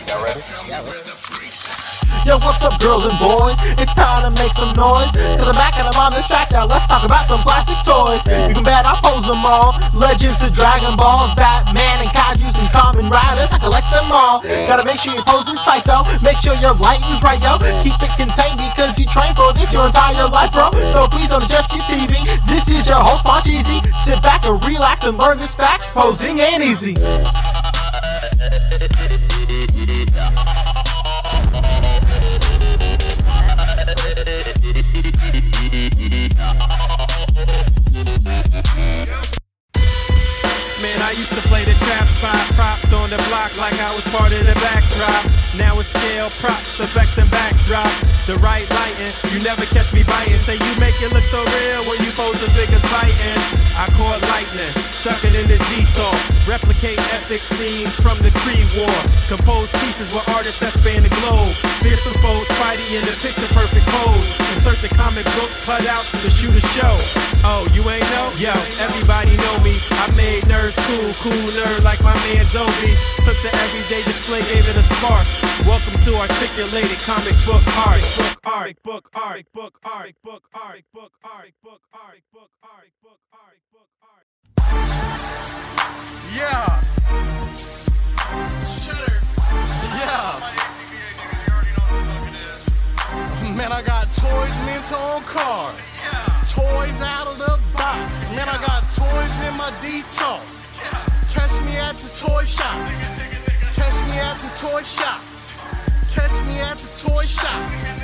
Y'all ready? Yo, what's up, girls and boys? It's time to make some noise. Cause I'm back and I'm on this track now. Let's talk about some plastic toys. You can bet I pose them all. Legends to Dragon Balls, Batman and Kaijus and Kamen Riders. I collect them all. Gotta make sure your pose is tight though. Make sure your lighting's right, yo. Keep it contained because you train for this your entire life, bro. So please don't adjust your TV. This is your host, Tamashii. Sit back and relax and learn this fact. Posing ain't easy. Man, I used to play the trap spot, propped on the block like I was part of the backdrop. Now it's scale, props, effects, and backdrops. The right lighting, you never catch me biting. Say you make it look so real when you pose the figures fighting. I caught lightning, stuck it in the detour. Replicate epic scenes from the Creed War. Compose pieces with artists that span the globe. Fearsome foes, Spidey in the picture perfect pose. Insert the comic book cutout to shoot a show. Oh, you ain't know? Yo, everybody know me. I made nerds cool nerd like my man Zobi. Took the everyday display, gave it a spark. Welcome to articulated comic book art. Yeah. Shutter. Yeah. My A.C.B.A niggas, you already know what the fuck it is. Man, I got toys mint on card. Yeah. Toys out of the box. Man, I got toys in my detox. Yeah. Catch me at the toy shops. Catch me at the toy shops. Catch me at the toy shops.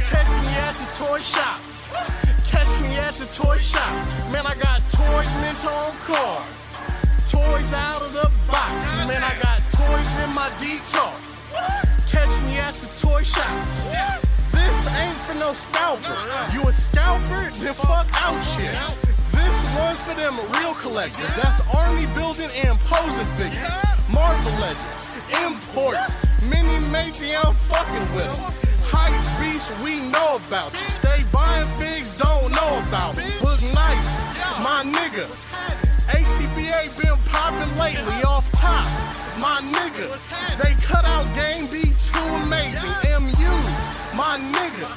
Catch me at the toy shops. Catch me at the toy shops. Man, I got toys mint on card. Toys out of the box. Man, I got toys in my detox. Catch me at the toy shops. This ain't for no scalper. You a scalper? Then fuck out shit. This one's for them real collectors. That's army building and posing figures. Marvel Legends, imports, mini matey, I'm fucking with them. Hype beasts, we know about you. Stay buying figs, don't know about me. Boog nice, my nigga. A.C.B.A been popping lately off top. My nigga, they cut out game be too amazing. MUs, my nigga.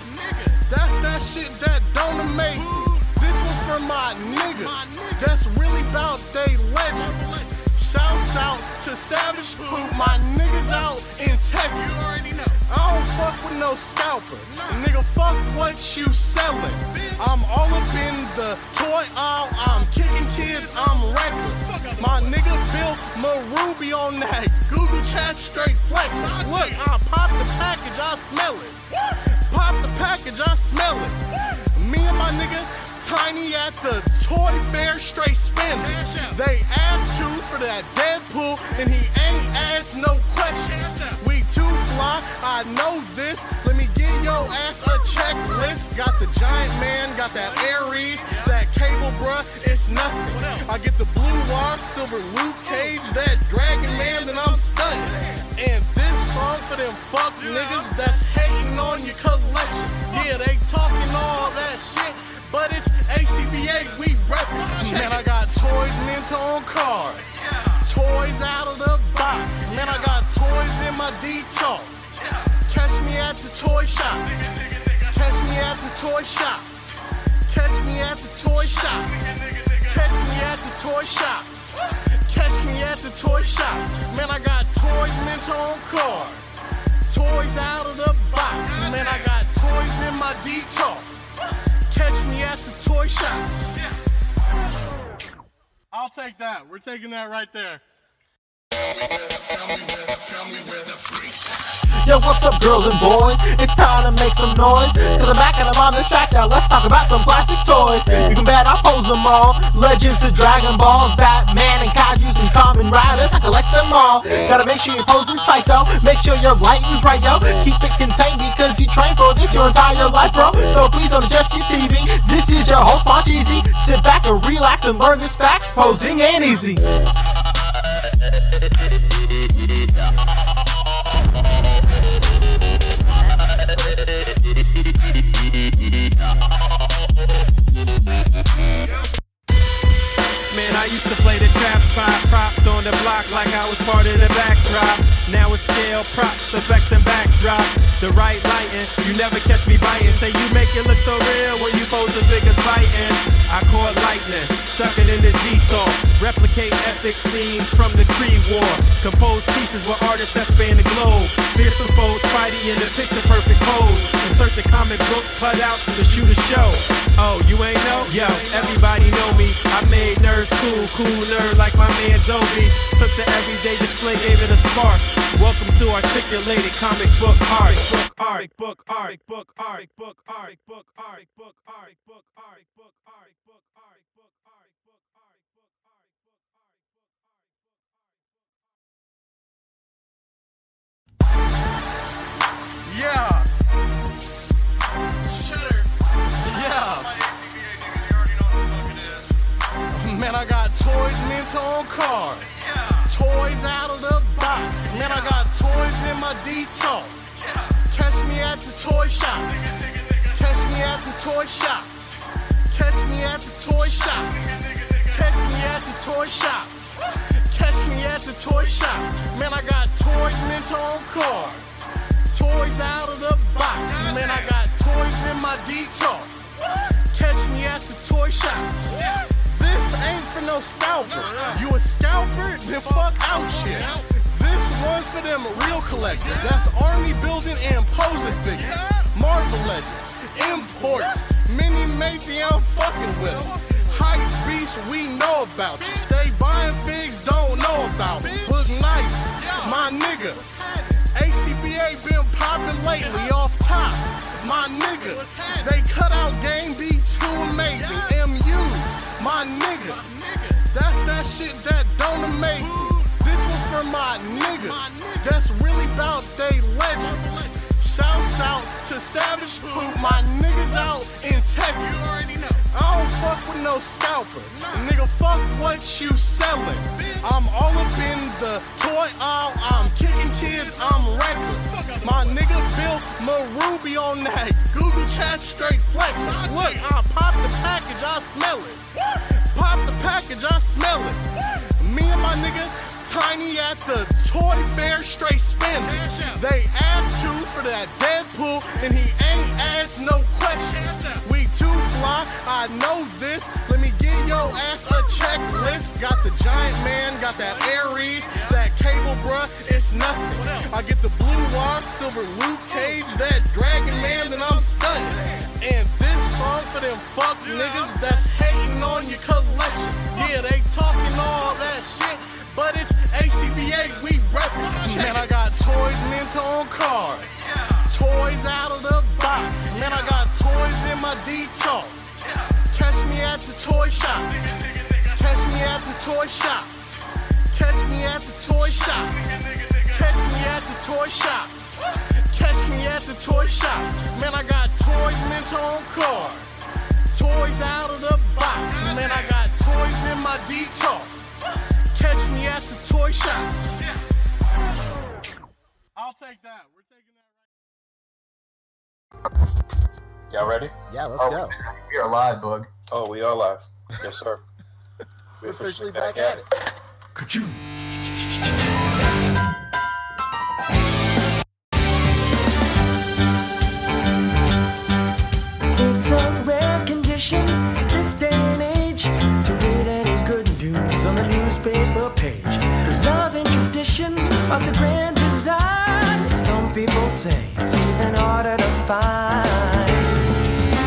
That's that shit that don't amaze me. This was for my niggas. That's really about they legends. Shouts out to Savage Poop, my niggas out in Texas. I don't fuck with no scalper. Nigga, fuck what you selling. I'm all up in the toy aisle. I'm kicking kids, I'm reckless. My nigga built Maruby on that Google chat straight flexing. Look, I pop the package, I smell it. Pop the package, I smell it. Me and my nigga Tiny at the toy fair straight spinning. They asked you for that Deadpool and he ain't asked no questions. We too fly, I know this. Let me give your ass a checklist. Got the Giant Man, got that Ares, that Cable bruh, it's nothing. I get the Blue Wire, Silver Luke Cage, that Dragon Man, then I'm stunning. And this song for them fuck niggas that's hating on your collection. Yeah, they talking all that shit, but it's A.C.B.A, we reppin'. Man, I got toys mint on card. Toys out of the box. Man, I got toys in my detox. Catch me at the toy shops. Catch me at the toy shops. Catch me at the toy shops. Catch me at the toy shops. Catch me at the toy shops. Man, I got toys mint on card. Toys out of the box. Man, I got toys in my detox. Catch me at the toy shops. I'll take that. We're taking that right there. Yo, what's up, girls and boys? It's time to make some noise. Cause I'm back and I'm on this track now. Let's talk about some plastic toys. You can bet I pose them all. Legends to Dragon Balls, Batman and Kaijus and Kamen Riders. I collect them all. Gotta make sure your pose is tight though. Make sure your lighting's right, yo. Keep it contained because you train for this your entire life, bro. So please don't adjust your TV. This is your host, Tamashii. Sit back and relax and learn this fact. Posing ain't easy. Man, I used to play the trap spot, propped on the block like I was part of the backdrop. Now it's scale, props, effects, and backdrops. The right lighting, you never catch me biting. Say you make it look so real when you pose the figures fighting. I caught lightning, stuck it in the detour. Replicate epic scenes from the Creed War. Compose pieces with artists that span the globe. Fearsome foes, Spidey in the picture perfect pose. Insert the comic book cut out to shoot a show. Oh, you ain't know? Yo, everybody know me. I made nerds cool, cool nerd like my man Zobi. Took the everyday display, gave it a spark. Welcome to articulated comic book art. Book art, book art, book art, book art, book art, book art, book art, book art, book art, book art, book art, book art. Yeah. Shutter. Yeah. Man, I got toys mint on card. Toys out of the box. Man, I got toys in my detox. Catch me at the toy shops. Catch me at the toy shops. Catch me at the toy shops. Catch me at the toy shops. Catch me at the toy shops. Man, I got toys mint on card. Toys out of the box. Man, I got toys in my detox. Catch me at the toy shop. This ain't for no scalper. You a scalper? Then fuck out shit. This one's for them real collectors. That's army building and posing figures. Marvel Legends, imports, mini matey I'm fucking with. Hype beasts we know about you. Stay buying figs, don't know about me. Boog nice, my nigga. A.C.B.A. been popping lately off top. My nigga, they cut out game be too amazing. MUs, my nigga, that's that shit that don't amaze me. This was for my niggas, that's really about they legends. Shouts out to Savage Poop, my niggas out in Texas. I don't fuck with no scalper, nigga, fuck what you selling. I'm all up in the toy aisle, I'm kicking kids, I'm reckless. My nigga Bill Maruby on that Google chat straight flexing. Look, I pop the package, I smell it. Pop the package, I smell it. Me and my nigga Tiny at the toy fair straight spinning. They asked you for that Deadpool and he ain't asked no questions. We too fly, I know this. Let me give your ass a checklist. Got the Giant Man, got that Ares, that Cable bruh, it's nothing. I get the Blue Wire, Silver Luke Cage, that Dragon Man, then I'm stunning. And this song for them fuck niggas that's hating on your collection. Yeah, they talking all that shit, but it's A.C.B.A. we reppin'. Man, I got toys mint on card. Toys out of the box. Man, I got toys in my detox. Catch me at the toy shops. Catch me at the toy shops. Catch me at the toy shops. Catch me at the toy shops. Catch me at the toy shops. Man, I got toys mint on card. Toys out of the box. Man, I got toys in my detox. Catch me at the toy shops. I'll take that. We're taking that right. Y'all ready? Yeah, let's go. We are live, Boog. Oh, we are live. Yes, sir. We're officially back at it. It's a rare condition this day and age to read any good news on the newspaper page. Love and tradition of the grand design. Some people say it's even harder to find.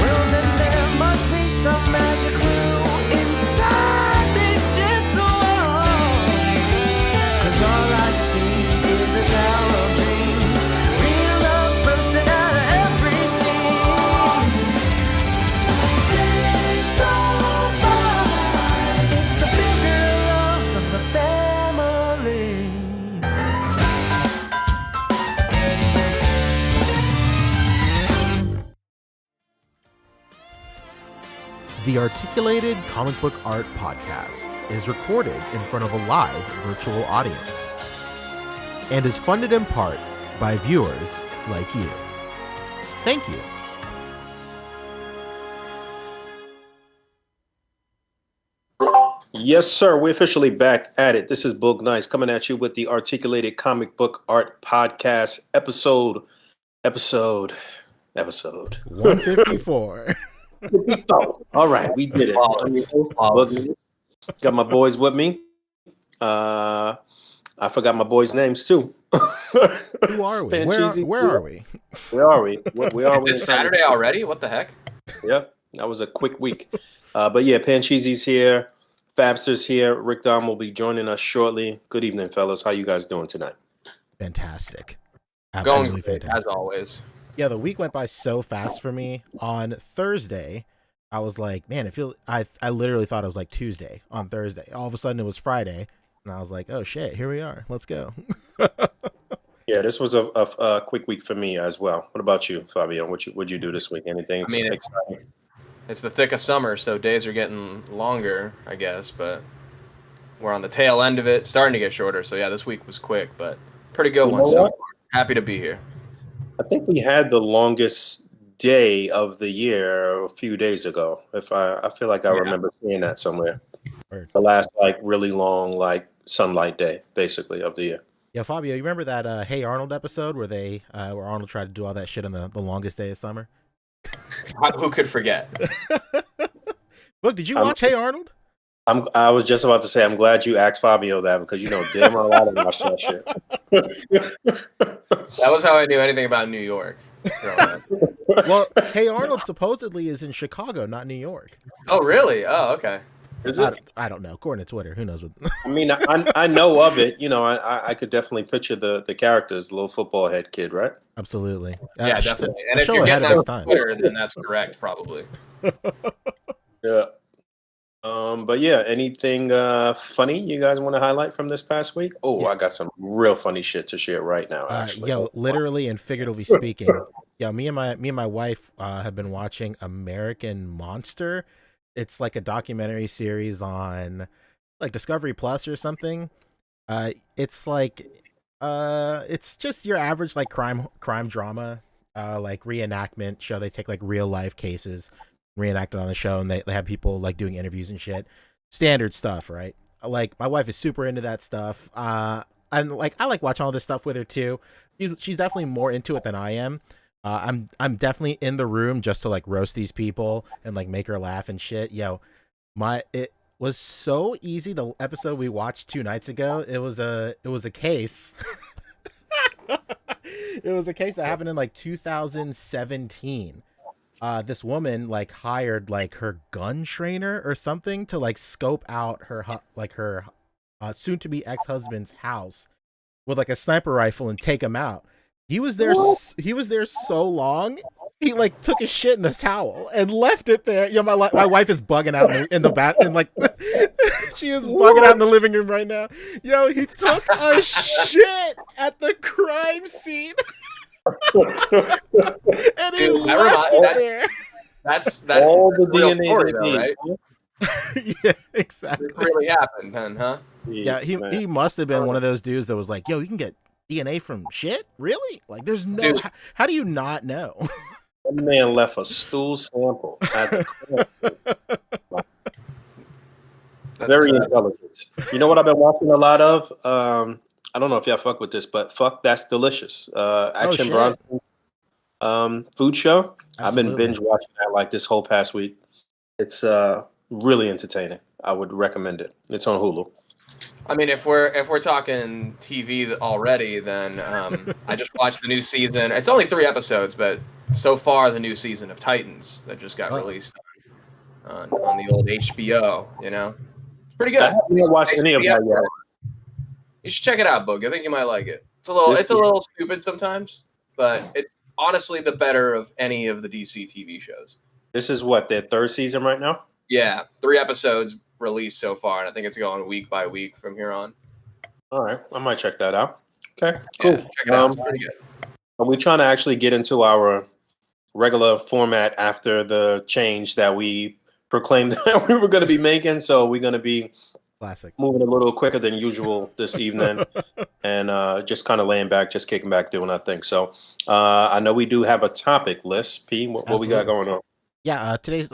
Well, then there must be some magic clue inside this gentle world. 'Cause all I see is a tower of dreams, real love bursting out of every scene. Days go by, it's the bigger love of the family. The Articulated Comic Book Art Podcast is recorded in front of a live virtual audience and is funded in part by viewers like you. Thank you. Yes, sir. We're officially back at it. This is Boog Nice coming at you with the Articulated Comic Book Art Podcast episode. 154. All right, we did it. Got my boys with me. I forgot my boys' names too. Who are we? Pancheezy. Where are we? Where are we? Where are we? It's Saturday already? What the heck? Yep, that was a quick week. But yeah, Pancheezy's here. Fabster's here. Rick Dom will be joining us shortly. Good evening, fellas. How you guys doing tonight? Fantastic. Going Absolutely great, fantastic. as always. Yeah, the week went by so fast for me. On Thursday, I was like, man, I literally thought it was like Tuesday on Thursday. All of a sudden it was Friday, and I was like, oh shit, here we are. Let's go. Yeah, this was a quick week for me as well. What about you, Fabian? What'd you do this week? Anything exciting? It's the thick of summer, so days are getting longer, I guess, but we're on the tail end of it, starting to get shorter. So yeah, this week was quick, but pretty good one. So happy to be here. I think we had the longest day of the year a few days ago. If I feel like I remember seeing that somewhere. Word. The last really long sunlight day, basically, of the year. Yeah, Fabio, you remember that Hey Arnold episode where where Arnold tried to do all that shit on the longest day of summer? Who could forget? Look, did you watch Hey Arnold? I was just about to say, I'm glad you asked Fabio that because you know damn well I didn't watch that shit. That was how I knew anything about New York. Well, Hey Arnold supposedly is in Chicago, not New York. Oh, really? Oh, okay. Is it? I don't know. According to Twitter, who knows what? I mean, I know of it. You know, I could definitely picture the characters, little football head kid, right? Absolutely. Yeah, definitely. And a if show you're ahead getting of that its from time. Twitter, then that's correct, probably. Yeah. But yeah, anything funny you guys want to highlight from this past week? Oh, I got some real funny shit to share right now. Actually, literally and figuratively speaking, me and my wife have been watching American Monster. It's like a documentary series on like Discovery Plus or something. It's like it's just your average like crime drama, like reenactment show. They take like real life cases, reenact it on the show, and they have people like doing interviews and shit. Standard stuff, right? Like my wife is super into that stuff. And like I like watching all this stuff with her too. She's definitely more into it than I am. I'm definitely in the room just to like roast these people and like make her laugh and shit. It was so easy. The episode we watched 2 nights ago, it was a case. It was a case that happened in like 2017. This woman like hired like her gun trainer or something to like scope out her soon to be ex-husband's house with like a sniper rifle and take him out. He was there so long. He like took his shit in a towel and left it there. You know, my wife is bugging out in the bath, and like she is bugging out in the living room right now. Yo, he took a shit at the crime scene, and he left it there. That's all the real DNA story, they though, need. right? Yeah, exactly. It really happened, then, huh? Yeah, he must have been one of those dudes that was like, "Yo, you can get DNA from shit? Really? Like, there's no. Dude. How do you not know?" One man left a stool sample at the crime. Very intelligent. You know what I've been watching a lot of? I don't know if y'all fuck with this, but Fuck That's Delicious. Action shit. Bronson food show. I've been Absolutely. binge watching that like this whole past week. It's really entertaining. I would recommend it. It's on Hulu. I mean, if we're talking TV already, then I just watched the new season. It's only 3 episodes, but so far the new season of Titans that just got released on the old HBO. You know, it's pretty good. I haven't watched any of that yet. You should check it out, Boog. I think you might like it. It's a little stupid sometimes, but it's honestly the better of any of the DC TV shows. This is what, their 3rd season right now? Yeah, 3 episodes released so far, and I think it's going week by week from here on. All right, I might check that out. Okay, cool. Yeah, check it out. It's pretty good. Are we trying to actually get into our regular format after the change that we proclaimed that we were going to be making? So we're going to be Classic. moving a little quicker than usual this evening and just kind of laying back, just kicking back, doing our thing. So I know we do have a topic list. P, what we got going on? Yeah, today's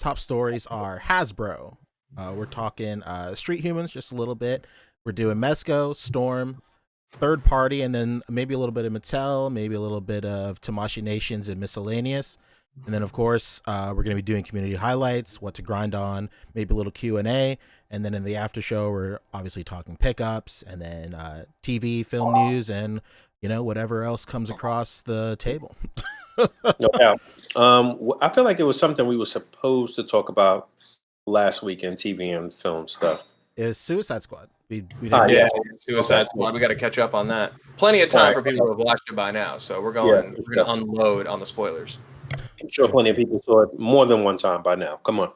top stories are Hasbro We're talking Street Humans just a little bit. We're doing Mezco, Storm, Third Party, and then maybe a little bit of Mattel, maybe a little bit of Tamashii Nations and Miscellaneous. And then, of course, we're going to be doing community highlights, what to grind on, maybe a little Q&A. And then in the after show, we're obviously talking pickups and then TV, film news, and, whatever else comes across the table. No doubt. I feel like it was something we were supposed to talk about last week in TV and film stuff. Is Suicide Squad. We yeah, Suicide Squad. We got to catch up on that. Plenty of time for people who have watched it by now. So we're going to unload on the spoilers. I'm sure plenty of people saw it more than one time by now. Come on.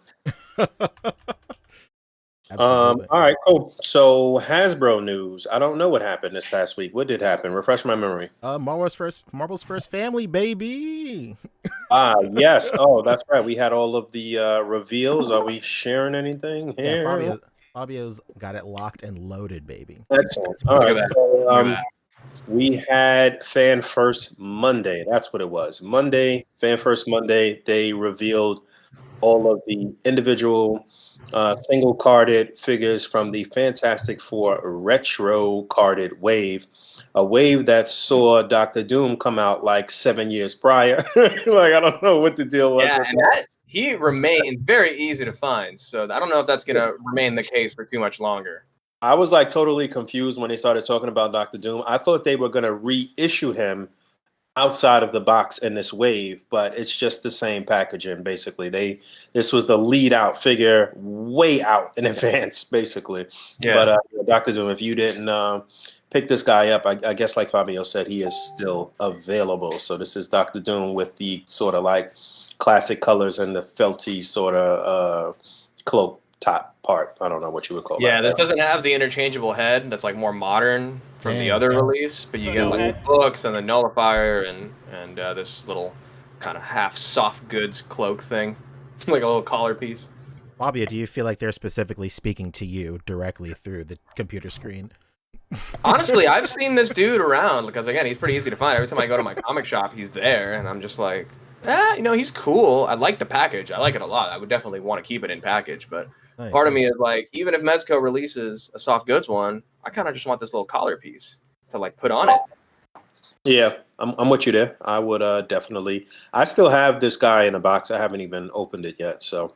All right, cool. So Hasbro news. I don't know what happened this past week. What did happen? Refresh my memory. Marvel's first family, baby. Yes. Oh, that's right. We had all of the reveals. Are we sharing anything here? Yeah, Fabio's got it locked and loaded, baby. Excellent. All right. So, we had Fan First Monday. That's what it was. Monday, Fan First Monday, they revealed all of the individual single carded figures from the Fantastic Four retro carded wave, a wave that saw Dr. Doom come out like 7 years prior. Like, I don't know what the deal was. Yeah, and that he remained very easy to find. So I don't know if that's going to remain the case for too much longer. I was like totally confused when they started talking about Dr. Doom. I thought they were going to reissue him outside of the box in this wave, but it's just the same packaging. Basically, this was the lead out figure way out in advance, basically. Yeah. But Dr. Doom, if you didn't pick this guy up, I guess like Fabio said, he is still available. So this is Dr. Doom with the sort of like classic colors and the felty sort of cloak top part. I don't know what you would call that. Yeah, this doesn't have the interchangeable head that's like more modern from the other release, but you get like books and the nullifier and this little kind of half soft goods cloak thing, like a little collar piece. Fabio, do you feel like they're specifically speaking to you directly through the computer screen? Honestly, I've seen this dude around because, again, he's pretty easy to find. Every time I go to my comic shop, he's there, and I'm just like, he's cool. I like the package. I like it a lot. I would definitely want to keep it in package, but part of me is like, even if Mezco releases a soft goods one, I kind of just want this little collar piece to like put on it. Yeah, I'm with you there. I would definitely. I still have this guy in a box. I haven't even opened it yet, so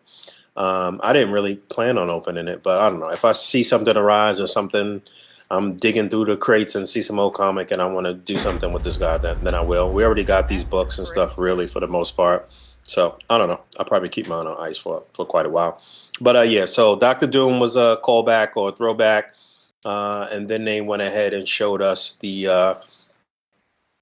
I didn't really plan on opening it. But I don't know, if I see something arise or something, I'm digging through the crates and see some old comic, and I want to do something with this guy, then I will. We already got these books and stuff, really, for the most part. So I don't know. I'll probably keep mine on ice for quite a while. But yeah, so Dr. Doom was a callback or a throwback, and then they went ahead and showed us the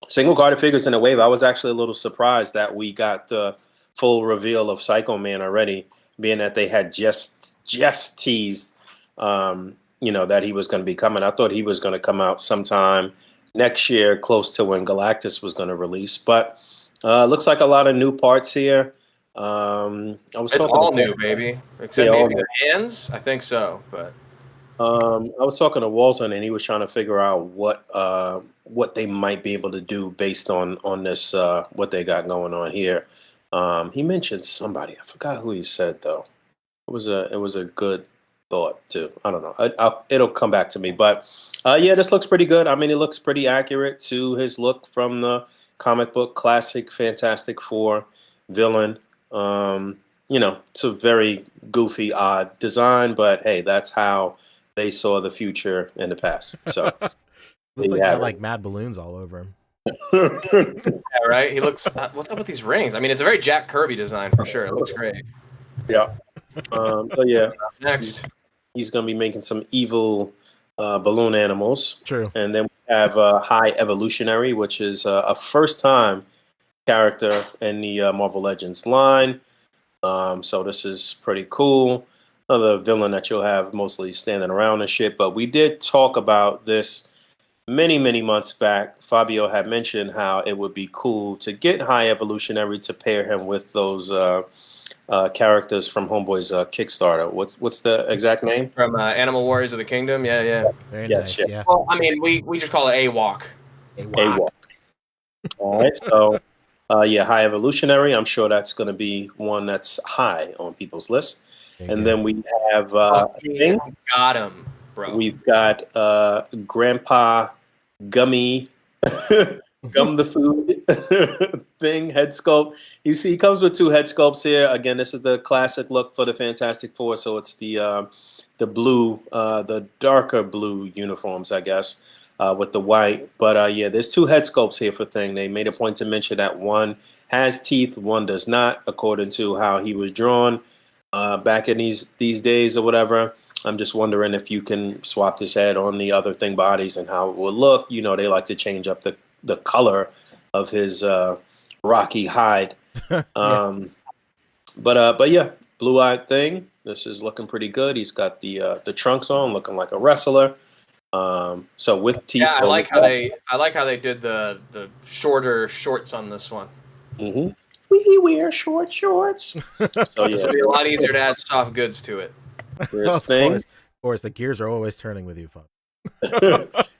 single carded figures in the wave. I was actually a little surprised that we got the full reveal of Psycho Man already, being that they had just teased, that he was going to be coming. I thought he was going to come out sometime next year, close to when Galactus was going to release. But looks like a lot of new parts here. It's all new, baby. Except maybe the hands. I think so, but I was talking to Walton, and he was trying to figure out what they might be able to do based on this what they got going on here. He mentioned somebody. I forgot who he said though. It was a good thought too. I don't know. It'll come back to me. But yeah, this looks pretty good. I mean, it looks pretty accurate to his look from the comic book classic Fantastic Four villain. It's a very goofy, odd design, but hey, that's how they saw the future in the past. So looks like he's got like mad balloons all over him. Yeah, right. He looks. What's up with these rings? I mean, it's a very Jack Kirby design for sure. It looks great. Yeah. So yeah. Next, he's gonna be making some evil balloon animals. True. And then we have High Evolutionary, which is a first-time character in the Marvel Legends line. So this is pretty cool. Another villain that you'll have mostly standing around and shit. But we did talk about this many months back. Fabio had mentioned how it would be cool to get High Evolutionary to pair him with those characters from Homeboy's Kickstarter. What's the exact name? From Animal Warriors of the Kingdom. Yeah. Very nice. Yeah. Well, I mean, we just call it A-Walk. A-Walk. All right. So yeah, High Evolutionary. I'm sure that's going to be one that's high on people's list. And then we have Fucking got him, bro. we've got Grandpa Gummy Gum the Food thing head sculpt. You see, he comes with 2 head sculpts here. Again, this is the classic look for the Fantastic Four. So it's the blue, the darker blue uniforms, I guess, with the white. But yeah, there's 2 head sculpts here for Thing. They made a point to mention that one has teeth, one does not, according to how he was drawn back in these days or whatever. I'm just wondering if you can swap this head on the other Thing bodies and how it will look. You know, they like to change up the color of his rocky hide. But yeah, blue-eyed Thing. This is looking pretty good. He's got the trunks on, looking like a wrestler. So with teeth. Yeah, I like how they did the shorter shorts on this one. Mm-hmm. We wear short shorts. So yeah, it'll be a lot easier to add soft goods to it. Of course, the gears are always turning with you, folks.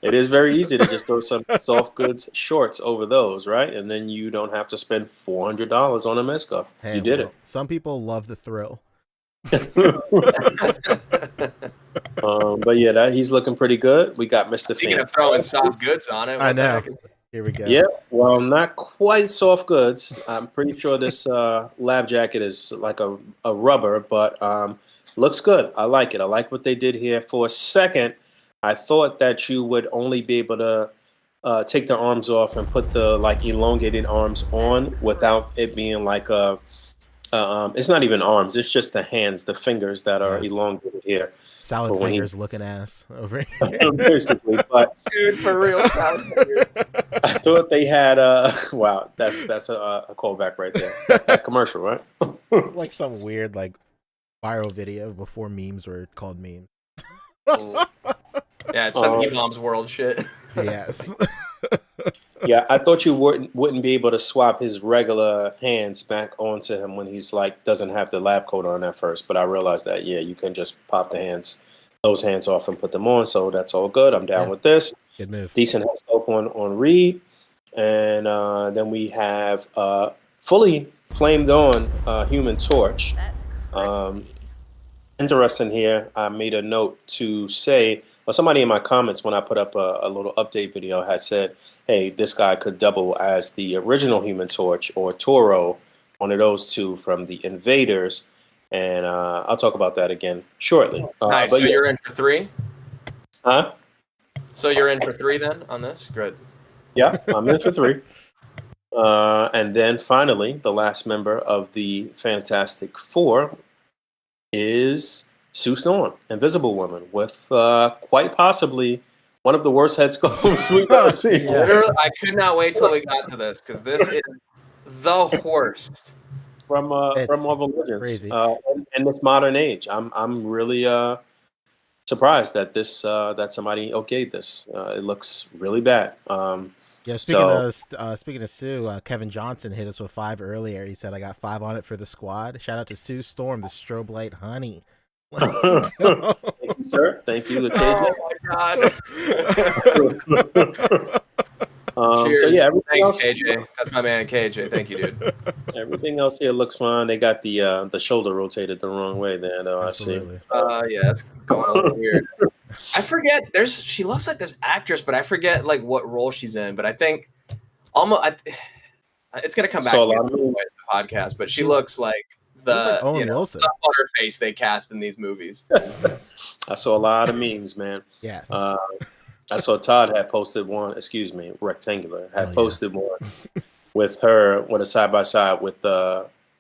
It is very easy to just throw some soft goods shorts over those, right? And then you don't have to spend $400 on a Mezco. Hey, you did it. Some people love the thrill. But yeah, he's looking pretty good. We got Mr. Speaking Fan. of throwing soft goods on it, I know. Here we go. Yeah, well, not quite soft goods. I'm pretty sure this lab jacket is like a rubber, but looks good. I like it. I like what they did here. For a second, I thought that you would only be able to take the arms off and put the like elongated arms on without it being like a. It's not even arms. It's just the hands, the fingers that are elongated here. Salad fingers looking ass over here. Basically, but dude, for real, salad fingers. I thought they had wow, that's a callback right there. It's that commercial, right? It's like some weird like viral video before memes were called memes. Yeah, it's some E-Mom's world shit. Yes. Yeah, I thought you wouldn't be able to swap his regular hands back onto him when he's like doesn't have the lab coat on at first, but I realized that you can just pop those hands off and put them on, so that's all good. I'm down with this. Good move. Decent head scope on Reed, and then we have fully flamed on Human Torch. That's Interesting here. I made a note to say, well, somebody in my comments when I put up a little update video had said, hey, this guy could double as the original Human Torch or Toro, one of those two from the Invaders. And I'll talk about that again shortly. Nice. So you're in for 3? Huh? So you're in for 3 then on this? Good. Yeah, I'm in for 3. And then finally, the last member of the Fantastic Four is Sue Storm, Invisible Woman, with quite possibly one of the worst head sculpts we've ever seen. Yeah. Literally, I could not wait till we got to this because this is the worst. From Marvel Legends, crazy. in this modern age, I'm really surprised that that somebody okayed this. It looks really bad. Yeah, speaking of Sue, Kevin Johnson hit us with 5 earlier. He said, I got 5 on it for the squad. Shout out to Sue Storm, the strobe light honey. Thank you, sir. Thank you, the Oh my god. Cheers. So yeah, everything Thanks, else, KJ. That's my man, KJ. Thank you, dude. everything else here looks fine. They got the shoulder rotated the wrong way there, though. Absolutely. I see. Yeah, that's going a little weird. I forget. She looks like this actress, but I forget like what role she's in. But I think it's gonna come back to the podcast. But she looks like the Wilson. the Butterface they cast in these movies. I saw a lot of memes, man. Yes. I saw Todd had posted one. Excuse me, Rectangular had posted one with her with a side by side with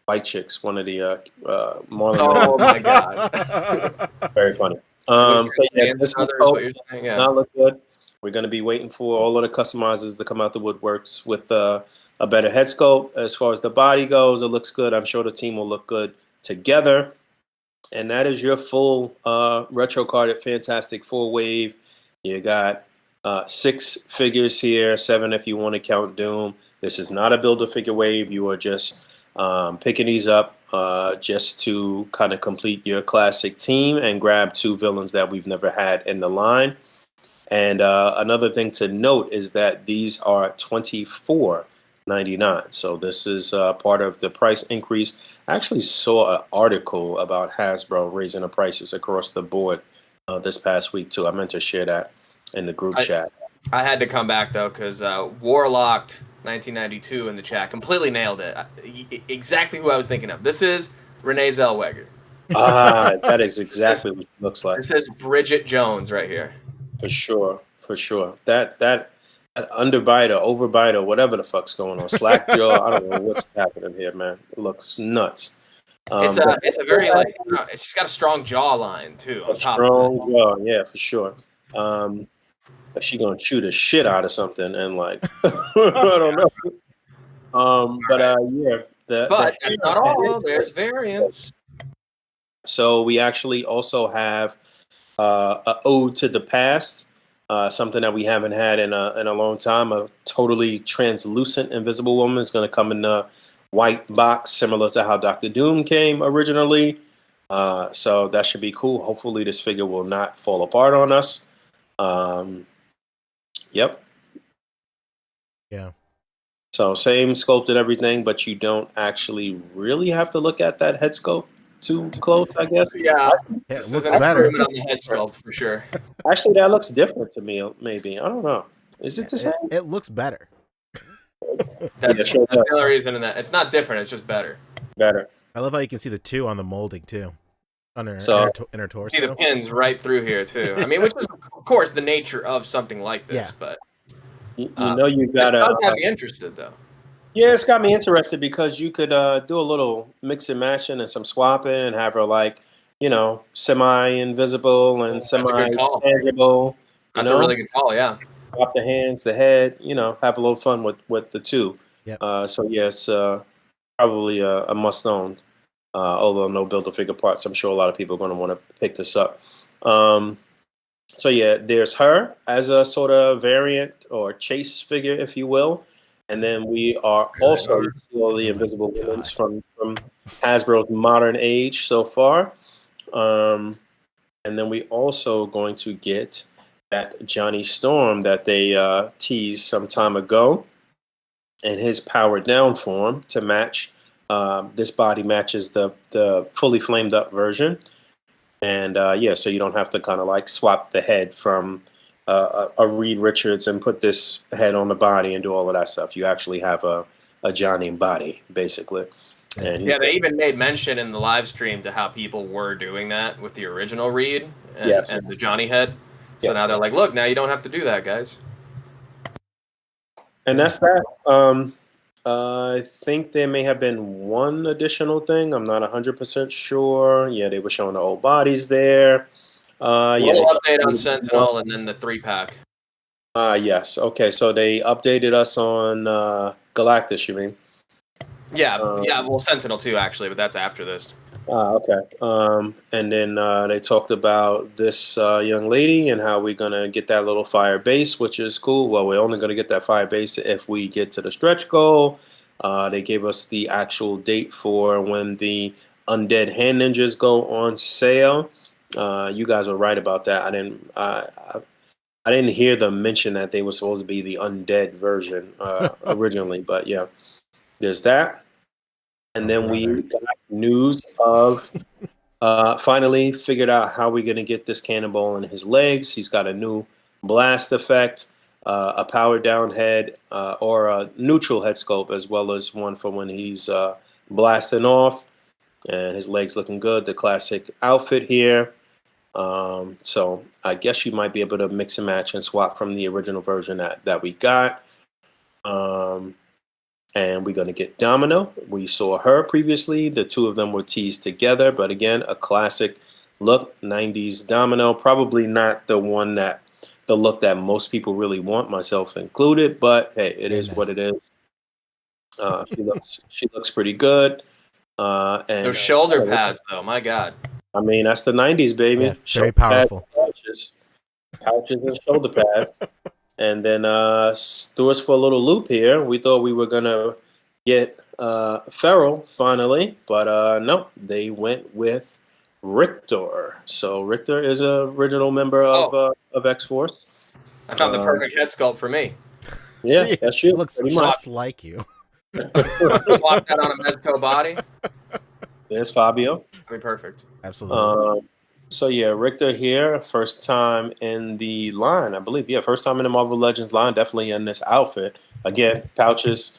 White Chicks, one of the Marlon. Oh my god! Very funny. This not look good. We're going to be waiting for all of the customizers to come out the woodworks with a better head sculpt. As far as the body goes, it looks good. I'm sure the team will look good together. And that is your full retro carded Fantastic Four wave. You got 6 figures here, 7 if you want to count Doom. This is not a Build-A-Figure wave. You are just picking these up just to kind of complete your classic team and grab 2 villains that we've never had in the line. And another thing to note is that these are 24, $1,999. So this is part of the price increase. I actually saw an article about Hasbro raising the prices across the board this past week too. I meant to share that in the group chat. I had to come back though because Warlocked 1992 in the chat completely nailed it. Exactly who I was thinking of. This is Renee Zellweger. That is exactly what it looks like. This is Bridget Jones right here. For sure, for sure. That underbite or overbite or whatever the fuck's going on, slack jaw. I don't know what's happening here, man. It looks nuts. It's a very like she's got a strong jawline too. On top strong of jaw, yeah, for sure. She gonna shoot a shit out of something and like I don't know. Yeah. But that's not all. There's variants. So we actually also have a ode to the past, something that we haven't had in a long time. A totally translucent Invisible Woman is going to come in a white box, similar to how Doctor Doom came originally. So that should be cool. Hopefully, this figure will not fall apart on us. Yep. Yeah. So same sculpt and everything, but you don't actually really have to look at that head sculpt too close, I guess. Yeah, it looks better on the head sculpt for sure. Actually, that looks different to me. Maybe I don't know. Is it the same? It looks better. That's the only reason in that it's not different. It's just better. Better. I love how you can see the 2 on the molding too, on her inner torso. See the pins right through here too. I mean, which is of course the nature of something like this. Yeah. But you know you gotta. This does have me interested though. Yeah, it's got me interested because you could do a little mix and matching and some swapping and have her like, semi-invisible and semi-tangible. That's a really good call, yeah. Swap the hands, the head, have a little fun with the two. Yep. So yeah, it's probably a must-own. Although no Build-A-Figure parts, I'm sure a lot of people are going to want to pick this up. So yeah, there's her as a sort of variant or chase figure, if you will. And then we are also the Invisible Women from Hasbro's modern age so far. And then we also going to get that Johnny Storm that they teased some time ago, and his powered down form to match. This body matches the fully flamed up version. And so you don't have to kind of like swap the head from a Reed Richards and put this head on the body and do all of that stuff. You actually have a Johnny body, basically. And they even made mention in the live stream to how people were doing that with the original Reed and the Johnny head. So now they're like, look, now you don't have to do that, guys. And that's that. I think there may have been one additional thing. I'm not 100% sure. Yeah, they were showing the old bodies there. Update on Sentinel and then the 3-pack. Yes. Okay, so they updated us on Galactus, you mean? Yeah, well, Sentinel too, actually, but that's after this. Okay. And then they talked about this young lady and how we're going to get that little fire base, which is cool. Well, we're only going to get that fire base if we get to the stretch goal. They gave us the actual date for when the Undead Hand Ninjas go on sale. You guys were right about that. I didn't hear them mention that they were supposed to be the undead version originally, but yeah, there's that. And then we got news of finally figured out how we're going to get this cannonball in his legs. He's got a new blast effect, a powered down head, or a neutral head sculpt, as well as one for when he's blasting off. And his legs looking good. The classic outfit here. So I guess you might be able to mix and match and swap from the original version that we got. And we're going to get Domino. We saw her previously. The two of them were teased together, but again, a classic look, 90s Domino. Probably not the look that most people really want, myself included, but hey, it is what it is. She looks pretty good. And those shoulder pads, though, my God. I mean, that's the 90s, baby. Yeah, very powerful. Pouches and shoulder pads. And then threw us for a little loop here. We thought we were going to get Feral finally, but no, they went with Richter. So Richter is an original member of X-Force. I found the perfect head sculpt for me. Yeah, that's you. Looks just like you. Swap that on a Mezco body. There's Fabio. I mean, perfect. Absolutely. So yeah, Richter here, first time in the line, I believe. Yeah, first time in the Marvel Legends line, definitely in this outfit. Again, pouches,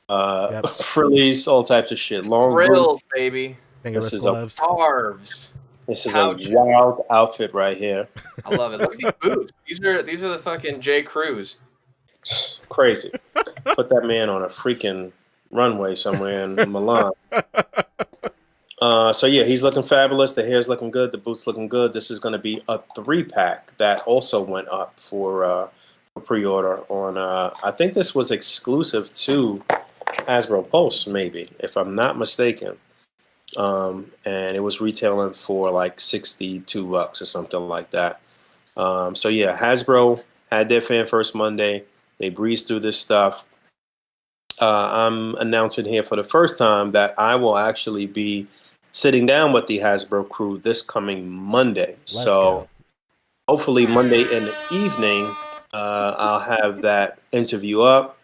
Yep. frillies, all types of shit. Long Frills, boots. baby. Fingerless This is gloves. Scarves. This is Pouches. a wild outfit right here. I love it. Look at these boots. These are the fucking J. Crews. Crazy. Put that man on a freaking runway somewhere in Milan. So yeah, he's looking fabulous. The hair's looking good. The boots looking good. This is going to be a 3-pack that also went up for pre-order on. I think this was exclusive to Hasbro Pulse, maybe if I'm not mistaken. And it was retailing for like $62 or something like that. So yeah, Hasbro had their Fan First Monday. They breezed through this stuff. I'm announcing here for the first time that I will actually be sitting down with the Hasbro crew this coming Monday. Let's so go. hopefully Monday in the evening, I'll have that interview up.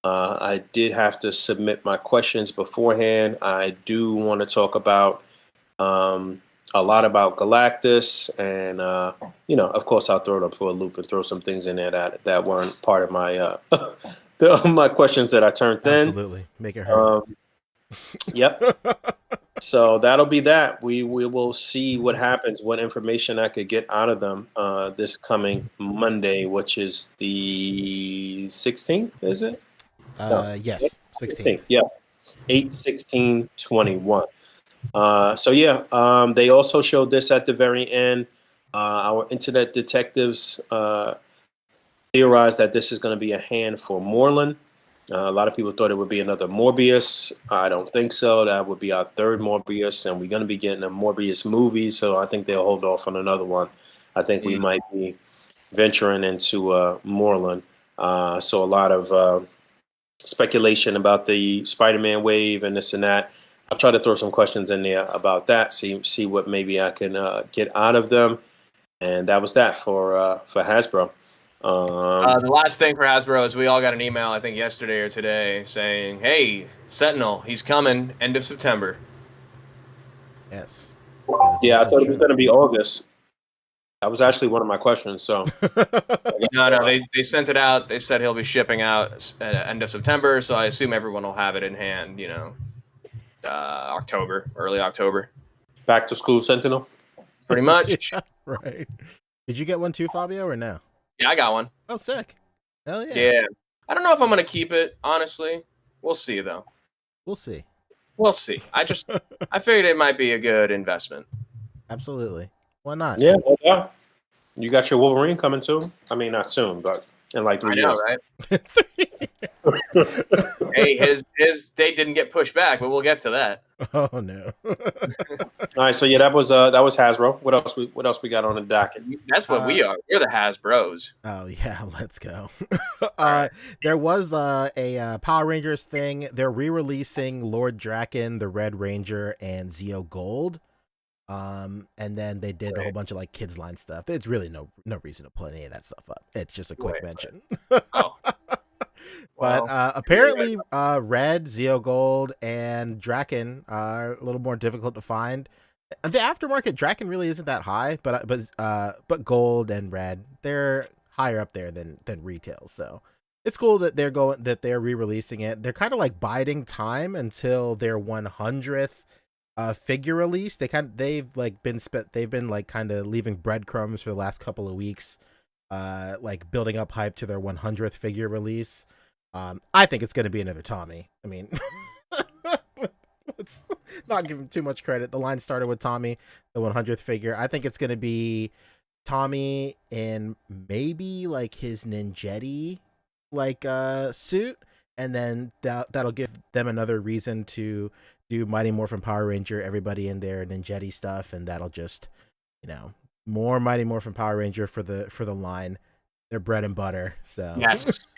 I did have to submit my questions beforehand. I do want to talk about a lot about Galactus, and of course, I'll throw it up for a loop and throw some things in there that weren't part of my my questions that I turned in. Absolutely. Make it hurt. Yep. So that'll be that. We will see what happens, what information I could get out of them this coming Monday, which is the 16th, is it? Yes. 16th. 16th, yeah. 8/16/21. So yeah, they also showed this at the very end. Our internet detectives theorized that this is going to be a hand for Moreland. A lot of people thought it would be another Morbius. I don't think so. That would be our third Morbius, and we're going to be getting a Morbius movie, so I think they'll hold off on another one. I think we might be venturing into Moreland. So a lot of speculation about the Spider-Man wave and this and that. I'll try to throw some questions in there about that, see what maybe I can get out of them. And that was that for Hasbro. The last thing for Hasbro is we all got an email, I think yesterday or today, saying, "Hey, Sentinel, he's coming end of September." Yes. Yeah, I thought it was going to be August. That was actually one of my questions. So No, they sent it out. They said he'll be shipping out end of September, so I assume everyone will have it in hand. October, early October. Back to school Sentinel. Pretty much. Yeah, right. Did you get one too, Fabio, or no? Yeah, I got one. Oh, sick. Hell yeah. Yeah. I don't know if I'm going to keep it, honestly. We'll see, though. We'll see. We'll see. I figured it might be a good investment. Absolutely. Why not? Yeah, no doubt. You got your Wolverine coming soon. I mean, not soon, but in like 3 years. Right? Hey, his date didn't get pushed back, but we'll get to that. Oh no. All right, so yeah, that was Hasbro. What else we got on the docket? That's what we are. We're the Hasbros. Oh yeah, let's go. There was a Power Rangers thing. They're re-releasing Lord Draken, the Red Ranger, and Zeo Gold. And then they did a whole bunch of like kids line stuff. It's really no reason to put any of that stuff up. It's just a quick mention. Oh. But apparently, Red, Zeo Gold, and Draken are a little more difficult to find. The aftermarket Draken really isn't that high, but Gold and Red, they're higher up there than retail. So it's cool that they're re-releasing it. They're kind of like biding time until their 100th figure release. They've been like kind of leaving breadcrumbs for the last couple of weeks, like building up hype to their 100th figure release. I think it's going to be another Tommy. I mean, let's not give him too much credit. The line started with Tommy, the 100th figure. I think it's going to be Tommy in maybe like his Ninjetti like suit, and then that'll give them another reason to do Mighty Morphin Power Ranger, everybody in their Ninjetti stuff, and that'll just, more Mighty Morphin Power Ranger for the line. They're bread and butter. So yes.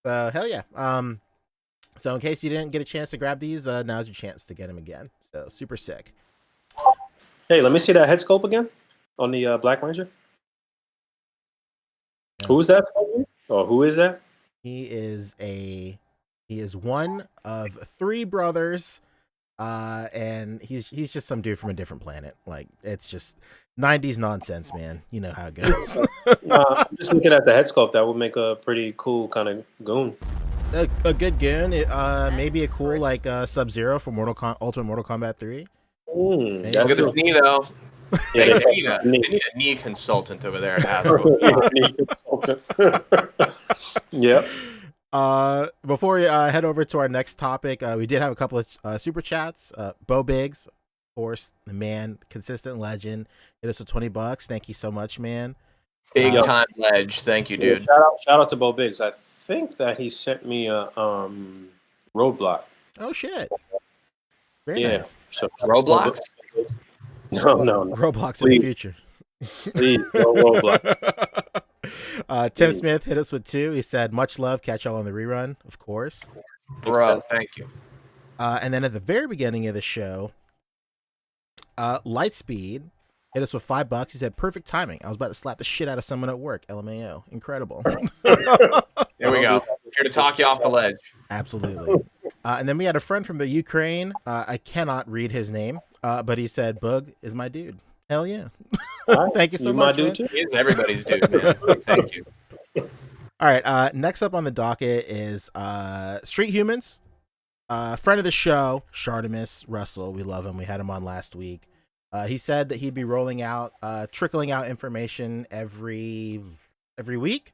So hell yeah. So in case you didn't get a chance to grab these, now's your chance to get them again. So super sick. Hey, let me see that head sculpt again on the Black Ranger. Yeah. Who is that? Or who is that? He is a He is one of 3 brothers, and he's just some dude from a different planet. Like, it's just 90s nonsense, man. You know how it goes. I'm just looking at the head sculpt. That would make a pretty cool kind of goon. a good goon. Maybe a cool like Sub-Zero for Ultimate Mortal Kombat 3. That's Look at this cool. knee though. Yeah, They they need have a, knee. they need a knee consultant over there at Hasbro. Knee consultant. Yep. Before we head over to our next topic, we did have a couple of super chats. Bo Biggs, of course, the man, consistent legend, hit us with $20. Thank you so much, man. Big time ledge. Thank you, dude. Shout out to Bo Biggs. I think that he sent me a roadblock. Oh shit! Very Yeah. nice. So Roblox? No. Roblox in the Please. future. Please, no roadblock. Tim Smith hit us with 2. He said, "Much love. Catch y'all on the rerun." Of course. Bro, thank you. And then at the very beginning of the show, Lightspeed hit us with $5. He said, "Perfect timing. I was about to slap the shit out of someone at work. LMAO. Incredible." Here we go. Here to talk you off the ledge. Absolutely. And then we had a friend from the Ukraine. I cannot read his name, but he said, "Boog is my dude." Hell yeah. Thank you so much. My Man. dude too. He is everybody's dude, man. Thank you. All right. Next up on the docket is Street Humans. Friend of the show, Shartimus Russell. We love him. We had him on last week. He said that he'd be rolling out, trickling out information every week.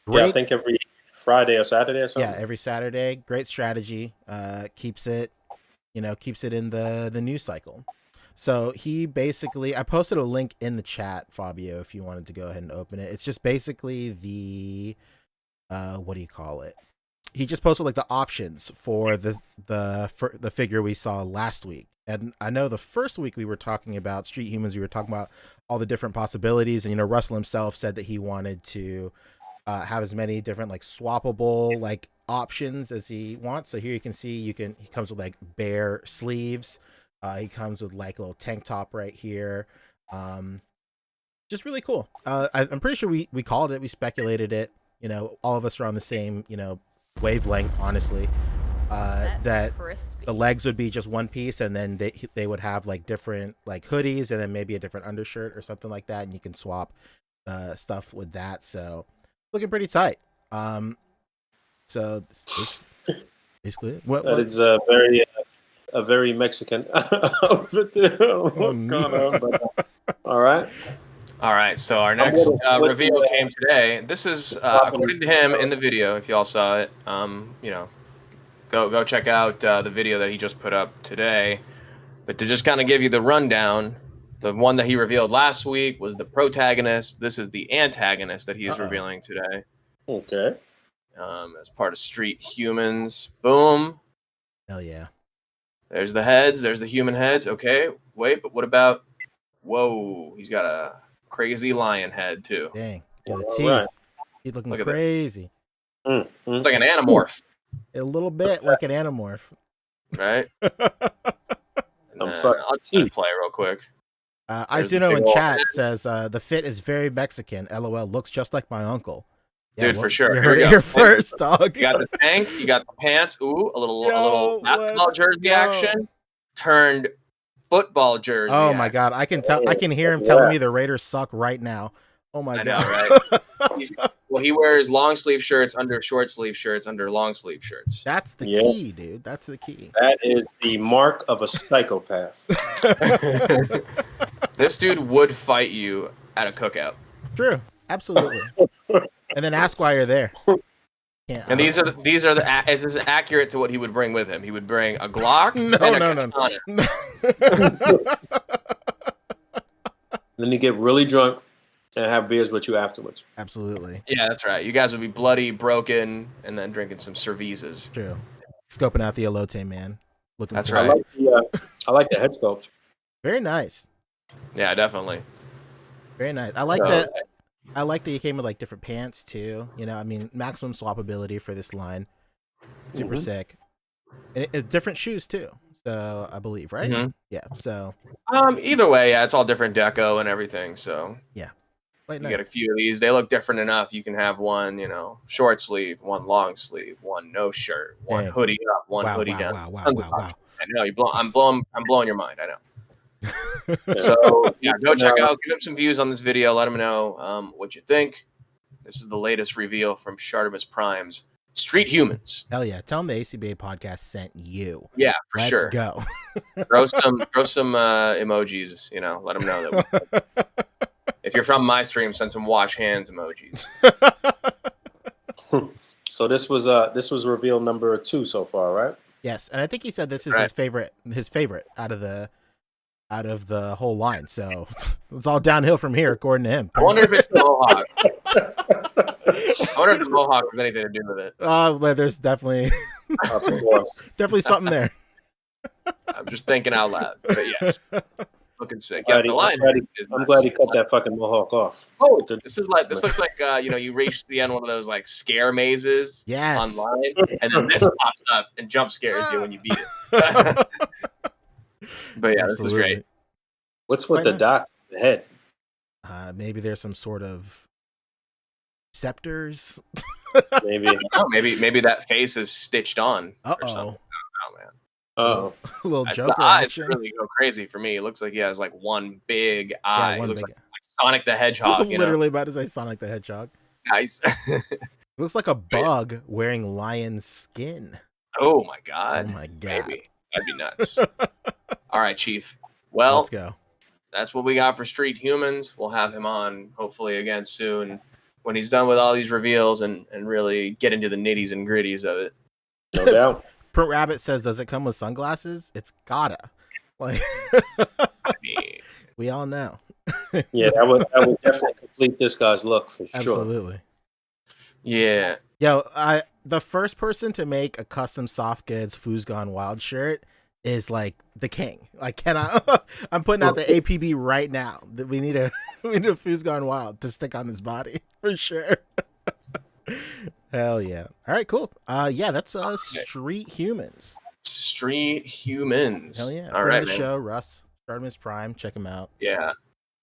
Yeah, I think every Friday or Saturday or something. Yeah, every Saturday. Great strategy. Keeps it in the news cycle. So he basically, I posted a link in the chat, Fabio, if you wanted to go ahead and open it. It's just basically the, what do you call it? He just posted like the options for the figure we saw last week. And I know the first week we were talking about Street Humans, we were talking about all the different possibilities. And, Russell himself said that he wanted to have as many different like swappable like options as he wants. So here you can see he comes with like bare sleeves. He comes with like a little tank top right here. Just really cool. I'm pretty sure we called it, we speculated it. All of us are on the same, wavelength, honestly. That crispy. the legs would be just one piece, and then they would have like different like hoodies, and then maybe a different undershirt or something like that, and you can swap stuff with that. So looking pretty tight. So basically, That is a very Mexican outfit there. What's going on? But, all right. All right, so our next reveal came today. This is according to him in the video. If y'all saw it, go check out the video that he just put up today. But to just kind of give you the rundown, the one that he revealed last week was the protagonist. This is the antagonist that he is revealing today. Okay. As part of Street Humans. Boom. hell yeah. There's the heads. There's the human heads. Okay, wait, but what about? Whoa, he's got a crazy lion head too. Dang. Yeah, the All teeth. right. He's looking Look at that. crazy. It's like an anamorph, A little bit like an anamorph. right? I'm I'll fucking just play real quick. There's the Izuno big in ol' chat head. says the fit is very Mexican. LOL. Looks just like my uncle. Dude, for sure. You Here heard we it go. here first, dog. You got the tank. You got the pants. Ooh, a little basketball let's jersey go. action turned football jersey. Oh my action. god, I can hear him telling me the Raiders suck right now. Oh my I know, god. right? Well, he wears long sleeve shirts under short sleeve shirts under long sleeve shirts. That's the Yeah. key, dude. That's the key. That is the mark of a psychopath. This dude would fight you at a cookout. True. Absolutely. And then ask why you're there. Yeah. And these are the this is accurate to what he would bring with him. He would bring a Glock and a katana. Then you get really drunk and have beers with you afterwards. Absolutely. Yeah, that's right. You guys would be bloody, broken, and then drinking some cervezas. True. Scoping out the elote, man. Looking That's for right. I like the head sculpt. Very nice. Yeah, definitely. Very nice. I like So- that. I like that you came with like different pants too. I mean, maximum swappability for this line. Super sick. And different shoes too. So I believe, right? Mhm. Yeah. So Either way, yeah, it's all different deco and everything. So but Quite You get a nice. few of these. They look different enough. You can have one, short sleeve, one long sleeve, one no shirt, one Dang. hoodie up, one Wow, hoodie wow, down. wow, wow, Tons of wow, wow. options. I know I'm blowing your mind. I know. Yeah. So yeah, go check out. Give him some views on this video. Let him know what you think. This is the latest reveal from Shartimus Prime's Street Humans. Hell yeah. Tell them the A.C.B.A podcast sent you. Yeah, for Let's sure. go. Throw some emojis. Let them know that. If you're from my stream, send some wash hands emojis. So this was reveal number 2 so far, right? Yes, and I think he said this is Right. his favorite out of the whole line. So it's all downhill from here, according to him. I wonder if it's the Mohawk. I wonder if the Mohawk has anything to do with it. Well, there's definitely something there. I'm just thinking out loud. But yes, looking sick. Yeah, I'm the line. glad he cut that fucking mohawk off. Oh, this looks like you reach the end of one of those like scare mazes Yes. online, and then this pops up and jump scares you when you beat it. But yeah, this is great. What's with the dot in the head? Maybe there's some sort of scepters. Maybe. Maybe that face is stitched on. Or something. Uh-oh. Oh man. Oh, A little That's Joker the eyes action. really go crazy for me. It looks like he has like one big eye. one It looks big- like Sonic the Hedgehog. Literally about to say Sonic the Hedgehog. Nice. It looks like a bug wearing lion's skin. Oh my god. Oh my god. Maybe. That'd be nuts. All right, Chief. Well, Let's go. that's what we got for Street Humans. We'll have him on hopefully again soon when he's done with all these reveals and really get into the nitties and gritties of it. no doubt. Print Rabbit says, "Does it come with sunglasses?" It's gotta. Like I mean, we all know. Yeah, that would definitely complete this guy's look for sure. Absolutely. yeah. Yo, the first person to make a custom soft goods Foo's Gone Wild shirt is like the king. Like, I'm putting out the A.P.B. right now. That we need a Foo's Gone Wild to stick on his body for sure. Hell yeah! All right, cool. Yeah, that's Street Humans. Street Humans. Hell yeah! All Friend right, of the man. show, Russ, Shartimus Prime. Check him out. Yeah.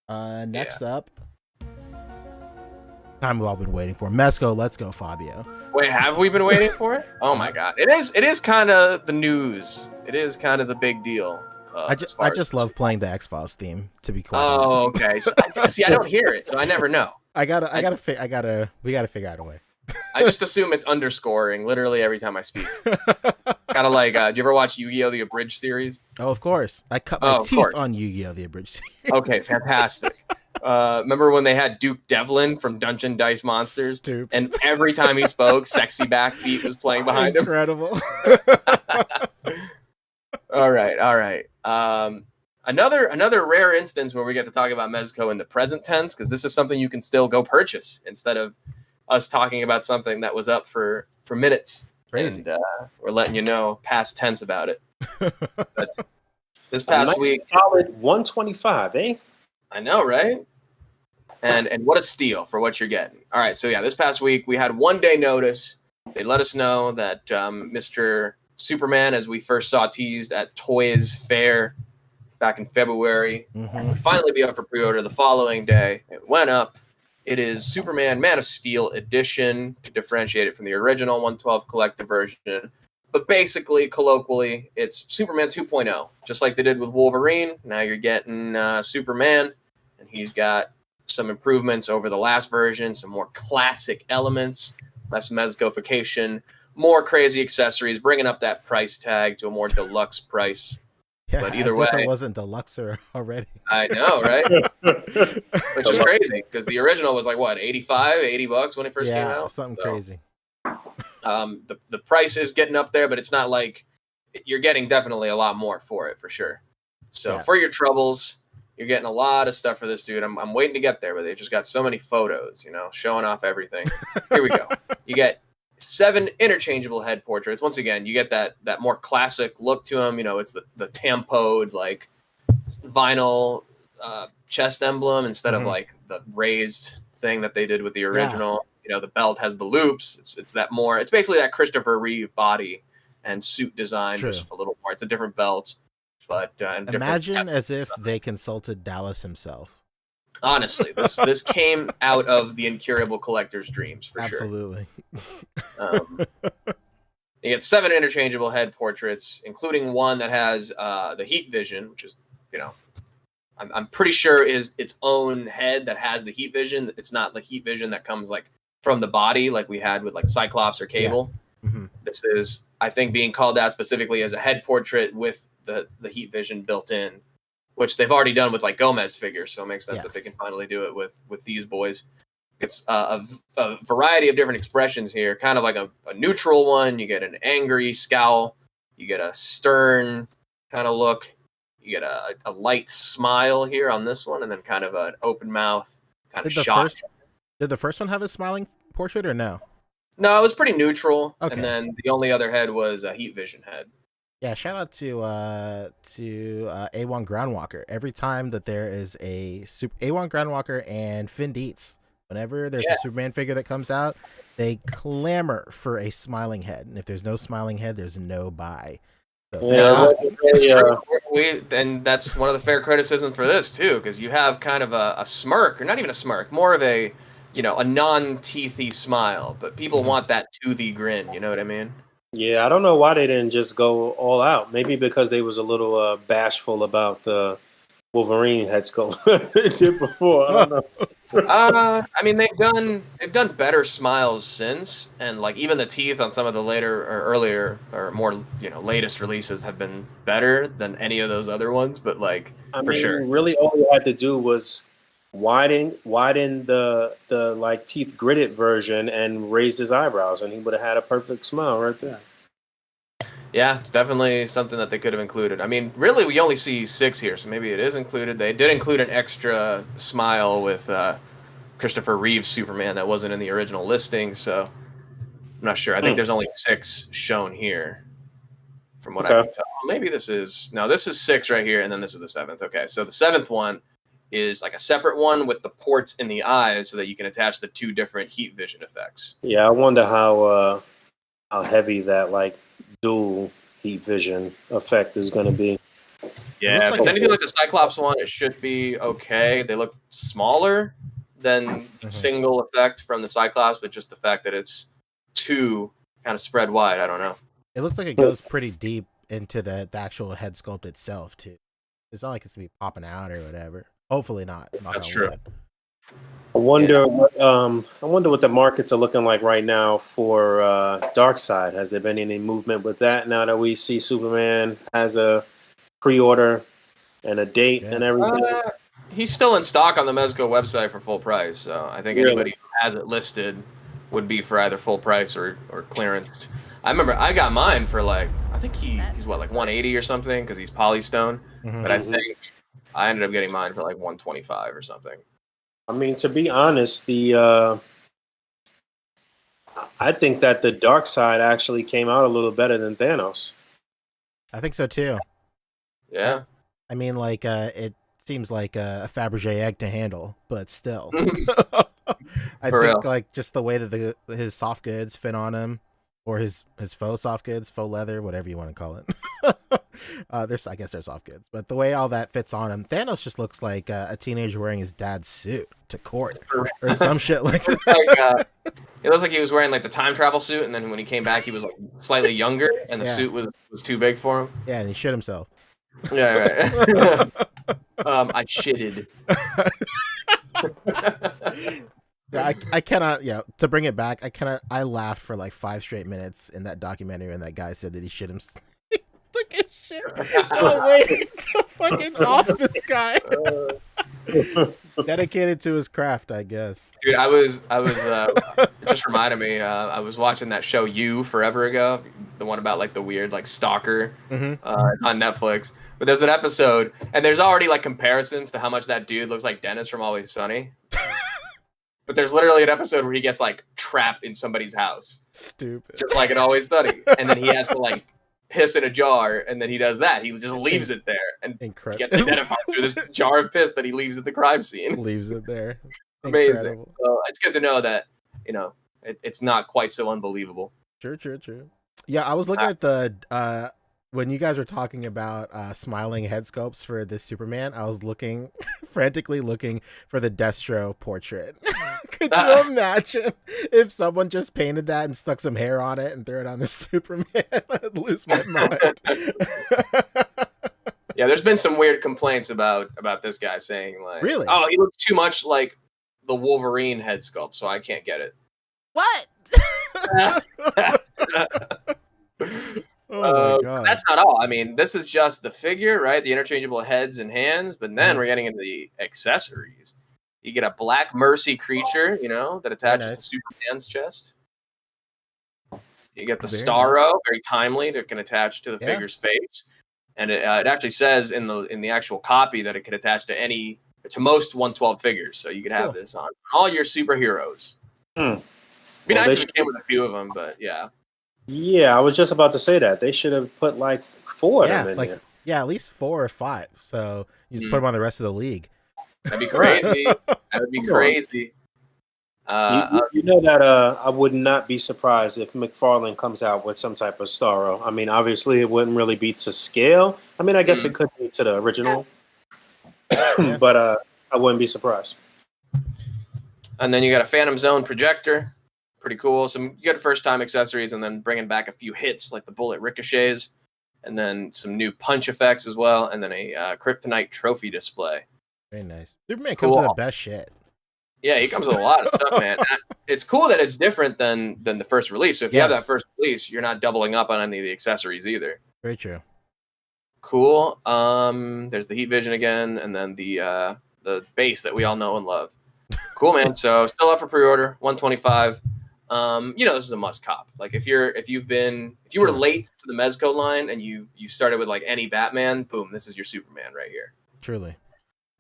Next up, time we've all been waiting for. Mezco, let's go, Fabio. Wait, have we been waiting for it? Oh my god. It is kind of the news. It is kind of the big deal. I just love playing the X-Files theme, to be quite Oh, honest. okay. So, see, I don't hear it, so I never know. we gotta figure out a way. I just assume it's underscoring literally every time I speak. Kind of like, do you ever watch Yu-Gi-Oh! The Abridged series? Oh, of course. I cut my of teeth course. on Yu-Gi-Oh! The Abridged series. Okay, fantastic. Remember when they had Duke Devlin from Dungeon Dice Monsters? Stupid. And every time he spoke, Sexy Backbeat was playing behind him. Incredible. All right. Another rare instance where we get to talk about Mezco in the present tense, because this is something you can still go purchase instead of us talking about something that was up for minutes. Crazy. And we're letting you know past tense about it. But this past Nice week, solid 125, eh? I know, right? And what a steal for what you're getting. All right, so yeah, this past week we had 1 day notice. They let us know that Mr. Superman, as we first saw teased at Toys Fair back in February, would finally be up for pre-order the following day. It went up. It is Superman Man of Steel edition to differentiate it from the original 112 collector version. But basically, colloquially, it's Superman 2.0, just like they did with Wolverine. Now you're getting Superman, and he's got some improvements over the last version, some more classic elements, less mezcofication, more crazy accessories, bringing up that price tag to a more deluxe price. Yeah, But either as if way- it wasn't Deluxer already. I know, right? Which is crazy, because the original was like, what, $80 when it first came out? Something So, crazy. the price is getting up there, but it's not like you're getting definitely a lot more for it, for sure. So Yeah. for your troubles, you're getting a lot of stuff for this dude. I'm waiting to get there, but they've just got so many photos, showing off everything. Here we go. You get 7 interchangeable head portraits. Once again, you get that more classic look to him. It's the tampoed, like, vinyl chest emblem instead of like the raised thing that they did with the original. The belt has the loops. It's basically that Christopher Reeve body and suit design, True. just a little more. It's a different belt, but and different Imagine chest as and if stuff. they consulted Dallas himself. Honestly, this came out of the incurable collector's dreams for Absolutely. sure. You get 7 interchangeable head portraits, including one that has the heat vision, which is, you know, I'm pretty sure is its own head that has the heat vision. It's not the heat vision that comes like from the body like we had with like Cyclops or Cable. Mm-hmm. This is, I think, being called out specifically as a head portrait with the heat vision built in, which they've already done with like Gomez figures. So it makes sense that they can finally do it with these boys. It's a variety of different expressions here, kind of like a neutral one. You get an angry scowl, you get a stern kind of look, you get a light smile here on this one, and then kind of an open mouth, kind of shock. Did the first one have a smiling portrait or no? No, it was pretty neutral. Okay. And then the only other head was a heat vision head. Yeah, shout out to A1 Groundwalker. Every time that there is A1 Groundwalker and Finn Dietz, whenever there's a Superman figure that comes out, they clamor for a smiling head. And if there's no smiling head, there's no buy. So, it's true. And that's one of the fair criticisms for this too, because you have kind of a smirk, or not even a smirk, more of a, you know, a non-teethy smile, but people want that toothy grin. You know what I mean? Yeah, I don't know why they didn't just go all out. Maybe because they was a little bashful about the Wolverine head sculpt they did before. I don't know. I mean, they've done better smiles since, and like even the teeth on some of the later or earlier or more, you know, latest releases have been better than any of those other ones. But like, for sure, really all you had to do was widen the like teeth gritted version and raised his eyebrows, and he would have had a perfect smile right there. Yeah, it's definitely something that they could have included. I mean, really, we only see 6 here, so maybe it is included. They did include an extra smile with Christopher Reeve's Superman that wasn't in the original listing, so I'm not sure. I think there's only 6 shown here, from what I can tell. Maybe this is 6 right here, and then this is the 7th. Okay, so the 7th one is like a separate one with the ports in the eyes so that you can attach the 2 different heat vision effects. Yeah, I wonder how heavy that like dual heat vision effect is going to be. Yeah, if it's anything like the Cyclops one, it should be okay. They look smaller than single effect from the Cyclops, but just the fact that it's 2 kind of spread wide, I don't know. It looks like it goes pretty deep into the actual head sculpt itself too. It's not like it's gonna be popping out or whatever. Hopefully not. That's true. I wonder what the markets are looking like right now for Darkseid. Has there been any movement with that now that we see Superman has a pre-order and a date and everything? He's still in stock on the Mezco website for full price, so I think anybody who has it listed would be for either full price or clearance. I remember I got mine for like, I think he's what, like 180 or something because he's Polystone, but I think I ended up getting mine for like 125 or something. I mean, to be honest, I think that the Darkseid actually came out a little better than Thanos. I think so too. Yeah. I mean, like, it seems like a Fabergé egg to handle, but still. I think like just the way that his soft goods fit on him, or his faux soft goods, faux leather, whatever you want to call it. I guess they're soft goods, but the way all that fits on him, Thanos just looks like a teenager wearing his dad's suit to court or some shit like that. It looks like he was wearing like the time travel suit, and then when he came back, he was like slightly younger, and the suit was too big for him. Yeah, and he shit himself. Yeah, right. I shitted. Yeah, I cannot. Yeah, to bring it back, I laughed for like 5 straight minutes in that documentary, and that guy said that he shit himself. Look at shit. No way to fucking off this guy. Dedicated to his craft, I guess. Dude, I was it just reminded me, I was watching that show You forever ago, the one about like the weird like stalker. It's on Netflix. But there's an episode, and there's already like comparisons to how much that dude looks like Dennis from Always Sunny. But there's literally an episode where he gets like trapped in somebody's house. Stupid. Just like in Always Sunny. And then he has to like piss in a jar, and then he does that. He just leaves it there, and he gets identified through this jar of piss that he leaves at the crime scene. Leaves it there. Amazing. Incredible. So it's good to know that, you know, it's not quite so unbelievable. True. Yeah, I was looking at the when you guys were talking about smiling head sculpts for this Superman, I was looking frantically looking for the Destro portrait. Could you imagine if someone just painted that and stuck some hair on it and threw it on the Superman? I'd lose my mind. Yeah, there's been some weird complaints about this guy saying like, Really? oh, he looks too much like the Wolverine head sculpt, so I can't get it. What? Oh my god. That's not all. I mean, this is just the figure, right? The interchangeable heads and hands, but then we're getting into the accessories. You get a Black Mercy creature, that attaches to Superman's chest. You get the Starro, very timely, that can attach to the figure's face. And it actually says in the actual copy that it could attach to most 112 figures. So you could have this on all your superheroes. It'd be nice if it came with a few of them, but yeah. Yeah, I was just about to say that. They should have put like 4 of them in there. Yeah, at least 4 or 5. So you just put them on the rest of the league. That'd be crazy. That would be crazy. You know that I would not be surprised if McFarlane comes out with some type of Starro. I mean, obviously it wouldn't really be to scale. I mean, I guess it could be to the original, but I wouldn't be surprised. And then you got a Phantom Zone projector. Pretty cool. Some good first-time accessories, and then bringing back a few hits like the bullet ricochets, and then some new punch effects as well, and then a Kryptonite trophy display. Very nice. Superman comes with the best shit. Yeah, he comes with a lot of stuff, man. And it's cool that it's different than the first release. So if you have that first release, you're not doubling up on any of the accessories either. Very true. Cool. There's the Heat Vision again, and then the base that we all know and love. Cool, man. So still up for pre-order, $125. This is a must cop. Like if you were late to the Mezco line and you started with like any Batman, boom, this is your Superman right here. Truly.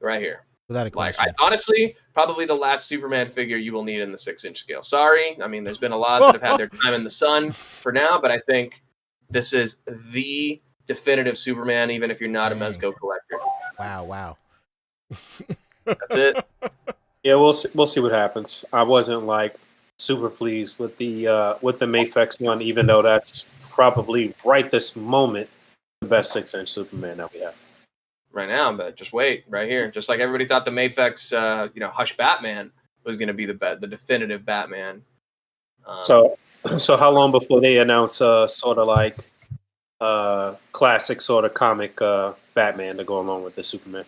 Right here. Without a question. Honestly, probably the last Superman figure you will need in the 6-inch scale. Sorry. I mean, there's been a lot that have had their time in the sun for now, but I think this is the definitive Superman, even if you're not a Mezco collector. Wow. That's it. Yeah, we'll see what happens. I wasn't like super pleased with the Mafex one, even though that's probably right this moment the best 6-inch Superman that we have right now. But just wait, right here. Just like everybody thought the Mafex, Hush Batman was going to be the definitive Batman. So how long before they announce sort of like classic sort of comic Batman to go along with the Superman?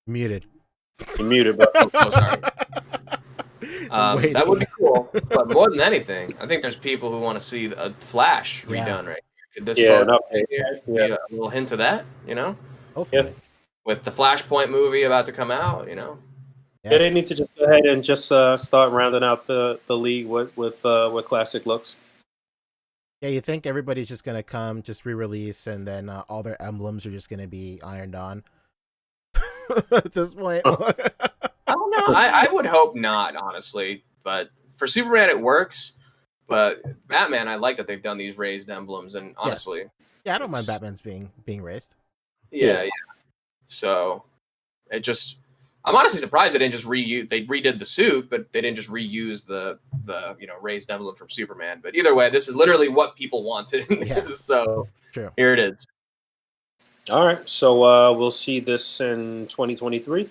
Muted. You're muted, bro. Oh, sorry. That would be cool. But more than anything, I think there's people who want to see a Flash redone right here. Could this be a little hint of that, Hopefully. Yeah. With the Flashpoint movie about to come out, Yeah, they need to just go ahead and just start rounding out the league with classic looks. Yeah, you think everybody's just going to come, just re-release, and then all their emblems are just going to be ironed on? At this point. I don't know. I would hope not, honestly. But for Superman, it works. But Batman, I like that they've done these raised emblems. And honestly, I don't mind Batman's being raised. Yeah. So I'm honestly surprised they didn't just reuse. They redid the suit, but they didn't just reuse the raised emblem from Superman. But either way, this is literally what people wanted. So true. Here it is. All right, so we'll see this in 2023.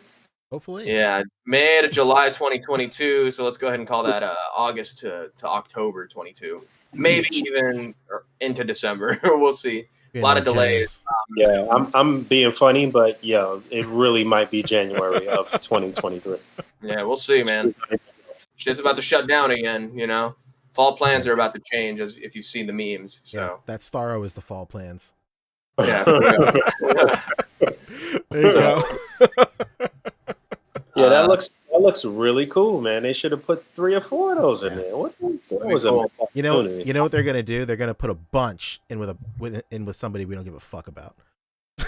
Hopefully. Yeah, May to July 2022. So let's go ahead and call that August to October 22. Maybe even into December. We'll see. A lot of delays. Yeah, I'm being funny, but it really might be January of 2023. Yeah, we'll see, man. Shit's about to shut down again. Fall plans are about to change, as if you've seen the memes. So that Starro is the fall plans. Yeah. There you go. Yeah, that looks really cool, man. They should have put 3 or 4 of those in there. What was cool. it? You know what they're gonna do? They're gonna put a bunch in with somebody we don't give a fuck about.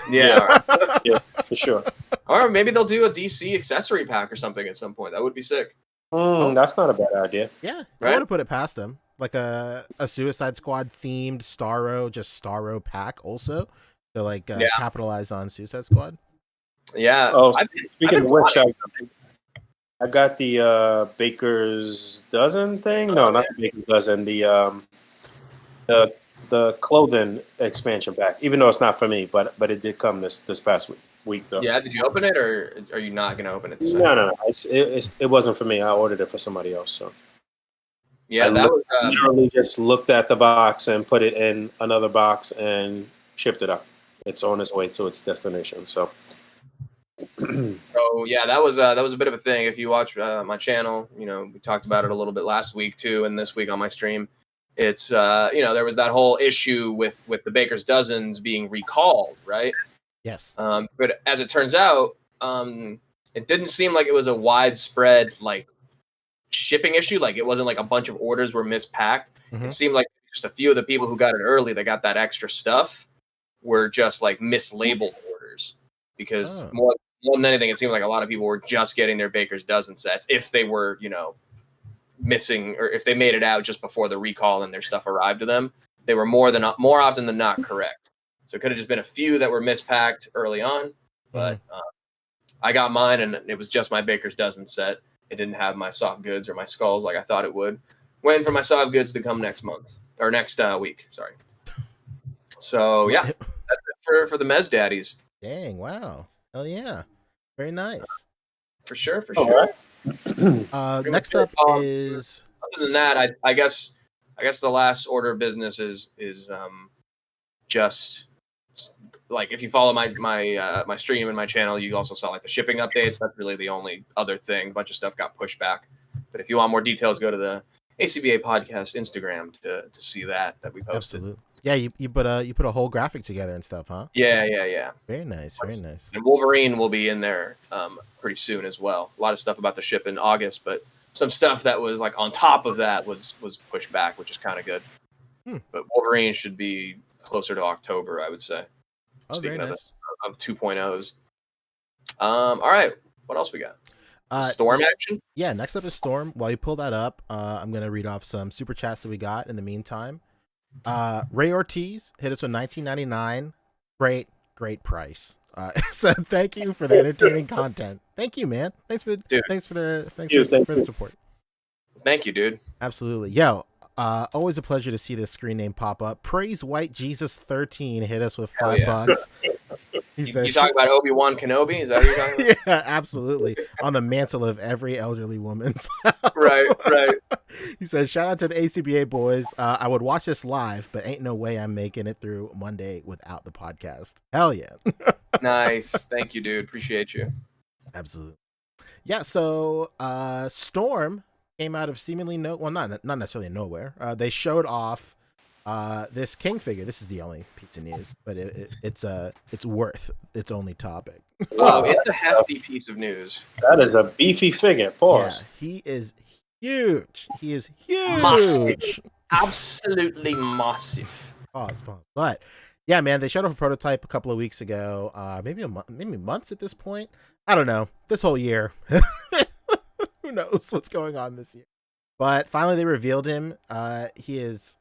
Yeah, yeah, for sure. Or maybe they'll do a DC accessory pack or something at some point. That would be sick. That's not a bad idea. Yeah, right? I want to put it past them. Like a Suicide Squad themed Starro pack also to capitalize on Suicide Squad. Yeah. Oh, speaking of which, I got the Baker's Dozen thing. No, not the Baker's Dozen. The the clothing expansion pack, even though it's not for me, but it did come this past week though. Yeah, did you open it, or are you not gonna open it? No. It wasn't for me. I ordered it for somebody else. So yeah, literally just looked at the box and put it in another box and shipped it up. It's on its way to its destination. So. So yeah, that was a bit of a thing. If you watch my channel, we talked about it a little bit last week too, and this week on my stream. It's there was that whole issue with the Baker's Dozens being recalled, right? Yes. But as it turns out, it didn't seem like it was a widespread like shipping issue. Like it wasn't like a bunch of orders were mispacked. Mm-hmm. It seemed like just a few of the people who got it early that got that extra stuff were just like mislabeled orders, because more than anything, it seemed like a lot of people were just getting their Baker's Dozen sets if they were, missing, or if they made it out just before the recall and their stuff arrived to them. They were more often than not correct. So it could have just been a few that were mispacked early on, but I got mine and it was just my Baker's Dozen set. It didn't have my soft goods or my skulls like I thought it would. Waiting for my soft goods to come next month, or next week. Sorry. So yeah, that's it for the Mez Daddies. Dang! Wow! Hell yeah! Very nice. For sure. Next up is. Other than that, I guess the last order of business is just like, if you follow my stream and my channel, you also saw like the shipping updates. That's really the only other thing. A bunch of stuff got pushed back. But if you want more details, go to the A.C.B.A. podcast Instagram to see that we posted. Absolutely. Yeah, you put a whole graphic together and stuff, huh? Yeah. Very nice. And Wolverine will be in there pretty soon as well. A lot of stuff about the ship in August, but some stuff that was like on top of that was pushed back, which is kind of good. But Wolverine should be closer to October, I would say. Speaking of 2.0s. All right, what else we got? Storm action? Yeah, next up is Storm. While you pull that up, I'm going to read off some super chats that we got in the meantime. Ray Ortiz hit us with $19.99. Great price. So thank you for the entertaining content. Thank you, man. Thanks for the support. Thank you, dude. Absolutely. Yo, always a pleasure to see this screen name pop up. Praise White Jesus 13 hit us with $5. You talking about Obi-Wan Kenobi? Is that what you're talking about? Yeah, absolutely. On the mantle of every elderly woman's house. Right. He says, shout out to the A.C.B.A. boys. I would watch this live, but ain't no way I'm making it through Monday without the podcast. Hell yeah. Nice. Thank you, dude. Appreciate you. Absolutely. Yeah, so Storm came out of seemingly not necessarily nowhere. They showed off this King figure. This is the only piece of news, but it's worth its only topic. Oh, it's a hefty piece of news. That is a beefy figure. Pause. Yeah, he is huge. Massive. Absolutely massive. Pause. But yeah, man, they showed off a prototype a couple of weeks ago. Maybe months at this point. I don't know. This whole year. Who knows what's going on this year? But finally, they revealed him. He is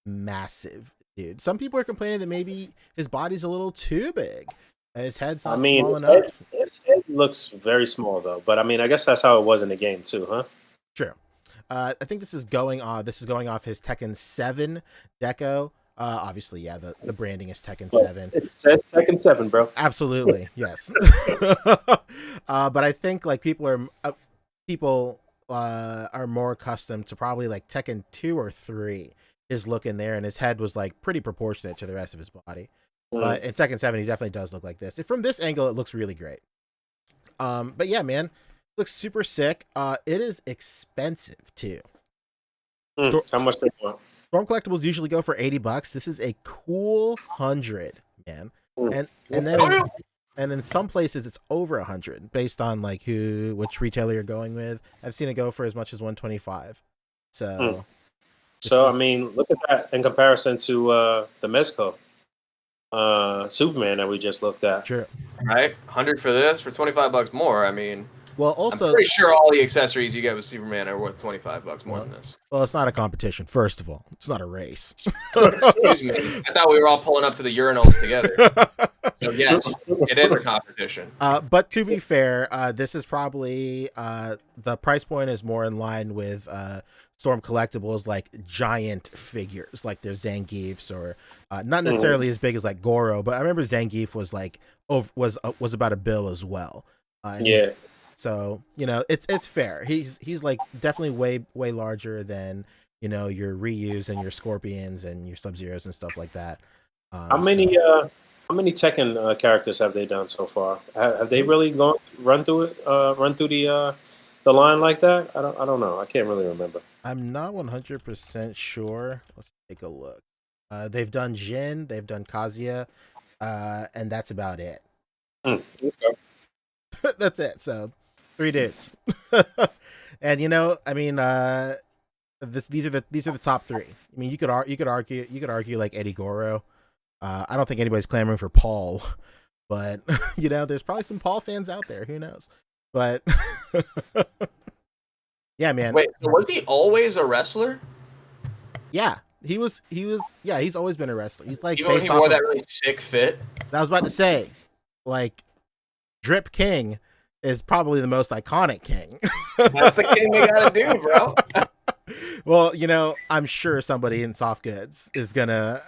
massive, dude. Some people are complaining that maybe his body's a little too big. His head's not small enough. His head looks very small though. But I mean, I guess that's how it was in the game too, huh? True. I think this is going off his Tekken 7 deco. Obviously, yeah, the branding is Tekken 7. It says Tekken 7, bro. Absolutely, yes. But I think like people are more accustomed to probably like Tekken 2 or 3. His look in there, and his head was like pretty proportionate to the rest of his body. But in Tekken 7, he definitely does look like this. From this angle, it looks really great. But yeah, man, looks super sick. It is expensive too. How much they want? Storm collectibles usually go for $80. This is a cool 100, man. And then in some places it's over 100 based on like which retailer you're going with. I've seen it go for as much as 125. So I mean, look at that in comparison to the Mezco Superman that we just looked at. Sure. Right? 100 for this, for $25 more. I mean, Well, I'm also, pretty sure all the accessories you get with Superman are worth $25 more than this. well, it's not a competition. First of all, it's not a race. Excuse me. I thought we were all pulling up to the urinals together. So yes, it is a competition. But to be fair, this is probably the price point is more in line with Storm Collectibles, like giant figures, like their Zangiefs, or not necessarily as big as like Goro, but I remember Zangief was like was about $1 bill as well. Yeah. So it's fair. He's like definitely way larger than your Ryus and your Scorpions and your Sub-Zeros and stuff like that. How many Tekken characters have they done so far? Have they really run through the line like that? I don't know. I can't really remember. I'm not 100% sure. Let's take a look. They've done Jin, they've done Kazuya, and that's about it. Okay. That's it. So 3 dudes. And these are the top 3. I mean, you could argue like Eddie Goro. I don't think anybody's clamoring for Paul, but there's probably some Paul fans out there. Who knows? But yeah, man. Wait, was he always a wrestler? Yeah, he was. Yeah, he's always been a wrestler. He's like Even when he wore that really sick fit. I was about to say, like, Drip King is probably the most iconic king. That's the king they gotta do, bro. Well, I'm sure somebody in soft goods is gonna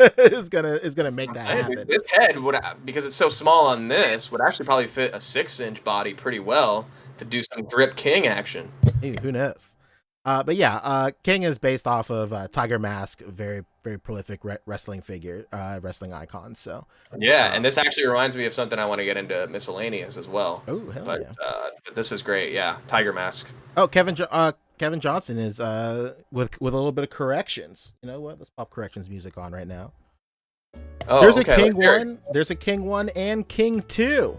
make that happen. This head would, because it's so small on this, would actually probably fit a 6-inch body pretty well to do some Drip King action. Hey, who knows? But yeah, King is based off of Tiger Mask, very very prolific wrestling figure, wrestling icon. So yeah, and this actually reminds me of something I want to get into miscellaneous as well. Oh hell but yeah! This is great. Yeah, Tiger Mask. Oh, Kevin Johnson is with a little bit of corrections. You know what? Let's pop corrections music on right now. Oh, there's okay, a King 1, there's a King 1 and King 2.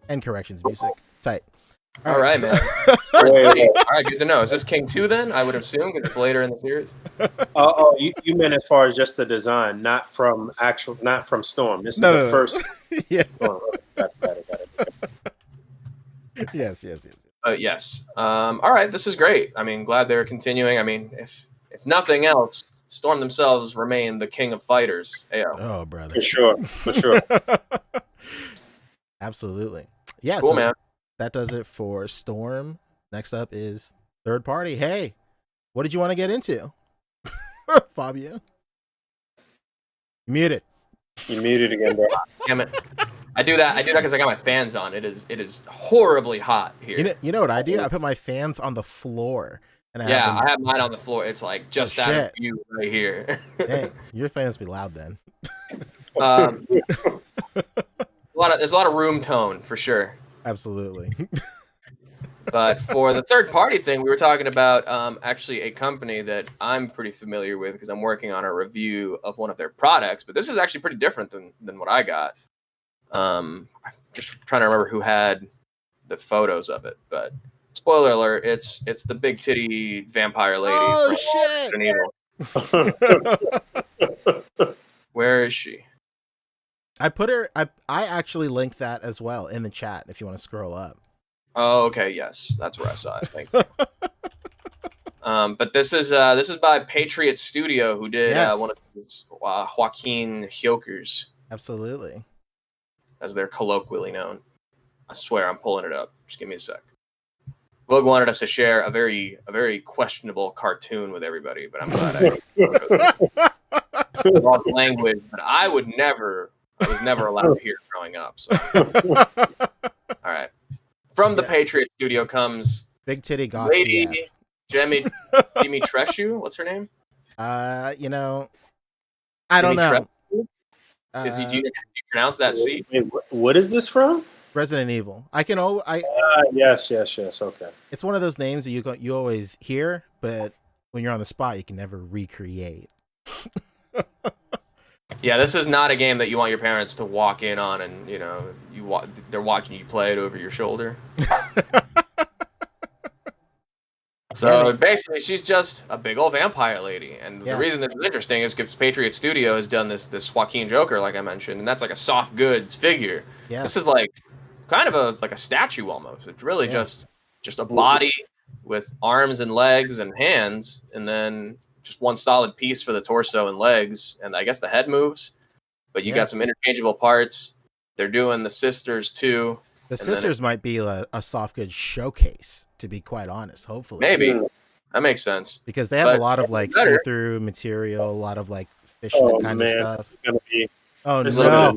And corrections music. Tight. All right, man. All right, good to know. Is this King 2 then? I would assume, because it's later in the series. You meant as far as just the design, not from Storm. This is the first. Yeah. Oh, got it. Yes. Yes. All right, this is great. I mean, glad they're continuing. I mean, if nothing else, Storm themselves remain the king of fighters. Ayo. Oh, brother. For sure. Absolutely. Yeah. Cool, man. That does it for Storm. Next up is third party. Hey, what did you want to get into? Fabio. Muted. You muted again, bro. Damn it. I do that because I got my fans on. It is horribly hot here. You know what I do? I put my fans on the floor. And I have mine on the floor. It's like just out of view right here. Hey, your fans be loud then. There's a lot of room tone for sure. Absolutely. But for the third party thing, we were talking about actually a company that I'm pretty familiar with because I'm working on a review of one of their products. But this is actually pretty different than what I got. I'm just trying to remember who had the photos of it, but spoiler alert, it's the big titty vampire lady. Oh from shit! Where is she? I put her. I actually linked that as well in the chat. If you want to scroll up. Oh, okay. Yes, that's where I saw it. Thank you. But this is by Patriot Studio, who did one of these Joaquin Hyokers. Absolutely. As they're colloquially known. I swear, I'm pulling it up. Just give me a sec. Boog wanted us to share a very questionable cartoon with everybody, but I'm glad I wrong language. But I was never allowed to hear it growing up. So. All right. From the Patriot Studio comes Big Titty Goth Lady Jimmy Treshu. What's her name? I don't know. Do you pronounce that C? Wait, what is this from? Resident Evil. Yes. Okay. It's one of those names that you always hear, but when you're on the spot, you can never recreate. Yeah, this is not a game that you want your parents to walk in on, and they're watching you play it over your shoulder. So basically, she's just a big old vampire lady, and the reason this is interesting is because Patriot Studio has done this Joaquin Joker, like I mentioned, and that's like a soft goods figure. Yeah. This is like kind of a statue almost. It's really Yeah. just a body with arms and legs and hands, and then just one solid piece for the torso and legs, and I guess the head moves. But you got some interchangeable parts. They're doing the sisters too. The sisters might be a soft goods showcase, to be quite honest. Hopefully, Maybe that makes sense because they have a lot of like see-through material, a lot of like fishnet kind of stuff. It's gonna be Oh a no!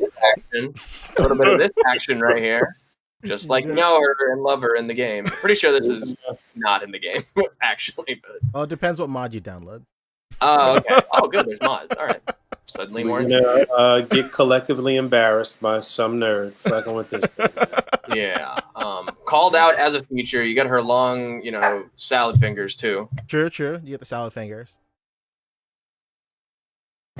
little bit of this action right here, just like know her and love her in the game. I'm pretty sure this is not in the game actually, but Well, it depends what mod you download. oh, okay. Oh, good. There's mods. All right. Suddenly more. Get collectively embarrassed by some nerd fucking with this. Yeah. Called out as a feature. You got her long, salad fingers too. True. You get the salad fingers.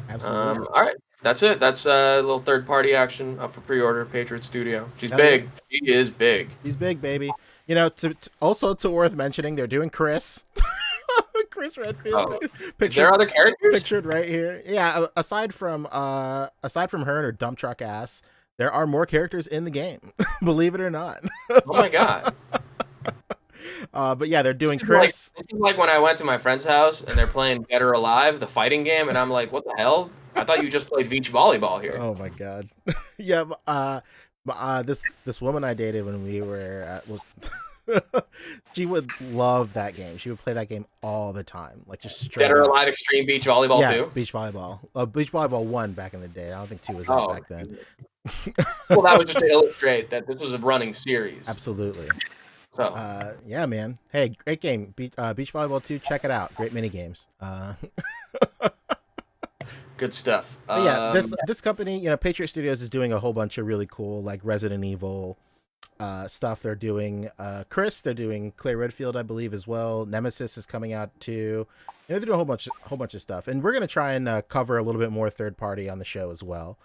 Absolutely. All right. That's it. That's a little third-party action up for pre-order. Patriot Studio. She's Hell big. yeah. She is big. He's big, baby. Also worth mentioning, they're doing Chris. Chris Redfield. Is there other characters pictured right here? Yeah. Aside from her and her dump truck ass, there are more characters in the game. Believe it or not. Oh my god. But yeah, they're doing Chris. This is like when I went to my friend's house and they're playing Dead or Alive, the fighting game, and I'm like, what the hell? I thought you just played beach volleyball here. Oh my god. Yeah. This woman I dated when we were she would love that game. She would play that game all the time, like just straight Dead or Alive Extreme Beach Volleyball too. Beach volleyball. Beach volleyball 1 back in the day. I don't think 2 was out back then. Well, that was just to illustrate that this was a running series. Absolutely. So yeah, man. Hey, great game. Beach volleyball 2. Check it out. Great mini games. Good stuff. Yeah, this company, Patriot Studios is doing a whole bunch of really cool like Resident Evil stuff. They're doing Chris, they're doing Clay Redfield, I believe, as well. Nemesis is coming out too. They're doing a whole bunch of stuff, and we're gonna try and cover a little bit more third party on the show as well,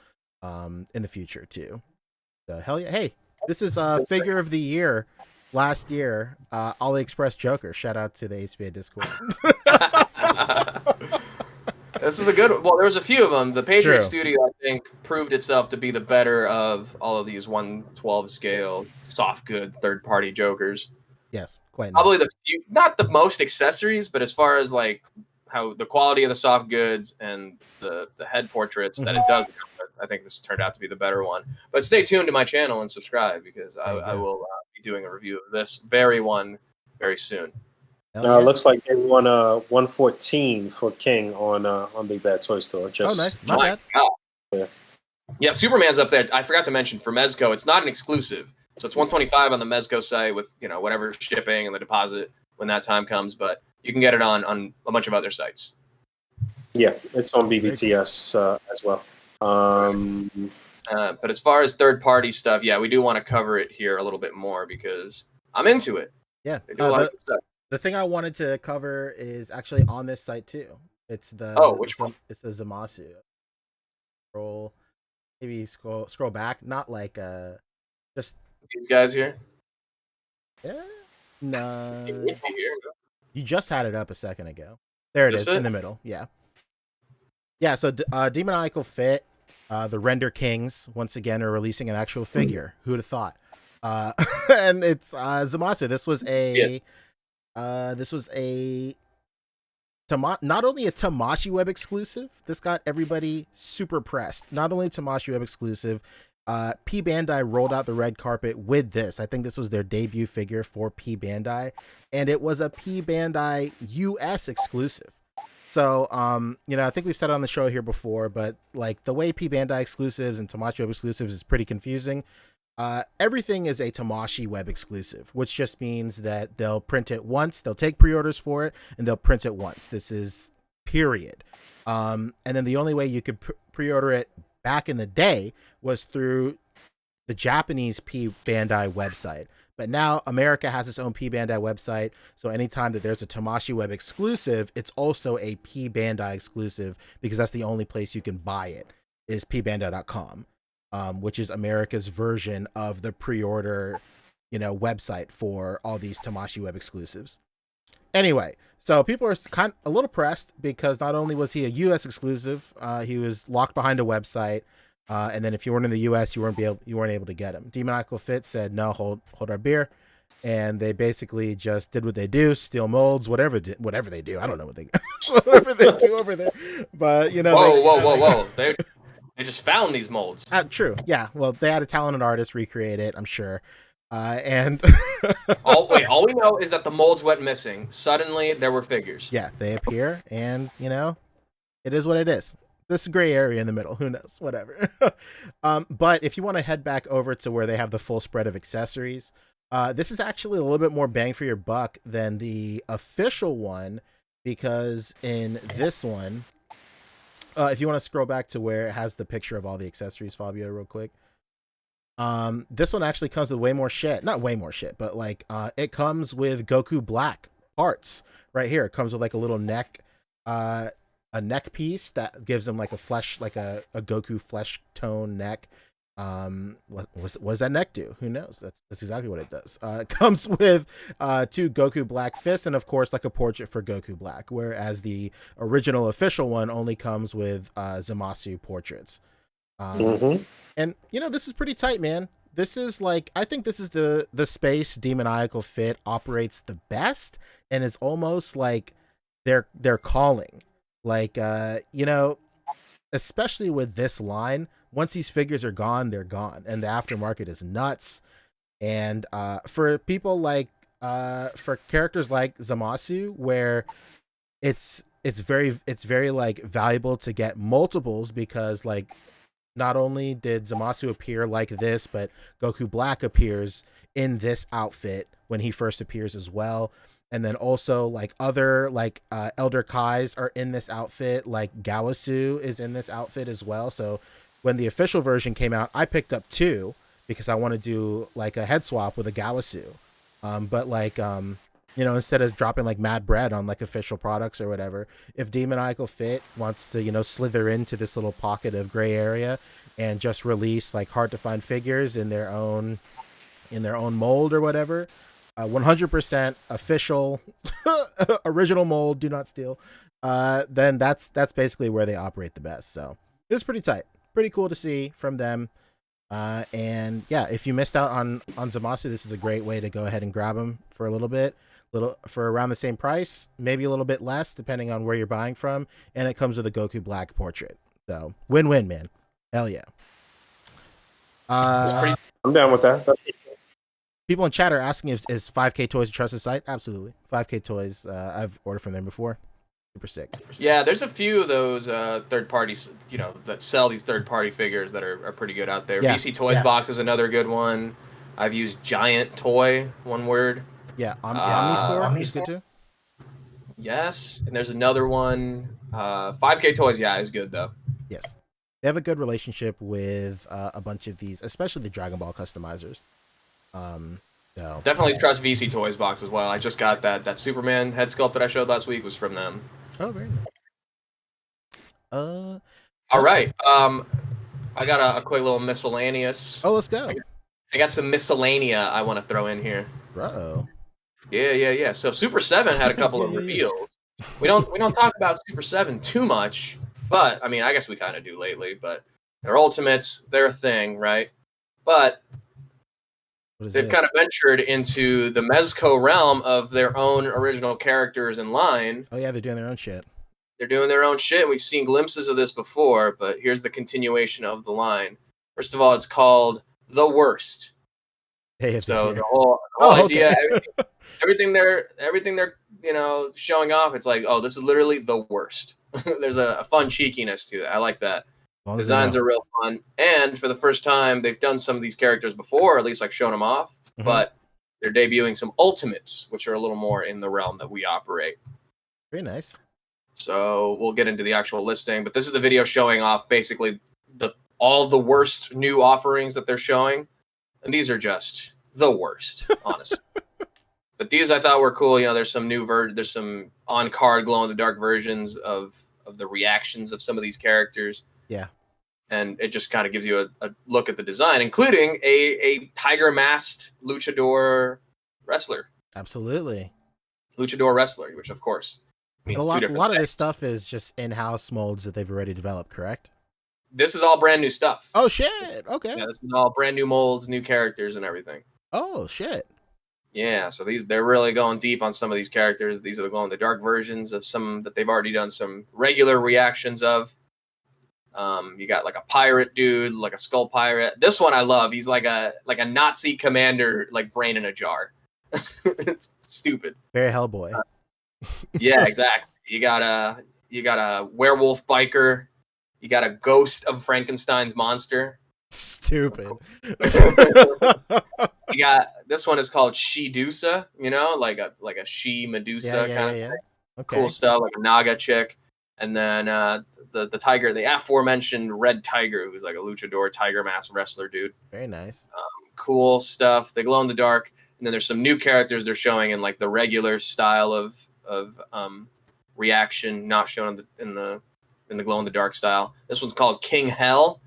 in the future too. So hell yeah! Hey, this is figure of the year last year. AliExpress Joker. Shout out to the A.C.B.A Discord. This is a good one. Well, there was a few of them. The Patriot True. Studio, I think, proved itself to be the better of all of these 1/12 scale soft good third party Jokers. Yes, quite. Probably not the most accessories, but as far as like how the quality of the soft goods and the head portraits that it does, I think this turned out to be the better one. But stay tuned to my channel and subscribe because I will be doing a review of this very soon. It looks like they won 114 for King on Big Bad Toy Store. Just, nice. Not bad. Yeah, Superman's up there. I forgot to mention for Mezco, it's not an exclusive. So it's 125 on the Mezco site with whatever shipping and the deposit when that time comes, but you can get it on a bunch of other sites. Yeah, it's on BBTS as well. But as far as third party stuff, yeah, we do want to cover it here a little bit more because I'm into it. Yeah. They do a lot of good stuff. The thing I wanted to cover is actually on this site too. It's the which one? It's the Zamasu. Scroll back. Not like just These guys here. Yeah. No. You just had it up a second ago. There it is in the middle. Yeah. Yeah. So Demoniacal Fit, the Render Kings once again are releasing an actual figure. Who'd have thought? And it's Zamasu. This was a. Not only a Tamashii web exclusive. This got everybody super pressed. Not only Tamashii web exclusive. P Bandai rolled out the red carpet with this. I think this was their debut figure for P Bandai, and it was a P Bandai US exclusive. So, I think we've said it on the show here before, but like the way P Bandai exclusives and Tamashii web exclusives is pretty confusing. Everything is a Tamashii web exclusive, which just means that they'll print it once, they'll take pre-orders for it, and they'll print it once. This is period. And then the only way you could pre-order it back in the day was through the Japanese P Bandai website. But now America has its own P Bandai website, so anytime that there's a Tamashii web exclusive, it's also a P Bandai exclusive because that's the only place you can buy it is pbandai.com. Which is America's version of the pre-order, website for all these Tamashii web exclusives. Anyway, so people are kind of a little pressed because not only was he a U.S. exclusive, he was locked behind a website. And then if you weren't in the U.S., you weren't able to get them. Demoniacal Fit said no, hold our beer, and they basically just did what they do, steal molds, whatever they do. I don't know what they whatever they do over there, but Whoa! They just found these molds. True, yeah. Well, they had a talented artist recreate it, I'm sure, and all we know is that the molds went missing. Suddenly, there were figures. Yeah, they appear, and it is what it is. This gray area in the middle, who knows? Whatever. But if you want to head back over to where they have the full spread of accessories, this is actually a little bit more bang for your buck than the official one, because in this one, if you want to scroll back to where it has the picture of all the accessories, Fabio, real quick. This one actually comes with way more shit. Not way more shit, but like it comes with Goku Black parts right here. It comes with like a little neck, a neck piece that gives him like a flesh, like a Goku flesh tone neck. What does that neck do? Who knows? That's exactly what it does. It comes with 2 Goku Black fists, and of course like a portrait for Goku Black, whereas the original official one only comes with Zamasu portraits. And this is pretty tight, man. This is like, I think this is the space Demoniacal Fit operates the best, and is almost like their calling. Like especially with this line, once these figures are gone, they're gone, and the aftermarket is nuts. And for people like for characters like Zamasu, where it's very like valuable to get multiples, because like not only did Zamasu appear like this, but Goku Black appears in this outfit when he first appears as well. And then also like other like Elder Kais are in this outfit, like Gawasu is in this outfit as well. So when the official version came out, I picked up 2 because I want to do like a head swap with a Gawasu. But like instead of dropping like mad bread on like official products or whatever, if Demoniacal Fit wants to slither into this little pocket of gray area and just release like hard to find figures in their own mold or whatever, 100% official original mold, do not steal, then that's basically where they operate the best. So this is pretty tight, pretty cool to see from them. And yeah, if you missed out on Zamasu, this is a great way to go ahead and grab them for a little bit, for around the same price, maybe a little bit less depending on where you're buying from, and it comes with a Goku Black portrait. So win-win, man. Hell yeah. I'm down with that. People in chat are asking if is 5K Toys a trusted site. Absolutely. 5K Toys, I've ordered from them before. Super sick. Yeah, there's a few of those third parties, that sell these third party figures that are pretty good out there. Yeah. VC Toys Box is another good one. I've used Giant Toy, one word. Yeah, Omnistore is good too. Yes, and there's another one. 5K Toys, yeah, is good though. Yes, they have a good relationship with a bunch of these, especially the Dragon Ball customizers. So definitely trust VC Toys Box as well. I just got that Superman head sculpt that I showed last week was from them. Oh, very nice. All right. I got a quick little miscellaneous. Oh, let's go. I got some miscellanea I want to throw in here. Uh-oh. Yeah. So Super 7 had a couple of reveals. We don't talk about Super 7 too much, but I mean, I guess we kind of do lately. But their ultimates, they're a thing, right? But they've kind of ventured into the Mezco realm of their own original characters in line. Oh yeah, they're doing their own shit. They're doing their own shit. We've seen glimpses of this before, but here's the continuation of the line. First of all, it's called The Worst. So the whole idea, everything they're showing off, it's like, oh, this is literally the worst. There's a fun cheekiness to it. I like that. Designs are real fun, and for the first time, they've done some of these characters before, or at least like shown them off. Mm-hmm. But they're debuting some ultimates, which are a little more in the realm that we operate. Very nice. So we'll get into the actual listing, but this is the video showing off basically all the worst new offerings that they're showing, and these are just the worst, honestly. But these I thought were cool. There's some there's some on-card glow-in-the-dark versions of the reactions of some of these characters. Yeah. And it just kind of gives you a look at the design, including a tiger-masked luchador wrestler. Absolutely. Luchador wrestler, which of course means a lot two different of things. this stuff is just in-house molds that they've already developed, correct? this is all brand new stuff. Oh shit! Okay. Yeah, this is all brand new molds, new characters, and everything. Oh shit! Yeah, so they're really going deep on some of these characters. These are the glow in the dark versions of some that they've already done some regular reactions of. You got like a pirate dude, like a skull pirate. This one I love. He's like a Nazi commander, like brain in a jar. It's stupid. Very Hellboy. Yeah, exactly. You got a werewolf biker. You got a ghost of Frankenstein's monster. Stupid. You got this one is called She-Dusa, like a she Medusa kind of thing. Okay. Cool stuff, like a Naga chick. And then the tiger, the aforementioned red tiger, who's like a luchador tiger mask wrestler dude. Very nice. Cool stuff. They glow in the dark. And then there's some new characters they're showing in like the regular style of reaction, not shown in the glow in the dark style. This one's called King Hell.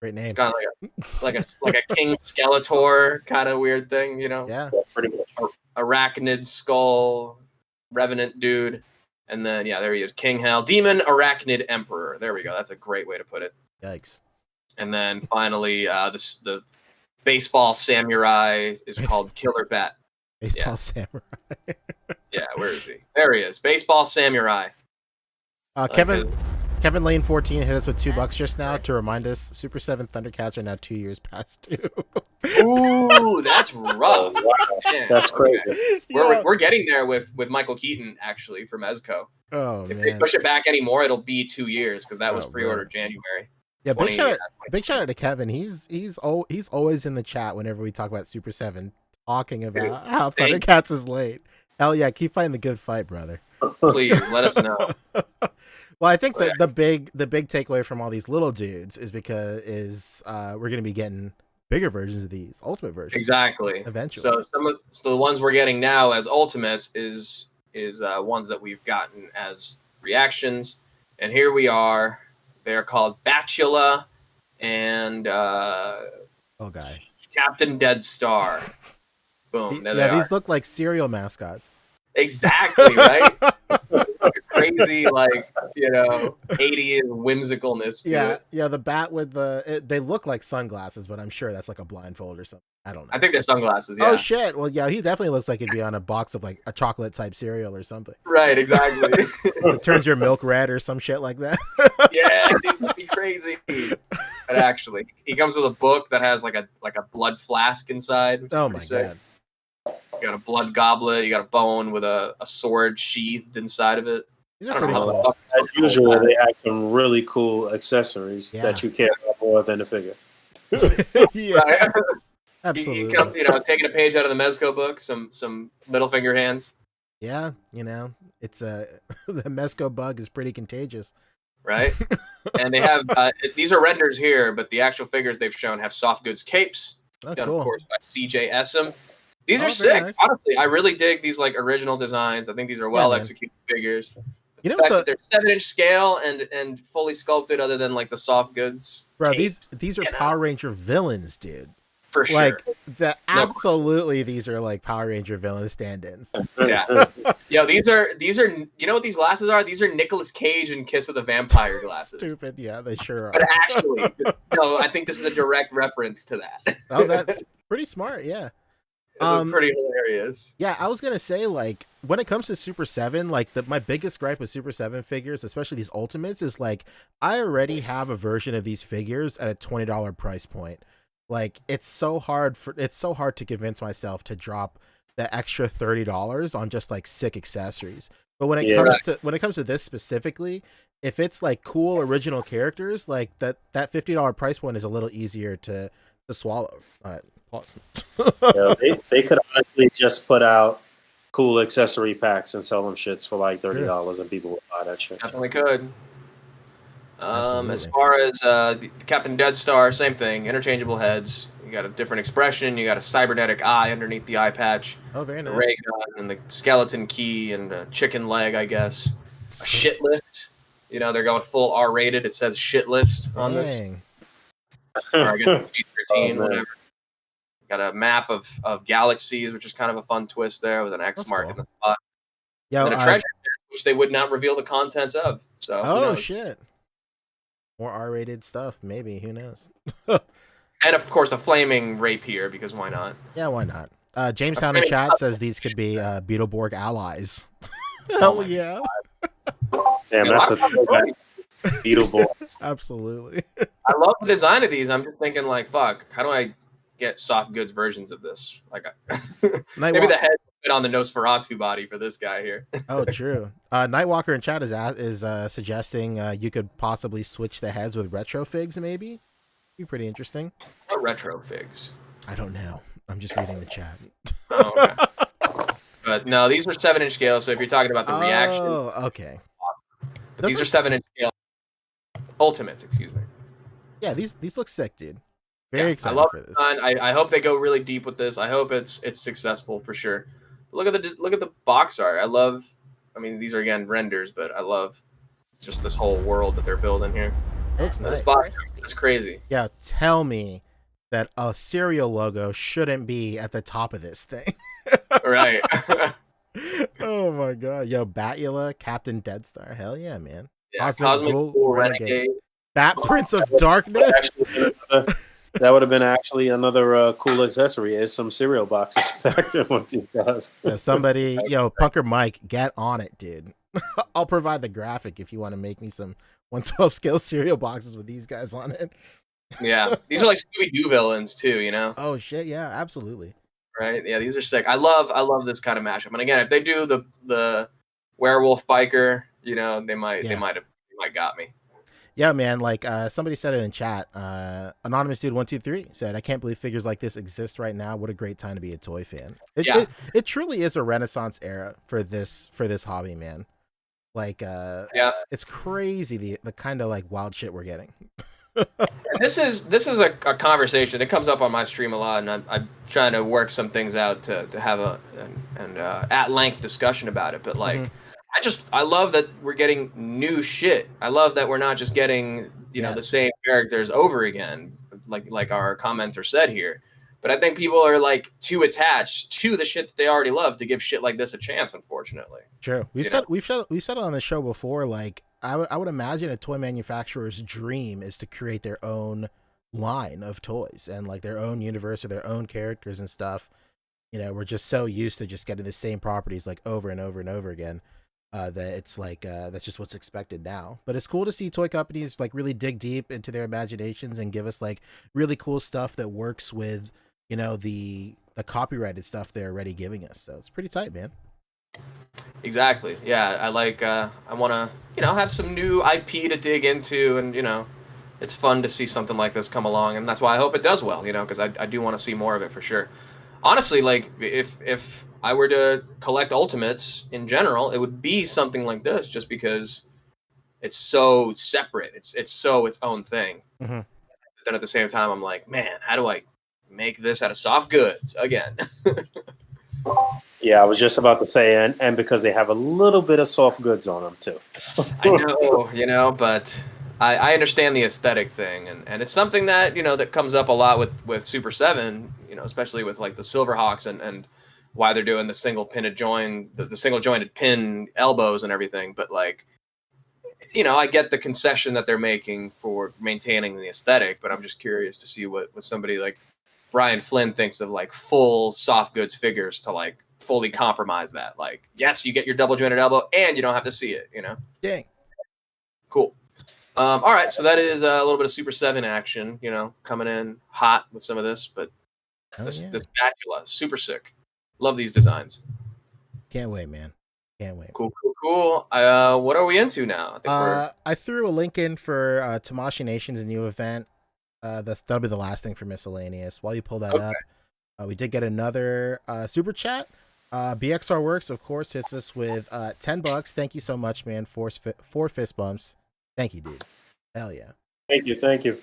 Great name. It's kind of like a King Skeletor kind of weird thing, Yeah. Pretty much. Arachnid skull, revenant dude, and then there he is, King Hell, Demon Arachnid Emperor. There we go. That's a great way to put it. Yikes. And then finally, the baseball samurai is called Killer Bat. Baseball samurai. Yeah, where is he? There he is. Baseball samurai. Kevin Lane 14 hit us with $2 just now to remind us Super 7 Thundercats are now 2 years past due. Ooh, that's rough. Wow. Man, That's crazy. okay. Yeah. We're getting there with Michael Keaton actually for Mezco. Oh If man. they push it back anymore, it'll be 2 years because that was Oh, pre-ordered January. Yeah, 20, big shout out to Kevin. He's always in the chat whenever we talk about Super 7, talking about how Thundercats is late. Hell yeah, keep fighting the good fight, brother. Please let us know. Well, I think that the big takeaway from all these little dudes is because we're gonna be getting bigger versions of these ultimate versions. Exactly. Eventually. So the ones we're getting now as ultimates is ones that we've gotten as reactions, and here we are. They're called Batula and Captain Dead Star. Boom. There they are. These look like cereal mascots. Exactly, right? Crazy, 80s whimsicalness to it. Yeah, the bat with they look like sunglasses, but I'm sure that's like a blindfold or something. I don't know. I think they're sunglasses, yeah. Oh shit. Well, yeah, he definitely looks like he'd be on a box of like a chocolate type cereal or something. Right, exactly. It turns your milk red or some shit like that. Yeah, dude, that'd be crazy. But actually, he comes with a book that has like a blood flask inside. Oh my god. You got a blood goblet, you got a bone with a sword sheathed inside of it. These are pretty cool. As usual, they have some really cool accessories that you care about more than the figure. Yeah, right? Absolutely. You come, taking a page out of the Mezco book, some middle finger hands. Yeah, it's the Mezco bug is pretty contagious. Right? And they have these are renders here, but the actual figures they've shown have soft goods capes, done Cool. of course by CJ Essam. These are very sick. nice. Honestly, I really dig these original designs. I think these are well executed figures. You know the fact what that they're 7-inch scale and fully sculpted, other than the soft goods. Bro, taped, these are Power Ranger villains, dude. for sure. Absolutely, these are like Power Ranger villain stand-ins. Yeah. Yo, these are you know what these glasses are? These are Nicolas Cage and Kiss of the Vampire glasses. Stupid, yeah, they sure are. But actually, no, I think this is a direct reference to that. Oh, that's pretty smart, yeah. This is pretty hilarious. Yeah, I was gonna say, when it comes to Super 7, my biggest gripe with Super 7 figures, especially these Ultimates, is I already have a version of these figures at a $20 price point. It's so hard to convince myself to drop the extra $30 on just sick accessories. But when it comes to this specifically, if it's cool original characters, that $50 price point is a little easier to swallow. They could honestly just put out cool accessory packs and sell them shits for $30 and people would buy that shit. Definitely could. As far as Captain Dead Star, same thing. Interchangeable heads. You got a different expression. You got a cybernetic eye underneath the eye patch. Oh, very nice. The ray gun and the skeleton key and a chicken leg, I guess. A shit list. They're going full R-rated. It says shit list on this. Or I guess G13, whatever. Got a map of galaxies, which is kind of a fun twist there with an X mark in the spot. Yeah, and a treasure, which they would not reveal the contents of. So. Oh shit! More R-rated stuff, maybe. Who knows? And of course, a flaming rapier, because why not? Yeah, why not? Jamestown in chat says these could be Beetleborg allies. Hell yeah. Damn, that's a throwback. Beetleborg. Absolutely. I love the design of these. I'm just thinking, like, fuck, how do I get soft goods versions of this? Like, maybe the head fit on the Nosferatu body for this guy here. Oh, true. Nightwalker in chat is suggesting you could possibly switch the heads with retro figs, maybe. Be pretty interesting. What retro figs? I don't know. I'm just reading the chat. Oh, okay. But no, these are 7-inch scale. So if you're talking about the reaction, okay. These are 7-inch scale ultimates. Excuse me. Yeah, these look sick, dude. Very excited I love for this. I hope they go really deep with this. I hope it's successful for sure. Look at the box art. I mean, these are again renders, but I love just this whole world that they're building here. Looks nice. This box is crazy. Yeah, tell me that a cereal logo shouldn't be at the top of this thing. Right. Oh my god. Yo, Batula, Captain Deadstar. Hell yeah, man. Yeah, Cosmic Ghoul Renegade. Bat Prince of Darkness. That would have been actually another cool accessory. Is some cereal boxes back to what these guys. Somebody, Punker Mike, get on it, dude. I'll provide the graphic if you want to make me some 112 scale cereal boxes with these guys on it. Yeah, these are like Scooby-Doo villains too, you know? Oh shit, yeah, absolutely. Right? Yeah, these are sick. I love this kind of mashup. And again, if they do the werewolf biker, they might got me. Yeah, man. Like somebody said it in chat. Anonymous Dude 123 said, "I can't believe figures like this exist right now. What a great time to be a toy fan." It truly is a renaissance era for this hobby, man. Like, it's crazy the kind of like wild shit we're getting. And this is a conversation. It comes up on my stream a lot, and I'm trying to work some things out to have an at length discussion about it. But like, I love that we're getting new shit. I love that we're not just getting the same characters over again, like our commenter said here. But I think people are like too attached to the shit that they already love to give shit like this a chance. Unfortunately, true. We've said it on the show before. Like, I would imagine a toy manufacturer's dream is to create their own line of toys and like their own universe or their own characters and stuff. We're just so used to just getting the same properties like over and over and over again that it's like that's just what's expected now. But it's cool to see toy companies like really dig deep into their imaginations and give us like really cool stuff that works with the copyrighted stuff they're already giving us. So it's pretty tight, man. Exactly. Yeah, I like. I want to, have some new IP to dig into, and it's fun to see something like this come along, and that's why I hope it does well. Because I do want to see more of it for sure. Honestly, like if I were to collect Ultimates in general, it would be something like this, just because it's so separate. It's so its own thing. Mm-hmm. But then at the same time, I'm like, man, how do I make this out of soft goods again? Yeah, I was just about to say, and because they have a little bit of soft goods on them too. I know, but I understand the aesthetic thing, and it's something that that comes up a lot with Super 7, especially with like the Silverhawks and why they're doing the single jointed pin elbows and everything. But like, I get the concession that they're making for maintaining the aesthetic, but I'm just curious to see what somebody like Brian Flynn thinks of like full soft goods figures to like fully compromise that. Like, yes, you get your double jointed elbow and you don't have to see it, Dang. Cool. All right, so that is a little bit of Super 7 action, coming in hot with some of this, but this Batula, super sick. Love these designs. Can't wait, man. Can't wait. Cool. What are we into now? I threw a link in for Tamashii Nation's new event. That'll be the last thing for miscellaneous. While you pull that up, we did get another super chat. BXR Works, of course, hits us with $10. Thank you so much, man. Four fist bumps. Thank you, dude. Hell yeah. Thank you.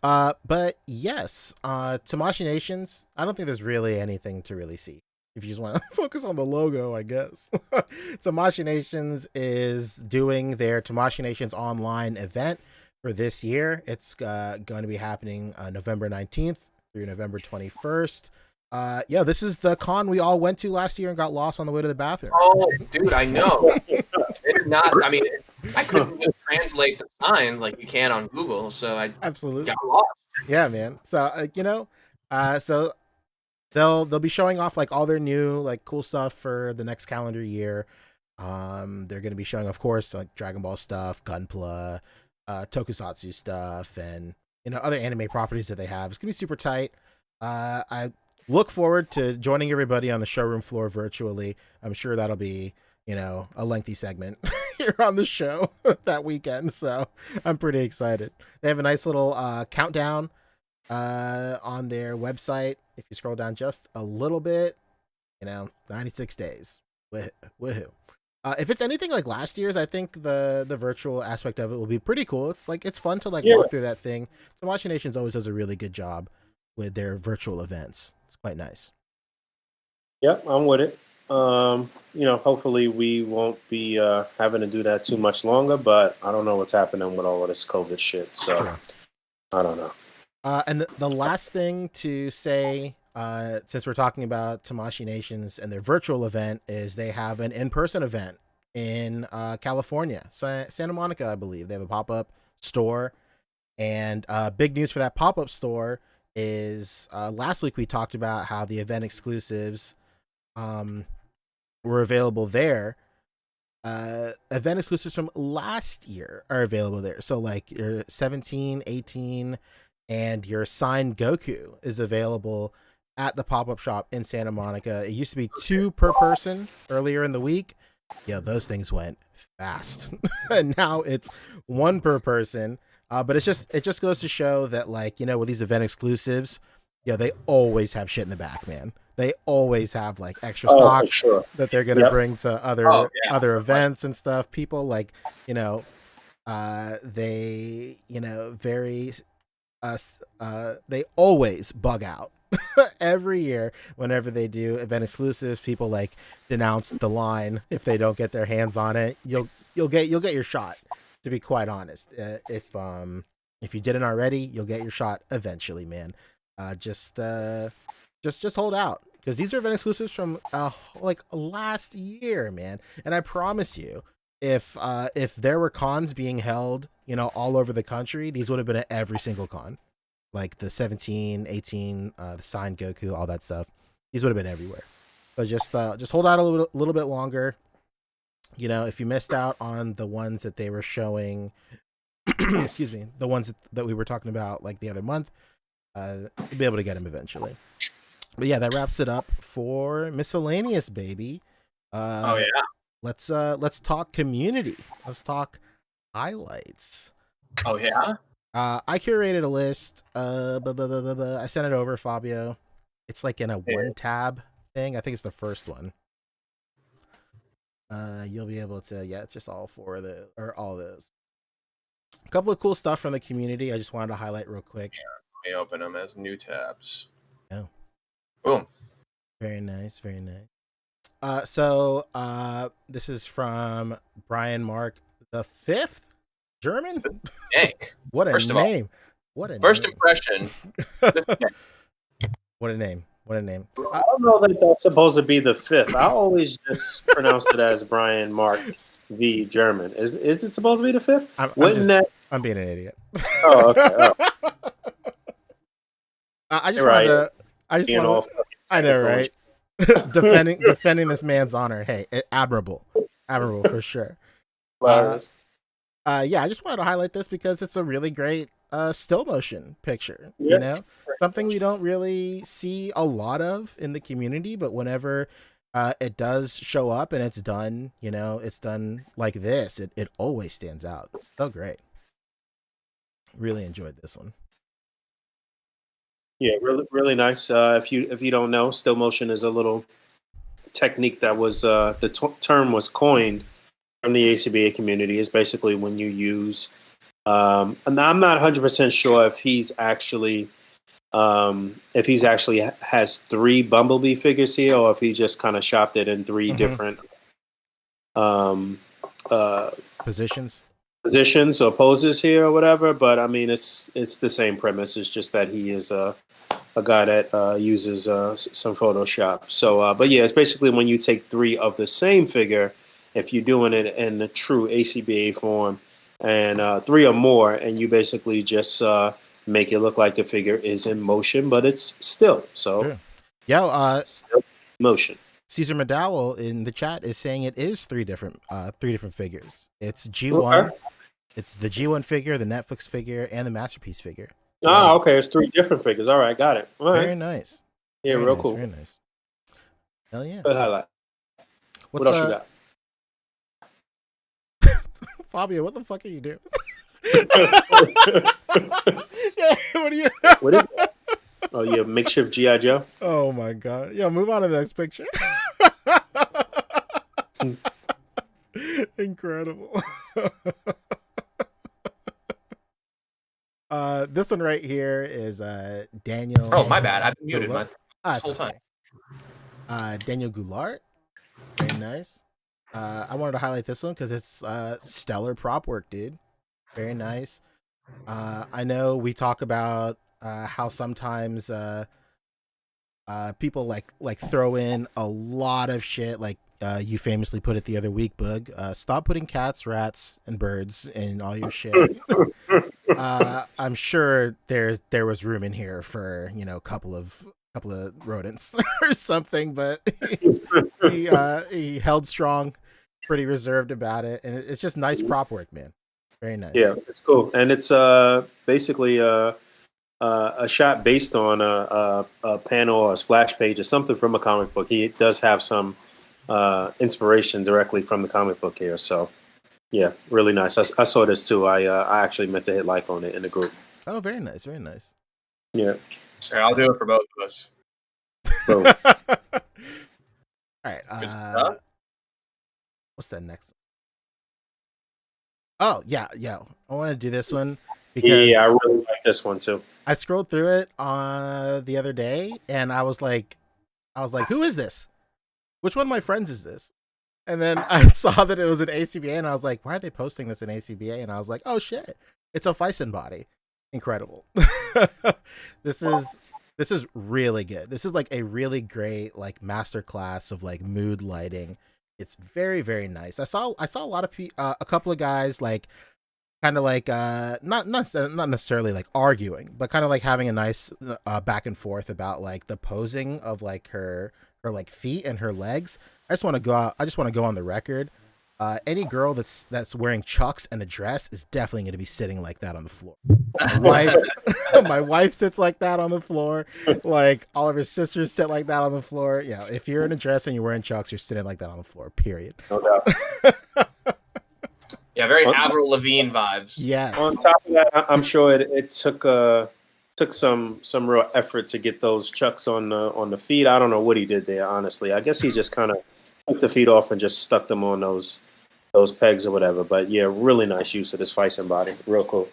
But yes, Tamashii Nations, I don't think there's really anything to really see. If you just want to focus on the logo, I guess. Tamashii Nations is doing their Tamashii Nations online event for this year. It's going to be happening November 19th through November 21st. This is the con we all went to last year and got lost on the way to the bathroom. Oh, dude, I know. It did not. I mean, I couldn't just translate the signs like you can on Google, so I Absolutely. got lost. Yeah, man. So so they'll be showing off like all their new like cool stuff for the next calendar year. They're going to be showing, of course, like Dragon Ball stuff, Gunpla, Tokusatsu stuff, and other anime properties that they have. It's gonna be super tight. I look forward to joining everybody on the showroom floor virtually. I'm sure that'll be a lengthy segment here on the show that weekend. So I'm pretty excited. They have a nice little countdown on their website. If you scroll down just a little bit, 96 days. Woohoo. If it's anything like last year's, I think the virtual aspect of it will be pretty cool. It's fun to walk through that thing. Tamashii Nations always does a really good job with their virtual events. It's quite nice. Yep, I'm with it. Hopefully we won't be having to do that too much longer, but I don't know what's happening with all of this COVID shit. So sure. I don't know. And the last thing to say, since we're talking about Tamashii Nations and their virtual event, is they have an in-person event in California, Santa Monica, I believe. They have a pop-up store, and big news for that pop-up store is last week we talked about how the event exclusives were available there. Event exclusives from last year are available there. So like your 17, 18, and your signed Goku is available at the pop-up shop in Santa Monica. It used to be 2 per person earlier in the week. Yeah, those things went fast. And now it's 1 per person. But it just goes to show that, like, with these event exclusives, they always have shit in the back, man. They always have like extra stock that they're gonna bring to other events and stuff. People like, they they always bug out. Every year whenever they do event exclusives, people like denounce the line if they don't get their hands on it. You'll get your shot, to be quite honest. If you didn't already, you'll get your shot eventually, man. Just hold out, because these are event exclusives from like last year, man. And I promise you, if there were cons being held all over the country, these would have been at every single con. Like the 17, 18, the signed Goku, all that stuff. These would have been everywhere. So just hold out a little bit longer. If you missed out on the ones that they were showing, excuse me, the ones that we were talking about like the other month, you'll be able to get them eventually. But yeah, that wraps it up for miscellaneous, baby. Oh yeah. Let's talk community. Let's talk highlights. Oh yeah. I curated a list. I sent it over, Fabio. It's like in a 1-tab thing. I think it's the first one. You'll be able to, it's just all 4 of the, or all of those. A couple of cool stuff from the community I just wanted to highlight real quick. Yeah, let me open them as new tabs. Oh. Boom. Very nice, very nice. So this is from Brian Mark the 5th, German. Yank. What a name! First impression. What a name! What a name! I don't know that that's supposed to be the 5th. I always just pronounce it as Brian Mark V German. Is it supposed to be the 5th? I'm being an idiot. Oh, okay. Oh. I just wanted to. I know, right? defending this man's honor. Hey, admirable for sure. I just wanted to highlight this because it's a really great still motion picture. Yes. Something we don't really see a lot of in the community, but whenever it does show up and it's done, it's done like this, it always stands out. It's so great. Really enjoyed this one. Yeah, really, really nice. If you don't know, still motion is a little technique that was the term was coined from the A.C.B.A community. Is basically when you use, and I'm not 100% sure if he's actually has 3 Bumblebee figures here, or if he just kind of shopped it in 3 different positions or poses here or whatever. But I mean, it's the same premise. It's just that he is a guy that uses some Photoshop. So, but yeah, it's basically when you take 3 of the same figure if you're doing it in the true ACBA form, and 3 or more, and you basically just make it look like the figure is in motion, but it's still. So, True. Yeah. still motion. Caesar McDowell in the chat is saying it is three different figures. It's G1, Okay. it's the G1 figure, the Netflix figure, and the Masterpiece figure. Ah, okay. It's 3 different figures. All right, got it. All right. Very nice. Yeah, Very real nice, cool. Very nice. Hell yeah. Good highlight. What else you got? Fabio, what the fuck are you doing? Yeah, what are you? What is that? Oh, yeah, makeshift G.I. Joe. Oh my god. Yo, move on to the next picture. Incredible. This one right here is Daniel. Oh, my bad. I've been muted Goulart. this whole time. Daniel Goulart. Very nice. I wanted to highlight this one because it's stellar prop work, dude. Very nice. I know we talk about how sometimes people like throw in a lot of shit, like you famously put it the other week, Boog. Stop putting cats, rats, and birds in all your shit. I'm sure there was room in here for, you know, a couple of rodents or something, but he held strong, pretty reserved about it, and it's just nice prop work, man. Very nice. Yeah, it's cool, and it's basically a shot based on a panel or a splash page or something from a comic book. He does have some inspiration directly from the comic book here, so yeah, really nice. I saw this too. I actually meant to hit like on it in the group. Oh, very nice, very nice. Yeah. Yeah, I'll do it for both of us. Boom. All right. Good stuff. What's that next one? Oh, yeah. I want to do this one because Yeah, I really like this one too. I scrolled through it the other day, and I was like, who is this? Which one of my friends is this? And then I saw that it was an A.C.B.A, and I was like, why are they posting this in A.C.B.A? And I was like, oh shit, it's a Fison body. Incredible. This is really good. This is like a really great like masterclass of like mood lighting. It's very, very nice. I saw a lot of a couple of guys like kind of like not necessarily like arguing, but kind of like having a nice back and forth about like the posing of like her like feet and her legs. I just want to go on the record. Any girl that's wearing chucks and a dress is definitely going to be sitting like that on the floor. My wife sits like that on the floor. Like all of her sisters sit like that on the floor. Yeah, if you're in a dress and you're wearing chucks, you're sitting like that on the floor. Period. No doubt. Yeah, very Avril Lavigne vibes. Yes. On top of that, I'm sure it took some real effort to get those chucks on the feet. I don't know what he did there, honestly. I guess he just kind of took the feet off and just stuck them on those pegs or whatever. But yeah, really nice use of this Fison body. Real cool.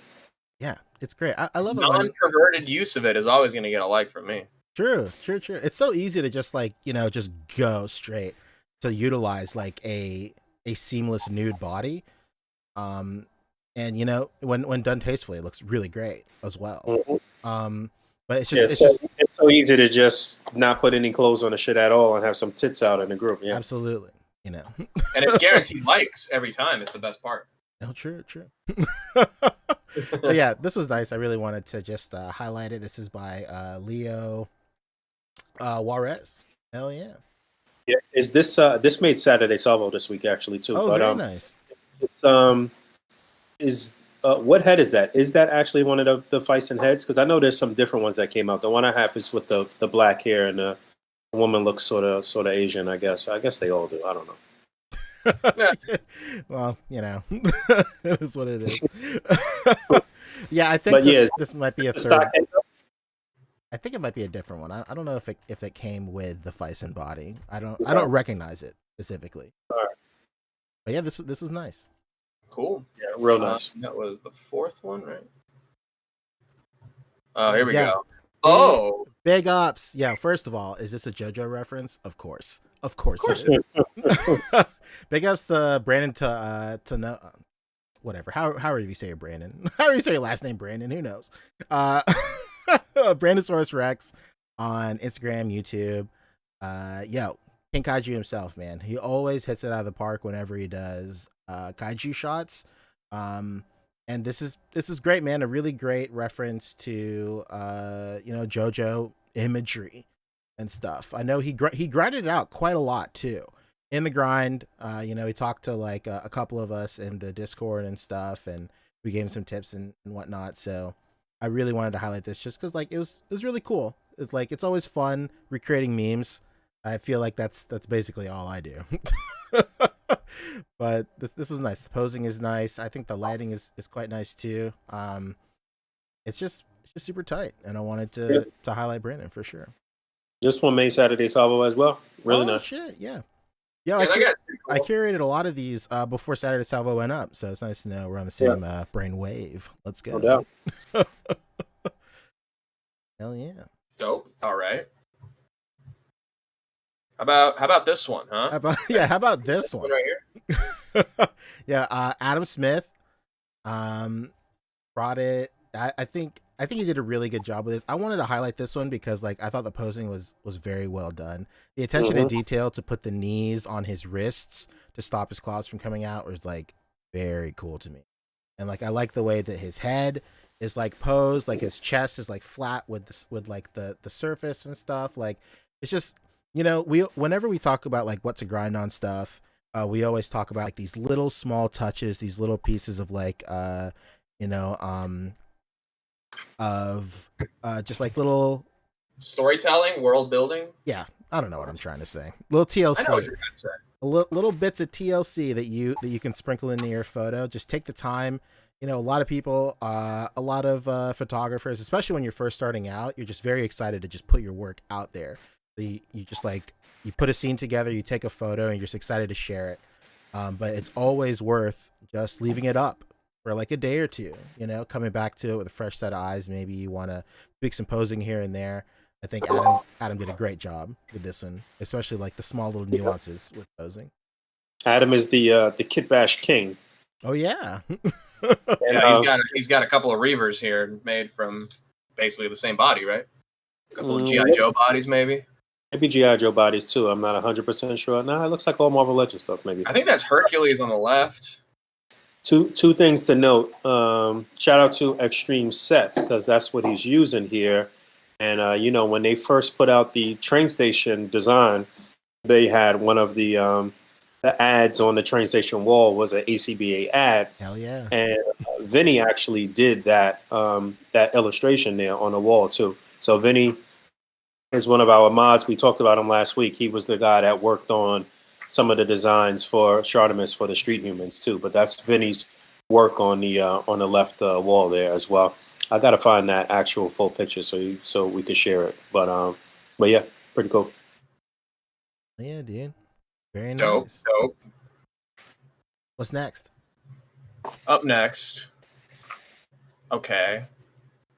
Yeah, it's great. I love it. Non-perverted use of it is always going to get a like from me. True. It's so easy to just like, you know, just go straight to utilize like a seamless nude body. And you know, when done tastefully, it looks really great as well. Mm-hmm. But it's so easy to just not put any clothes on the shit at all and have some tits out in the group. Yeah, absolutely. You know, and it's guaranteed likes every time. It's the best part. Oh, true. But yeah, this was nice. I really wanted to just highlight it. This is by Leo Juarez. Hell yeah. Yeah, is this this made Saturday Salvo this week actually too? Oh, but, very nice. Is what head is that? Is that actually one of the Fison heads? Because I know there's some different ones that came out. The one I have is with the black hair, and the woman looks sort of Asian. I guess they all do. I don't know. Well, you know, it is what it is. Yeah, I think But this might be a the third. stock head, I think it might be a different one. I don't know if it came with the Fison body. I don't recognize it specifically. All right. But yeah, this is nice. Cool. Yeah, real nice. That was the fourth one, right? Oh, here we Yeah. go. Oh, Big ups. Yeah, first of all, is this a JoJo reference? Of course it is. Big ups to Brandon to know whatever. However you say your Brandon. However you say your last name, Brandon. Who knows? Brandon Source Rex on Instagram, YouTube. Yo, King Kaiju himself, man. He always hits it out of the park whenever he does kaiju shots. And this is great, man. A really great reference to JoJo imagery and stuff. I know he grinded it out quite a lot too. In the grind, he talked to like a couple of us in the Discord and stuff, and we gave him some tips and whatnot. So I really wanted to highlight this just because like it was really cool. It's like it's always fun recreating memes. I feel like that's basically all I do. But this was nice. The posing is nice. I think the lighting is quite nice too. It's just super tight, and I wanted to highlight Brandon for sure. This one made Saturday Salvo as well. Really nice. Shit, yeah. Yeah, I curated a lot of these before Saturday Salvo went up, so it's nice to know we're on the same brain wave. Let's go. No doubt. Hell yeah. Dope. All right. How about this one, huh? How about this one right here? Yeah, Adam Smith brought it. I think he did a really good job with this. I wanted to highlight this one because like I thought the posing was very well done. The attention to detail to put the knees on his wrists to stop his claws from coming out was like very cool to me. And like I like the way that his head is like posed, like his chest is like flat with like the surface and stuff. Like it's just, whenever we talk about like what to grind on stuff, we always talk about like these little small touches, these little pieces of like just like little storytelling, world building. Yeah, I don't know what I'm trying to say. Little TLC. I know what you're trying to say. Little bits of TLC that you can sprinkle into your photo. Just take the time. A lot of people, a lot of photographers, especially when you're first starting out, you're just very excited to just put your work out there. You just like, you put a scene together, you take a photo, and you're just excited to share it. But it's always worth just leaving it up for like a day or two, coming back to it with a fresh set of eyes. Maybe you want to tweak some posing here and there. I think Adam did a great job with this one, especially like the small little nuances with posing. Adam is the Kit Bash king. Oh yeah. Yeah, he's got a couple of Reavers here made from basically the same body, right? A couple of G.I. Joe bodies, maybe. Maybe G.I. Joe bodies too. I'm not 100% sure. Nah, it looks like all Marvel Legends stuff. Maybe. I think that's Hercules on the left. Two things to note. Shout out to Extreme Sets because that's what he's using here. And when they first put out the train station design, they had one of the ads on the train station wall was an A.C.B.A. ad. Hell yeah! And Vinny actually did that illustration there on the wall too. So Vinny is one of our mods. We talked about him last week. He was the guy that worked on some of the designs for Shartimus for the Street Humans too. But that's Vinny's work on the left wall there as well. I gotta find that actual full picture so we can share it. But yeah, pretty cool. Yeah, dude. Very nice. Dope. What's next? Up next. Okay.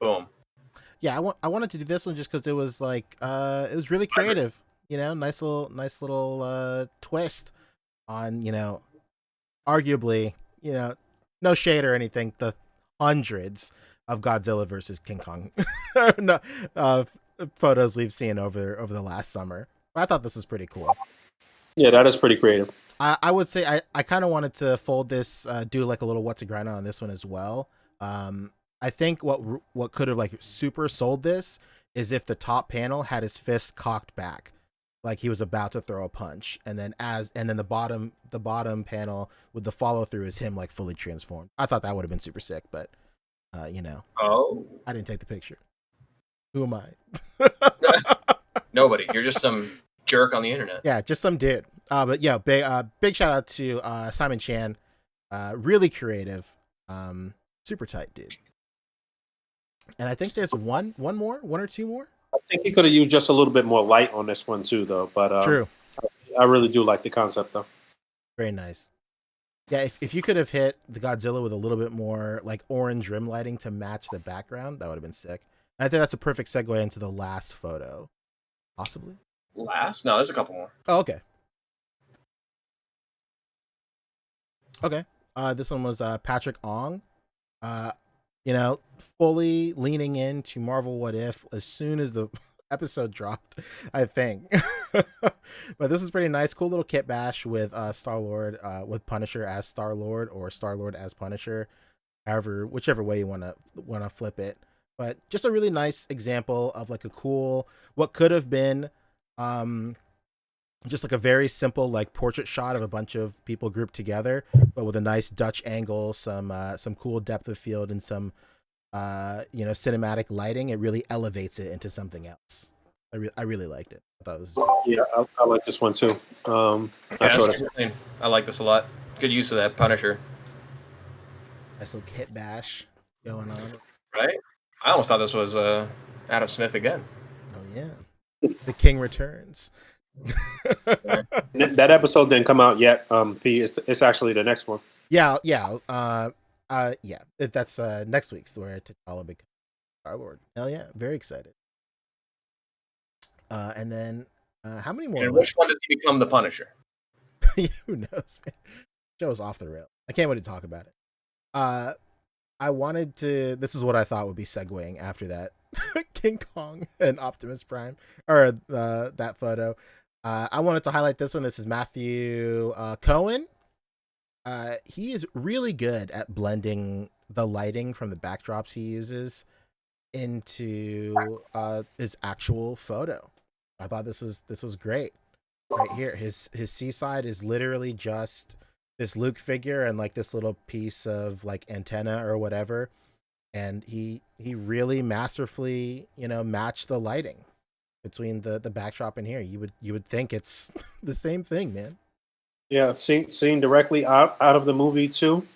Boom. Yeah, I wanted to do this one just because it was like it was really creative. Nice little twist on arguably no shade or anything, the hundreds of Godzilla versus King Kong photos we've seen over the last summer. I thought this was pretty cool. Yeah, that is pretty creative. I would say I kind of wanted to fold this, do like a little what to grind on this one as well. I think what could have like super sold this is if the top panel had his fist cocked back, like he was about to throw a punch, and then the bottom panel with the follow through is him like fully transformed. I thought that would have been super sick, but Oh, I didn't take the picture. Who am I? Nobody. You're just some jerk on the internet. Yeah, just some dude. But yeah, big shout out to Simon Chan. Really creative. Super tight dude. And I think there's one or two more. I think he could have used just a little bit more light on this one too, though. But true. I really do like the concept, though. Very nice. Yeah, if you could have hit the Godzilla with a little bit more like orange rim lighting to match the background, that would have been sick. And I think that's a perfect segue into the last photo, possibly. Last? No, there's a couple more. Oh, okay. Okay. This one was Patrick Ong. Fully leaning into Marvel What If as soon as episode dropped, I think. But this is pretty nice. Cool little kit bash with Star-Lord, with Punisher as Star-Lord or Star-Lord as Punisher. However, whichever way you wanna flip it. But just a really nice example of like a cool what could have been just like a very simple like portrait shot of a bunch of people grouped together, but with a nice Dutch angle, some cool depth of field, and some cinematic lighting. It really elevates it into something else. I really liked it. I thought this was Yeah, I like this one too. I like this a lot. Good use of that Punisher. nice little kit bash going on. Right? I almost thought this was Adam Smith again. Oh yeah, the King returns. That episode didn't come out yet. P, it's actually the next one. Yeah. That's next week's where T'Challa becomes Star-Lord. Hell yeah, very excited. And then how many more? And which one does he become the Punisher? Who knows, man? Show's off the rail. I can't wait to talk about it. I wanted to. This is what I thought would be segueing after that King Kong and Optimus Prime, or that photo. I wanted to highlight this one. This is Matthew Cohen. He is really good at blending the lighting from the backdrops he uses into his actual photo. I thought this was great. Right here, his seaside is literally just this Luke figure and like this little piece of like antenna or whatever, and he really masterfully matched the lighting between the backdrop and here. You would think it's the same thing, man. Yeah, seen directly out of the movie too.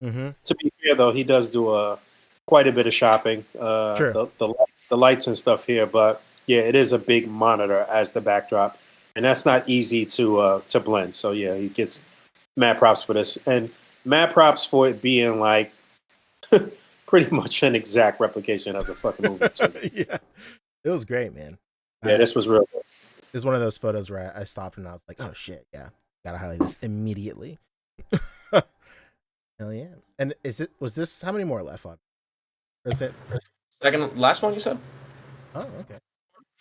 Mm-hmm. To be fair though, he does do quite a bit of shopping. Sure. The lights and stuff here, but yeah, it is a big monitor as the backdrop, and that's not easy to blend. So yeah, he gets mad props for this, and mad props for it being like pretty much an exact replication of the fucking movie too. Yeah, it was great, man. Yeah, this was real good. This is one of those photos where I stopped and I was like, oh shit, yeah, gotta highlight this immediately. Hell yeah. And was this, how many more left on? Is it Second, last one you said? Oh, okay.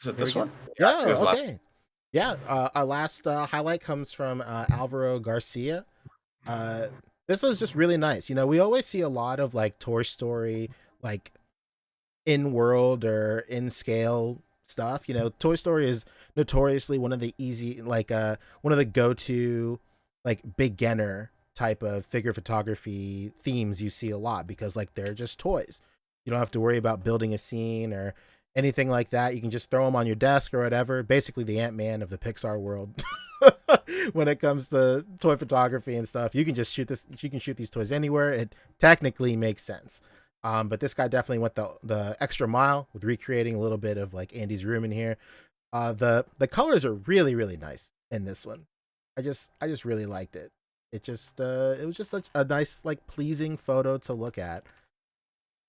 Is it this one? Yeah, it was okay. Yeah, our last highlight comes from Alvaro Garcia. This was just really nice. We always see a lot of like Toy Story, like in world or in scale stuff. Toy Story is notoriously one of the easy, like one of the go-to like beginner type of figure photography themes you see a lot, because like they're just toys. You don't have to worry about building a scene or anything like that. You can just throw them on your desk or whatever. Basically the Ant-Man of the Pixar world. When it comes to toy photography and stuff, you can just shoot this. You can shoot these toys anywhere. It technically makes sense. But this guy definitely went the extra mile with recreating a little bit of like Andy's room in here. The colors are really, really nice in this one. I just really liked it. It was just such a nice, like, pleasing photo to look at.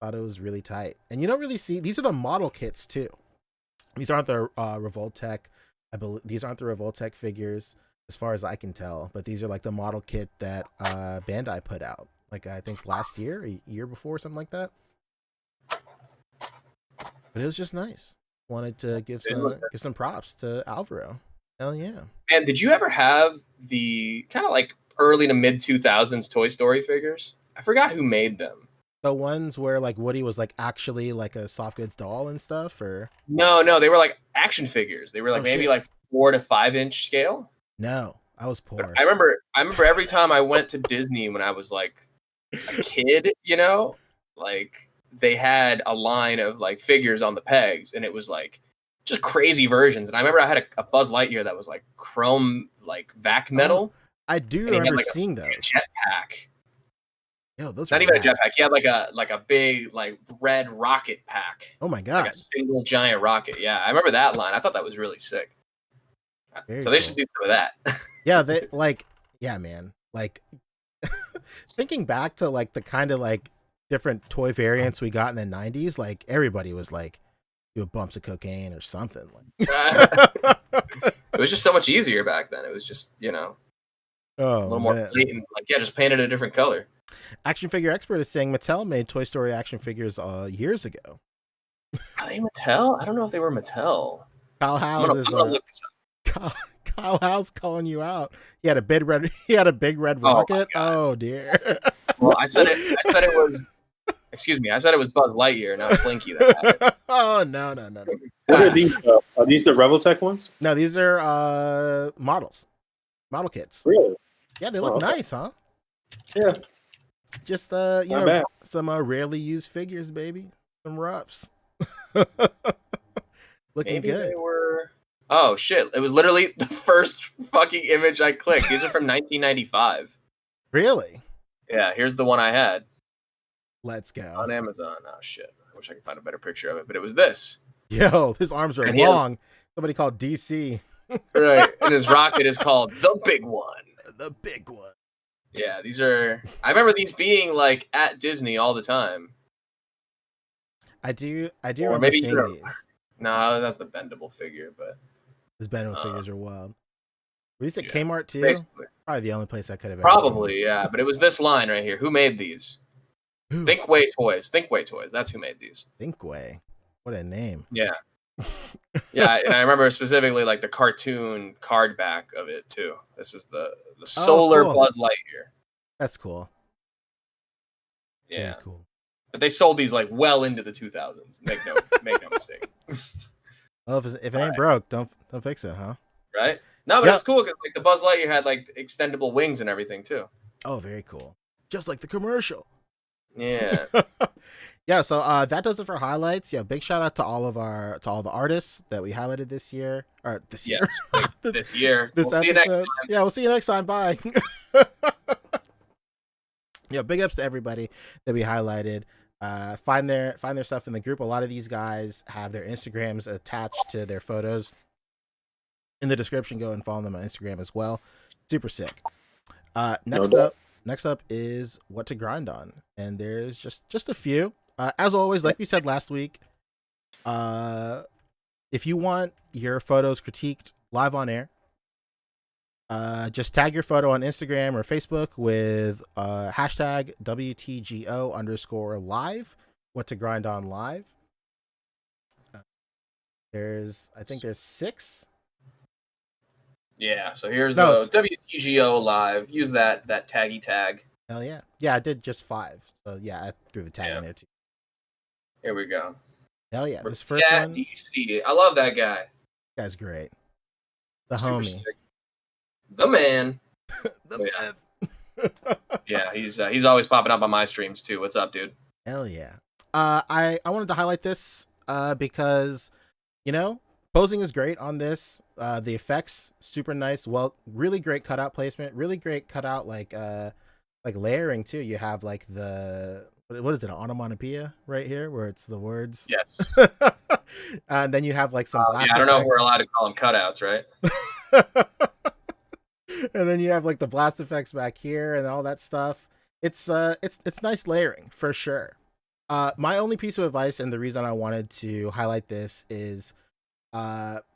Thought it was really tight. And you don't really see, these are the model kits too. These aren't the Revoltech. I believe these aren't the Revoltech figures as far as I can tell, but these are like the model kit that Bandai put out. Like I think last year, a year before, something like that. But it was just nice. Wanted to give some props to Alvaro. Hell yeah. And did you ever have the kind of like early to mid 2000s Toy Story figures? I forgot who made them. The ones where like Woody was like actually like a soft goods doll and stuff, or no, they were like action figures. They were like maybe like 4 to 5 inch scale. No, I was poor. But I remember every time I went to Disney when I was like a kid, like they had a line of like figures on the pegs, and it was like just crazy versions. And I remember I had a Buzz Lightyear that was like chrome, like vac metal. Oh, I do remember seeing those. Jetpack. Yo, those not even a jetpack. He had like a big like red rocket pack. Oh my god! Like a single giant rocket. Yeah, I remember that line. I thought that was really sick. So they should do some of that. Yeah, they like. Yeah, man. Like thinking back to like the kind of like different toy variants we got in the 90s, like everybody was like doing bumps of cocaine or something. It was just so much easier back then. It was just a little more blatant. Like just painted a different color. Action Figure Expert is saying Mattel made Toy Story action figures years ago. Are they Mattel? I don't know if they were Mattel. Kyle I'm House gonna, is I'm gonna look this up. Kyle House calling you out. He had a big red. He had a big red Oh, my rocket. God. Oh dear. Well, I said it was. Excuse me. I said it was Buzz Lightyear, not Slinky. That had it. Oh no. What are these? Are these the Reveltech ones? No, these are model kits. Really? Yeah, they look okay. nice, huh? Yeah. Just Not bad. some rarely used figures, baby. Some roughs. Looking Maybe good. they were. Oh shit! It was literally the first fucking image I clicked. These are from 1995. Really? Yeah, here's the one I had Let's go. on Amazon. Oh shit! I wish I could find a better picture of it, but it was this. Yo, his arms are And he has- long. Somebody called DC. Right, and his rocket is called the Big One. The big one. Yeah, these are. I remember these being like at Disney all the time. I do Or remember maybe seeing you're- these. No, that's the bendable figure, but His Benno figures are wild. Were these at yeah, Kmart too? basically. Probably the only place I could have ever seen. Probably, yeah. But it was this line right here. Who made these? Who? Thinkway Toys. Thinkway Toys. That's who made these. Thinkway. What a name. Yeah. Yeah, and I remember specifically like the cartoon card back of it too. This is the solar cool. Buzz Lightyear. That's cool. Yeah. Very cool. But they sold these like well into the 2000s. Make no mistake. Well, if it ain't Alright. broke, don't fix it, huh? Right? No, but Yep. it's cool because like the Buzz Lightyear had like extendable wings and everything too. Oh, very cool. Just like the commercial. Yeah. Yeah, so that does it for highlights. Yeah, big shout out to all the artists that we highlighted this year. Or this year. Yes. This year. This We'll see you next episode. time. Yeah, we'll see you next time. Bye. Yeah, big ups to everybody that we highlighted. Find their stuff in the group. A lot of these guys have their Instagrams attached to their photos in the description. Go and follow them on Instagram as well. Super sick. Next up is what to grind on, and there's just a few. As always, like we said last week, if you want your photos critiqued live on air, just tag your photo on Instagram or Facebook with hashtag WTGO_live. What to grind on live. I think there's 6. Yeah, so here's No, the WTGO live. Use that taggy tag. Hell yeah. Yeah, I did just 5. So yeah, I threw the tag in there too. Here we go. Hell yeah. This first Yeah, one, DC. I love that guy. guy's great. The Super homie. sick. The man. The man. Yeah, he's always popping up on my streams too. What's up, dude? Hell yeah. I wanted to highlight this because, posing is great on this. The effects, super nice. Well, really great cutout placement. Really great cutout, like layering too. You have like what is it, an onomatopoeia right here where it's the words. Yes. And then you have like some blast I don't know if effects. we're allowed to call them cutouts, right? And then you have like the blast effects back here and all that stuff. It's nice layering for sure. My only piece of advice, and the reason I wanted to highlight this, is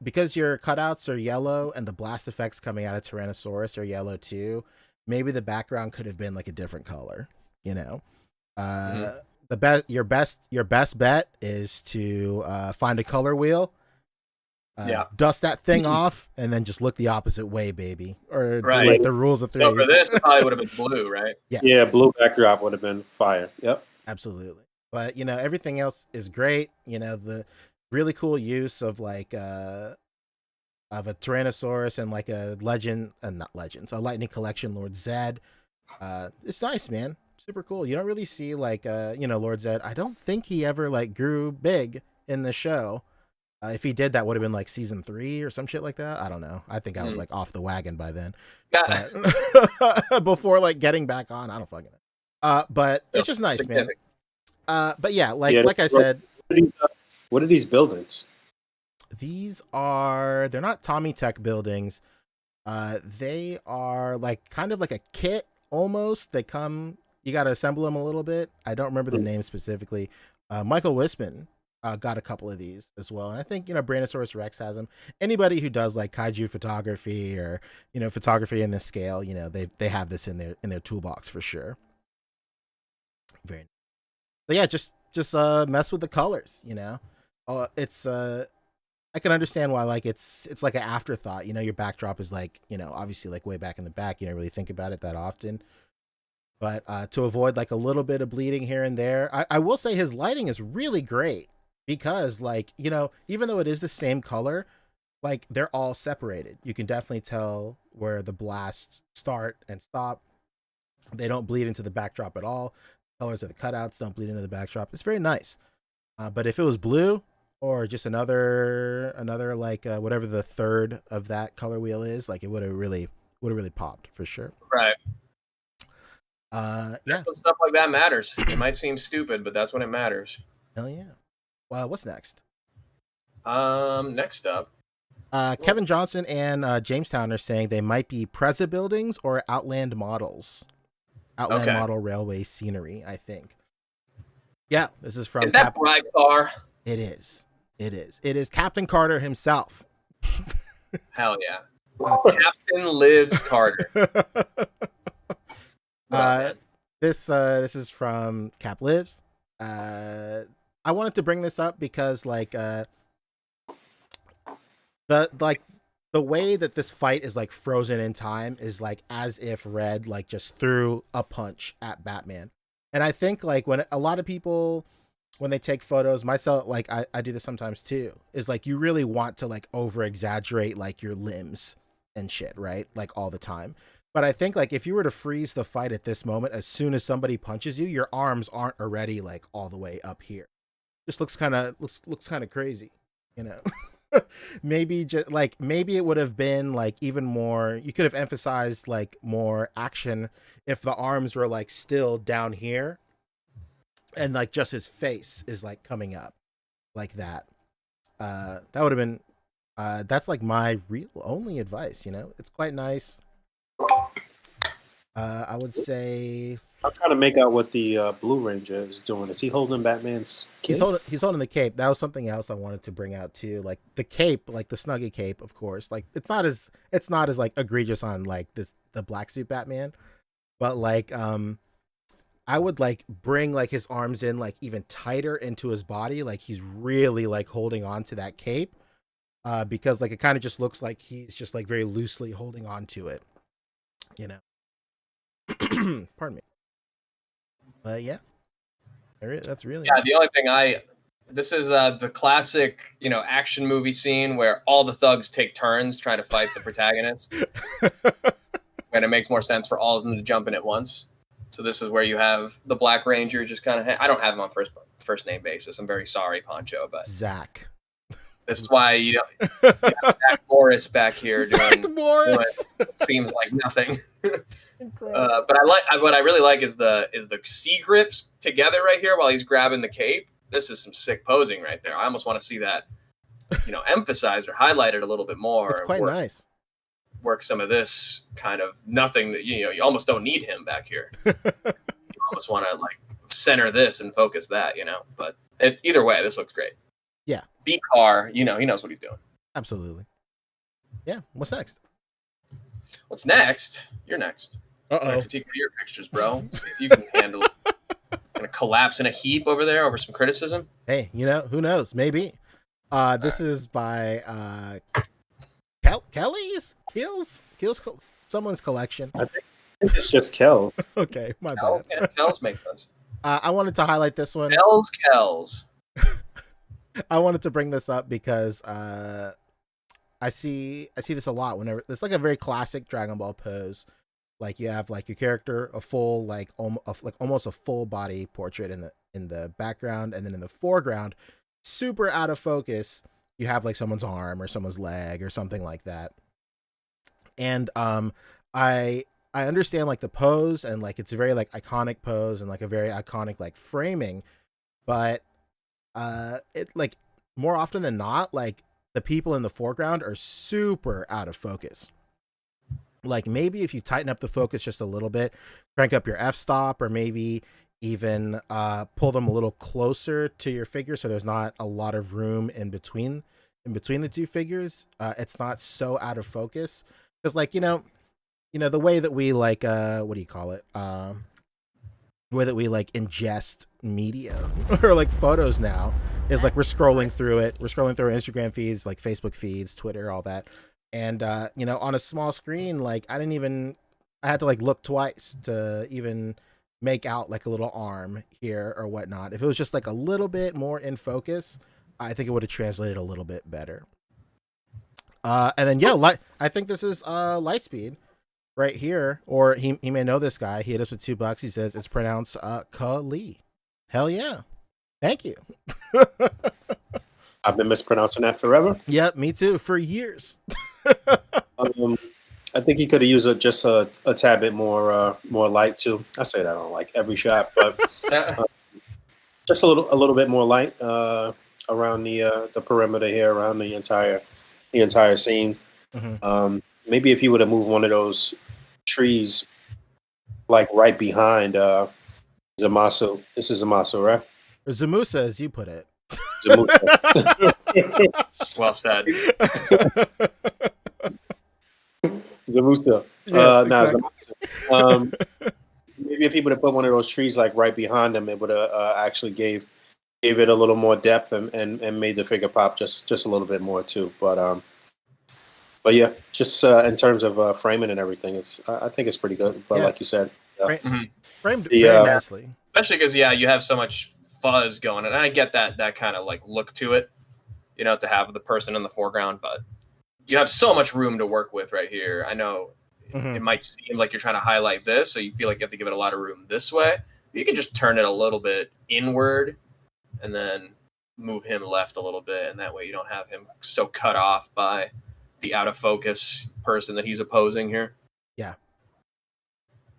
because your cutouts are yellow and the blast effects coming out of Tyrannosaurus are yellow too. Maybe the background could have been like a different color. Your best bet is to find a color wheel. Dust that thing off and then just look the opposite way, baby. Or do like the rules of threes. So for this, it probably would have been blue, right? Yes. Yeah, blue backdrop would have been fire. Yep. Absolutely. But everything else is great. The really cool use of like of a Tyrannosaurus and like a legend, not legends, a Lightning Collection Lord Zed. It's nice, man. Super cool. You don't really see like Lord Zed. I don't think he ever like grew big in the show. If he did, that would have been like season 3 or some shit like that. I don't know. I think I was like off the wagon by then. But, before like getting back on, I don't fucking know. But it's just nice, man. But yeah, like I said, what are these buildings? They're not Tommy Tech buildings. They are like kind of like a kit almost. You got to assemble them a little bit. I don't remember the name specifically. Michael Wisman got a couple of these as well, and I think Brandosaurus Rex has them. Anybody who does like kaiju photography or photography in this scale, they have this in their toolbox for sure. Very nice. But yeah, just mess with the colors. It's I I can understand why like it's like an afterthought. You know, your backdrop is like, you know, obviously like way back in the back. You don't really think about it that often. But to avoid like a little bit of bleeding here and there, I will say his lighting is really great because like, you know, even though it is the same color, like they're all separated. You can definitely tell where the blasts start and stop. They don't bleed into the backdrop at all. Colors of the cutouts don't bleed into the backdrop. It's very nice. But if it was blue or just another like whatever the third of that color wheel is, like it would have really popped for sure. Right. Yeah. That's when stuff like that matters. It might seem stupid, but that's when it matters. Hell yeah. Well, what's next? Next up, Kevin Johnson and Jamestown are saying they might be Preza buildings or Outland models. Outland model railway scenery, I think. Yeah, this is from. Is that Bride Car? It is. It is. It is Captain Carter himself. Hell yeah. Captain Lives Carter. This is from Cap Lives. I wanted to bring this up because like the way that this fight is like frozen in time is like as if Red like just threw a punch at Batman. And I think like when a lot of people when they take photos, myself like I do this sometimes too, is like you really want to like over exaggerate like your limbs and shit, right? Like all the time. But I think like if you were to freeze the fight at this moment, as soon as somebody punches you, your arms aren't already like all the way up here. Just looks kind of crazy, you know. Maybe just like maybe it would have been like even more, you could have emphasized like more action if the arms were like still down here and like just his face is like coming up like that. That would have been that's like my real only advice, you know. It's quite nice. I would say I'm trying to make out what the Blue Ranger is doing. Is he holding Batman's cape? he's holding the cape. That was something else I wanted to bring out too. Like the cape, like the Snuggie cape, of course. Like it's not as like egregious on like the black suit Batman, but like I would like bring like his arms in like even tighter into his body, like he's really like holding on to that cape, because like it kind of just looks like he's just like very loosely holding on to it, you know. Pardon me. But yeah, that's really the only thing this is the classic, you know, action movie scene where all the thugs take turns trying to fight the protagonist, and it makes more sense for all of them to jump in at once. So this is where you have the Black Ranger just kind of. I don't have him on first name basis. I'm very sorry, Poncho, but Zach. This is why you have Zach Morris back here doing Morris. what seems like nothing. But what I really like is the C grips together right here while he's grabbing the cape. This is some sick posing right there. I almost want to see that, you know, emphasized or highlighted a little bit more. It's quite nice. Work some of this kind of nothing that you almost don't need him back here. You almost want to like center this and focus that, you know. But either way, this looks great. Yeah. B-Car, you know, he knows what he's doing. Absolutely. Yeah. What's next? What's next? You're next. Uh-oh. Critique your pictures, bro. See if you can handle it. Gonna collapse in a heap over there over some criticism. Hey, you know, who knows? Maybe. This is by Kelly's someone's collection. I think it's just Kel. Okay, my bad. Kells make sense. I wanted to highlight this one. Kells. I wanted to bring this up because I see this a lot whenever it's like a very classic Dragon Ball pose. Like you have like your character a full like almost a full body portrait in the background, and then in the foreground, super out of focus, you have like someone's arm or someone's leg or something like that. And I understand like the pose and like it's a very like iconic pose and like a very iconic like framing, but it like more often than not, like the people in the foreground are super out of focus. Like maybe if you tighten up the focus just a little bit, crank up your f-stop, or maybe even pull them a little closer to your figure so there's not a lot of room in between the two figures, it's not so out of focus. Because like you know the way that we like what do you call it, way that we like ingest media or like photos now is like we're scrolling through it. We're scrolling through our Instagram feeds, like Facebook feeds, Twitter, all that. And on a small screen, like I had to like look twice to even make out like a little arm here or whatnot. If it was just like a little bit more in focus, I think it would have translated a little bit better. And then I think this is Lightspeed right here, or he may know this guy. He hit us with $2. He says it's pronounced Kali. Hell yeah. Thank you. I've been mispronouncing that forever. Yep, me too, for years. I think he could have used just a tad bit more light too. I say that on like every shot, but just a little bit more light around the perimeter here, around the entire scene. Mm-hmm. Maybe if he would have moved one of those trees like right behind Zamasu. This is Zamasu, right? Or Zamusa, as you put it. Well said. Zamusa. Yeah, exactly. Zamasu. Maybe if he would have put one of those trees like right behind him, it would have actually gave it a little more depth and made the figure pop just a little bit more too. But yeah, just in terms of framing and everything, I think it's pretty good. But like you said, Framed very nicely. Especially because you have so much fuzz going, and I get that kind of like look to it, to have the person in the foreground, but you have so much room to work with right here. I know it might seem like you're trying to highlight this, so you feel like you have to give it a lot of room this way. You can just turn it a little bit inward and then move him left a little bit, and that way you don't have him so cut off by the out of focus person that he's opposing here. Yeah.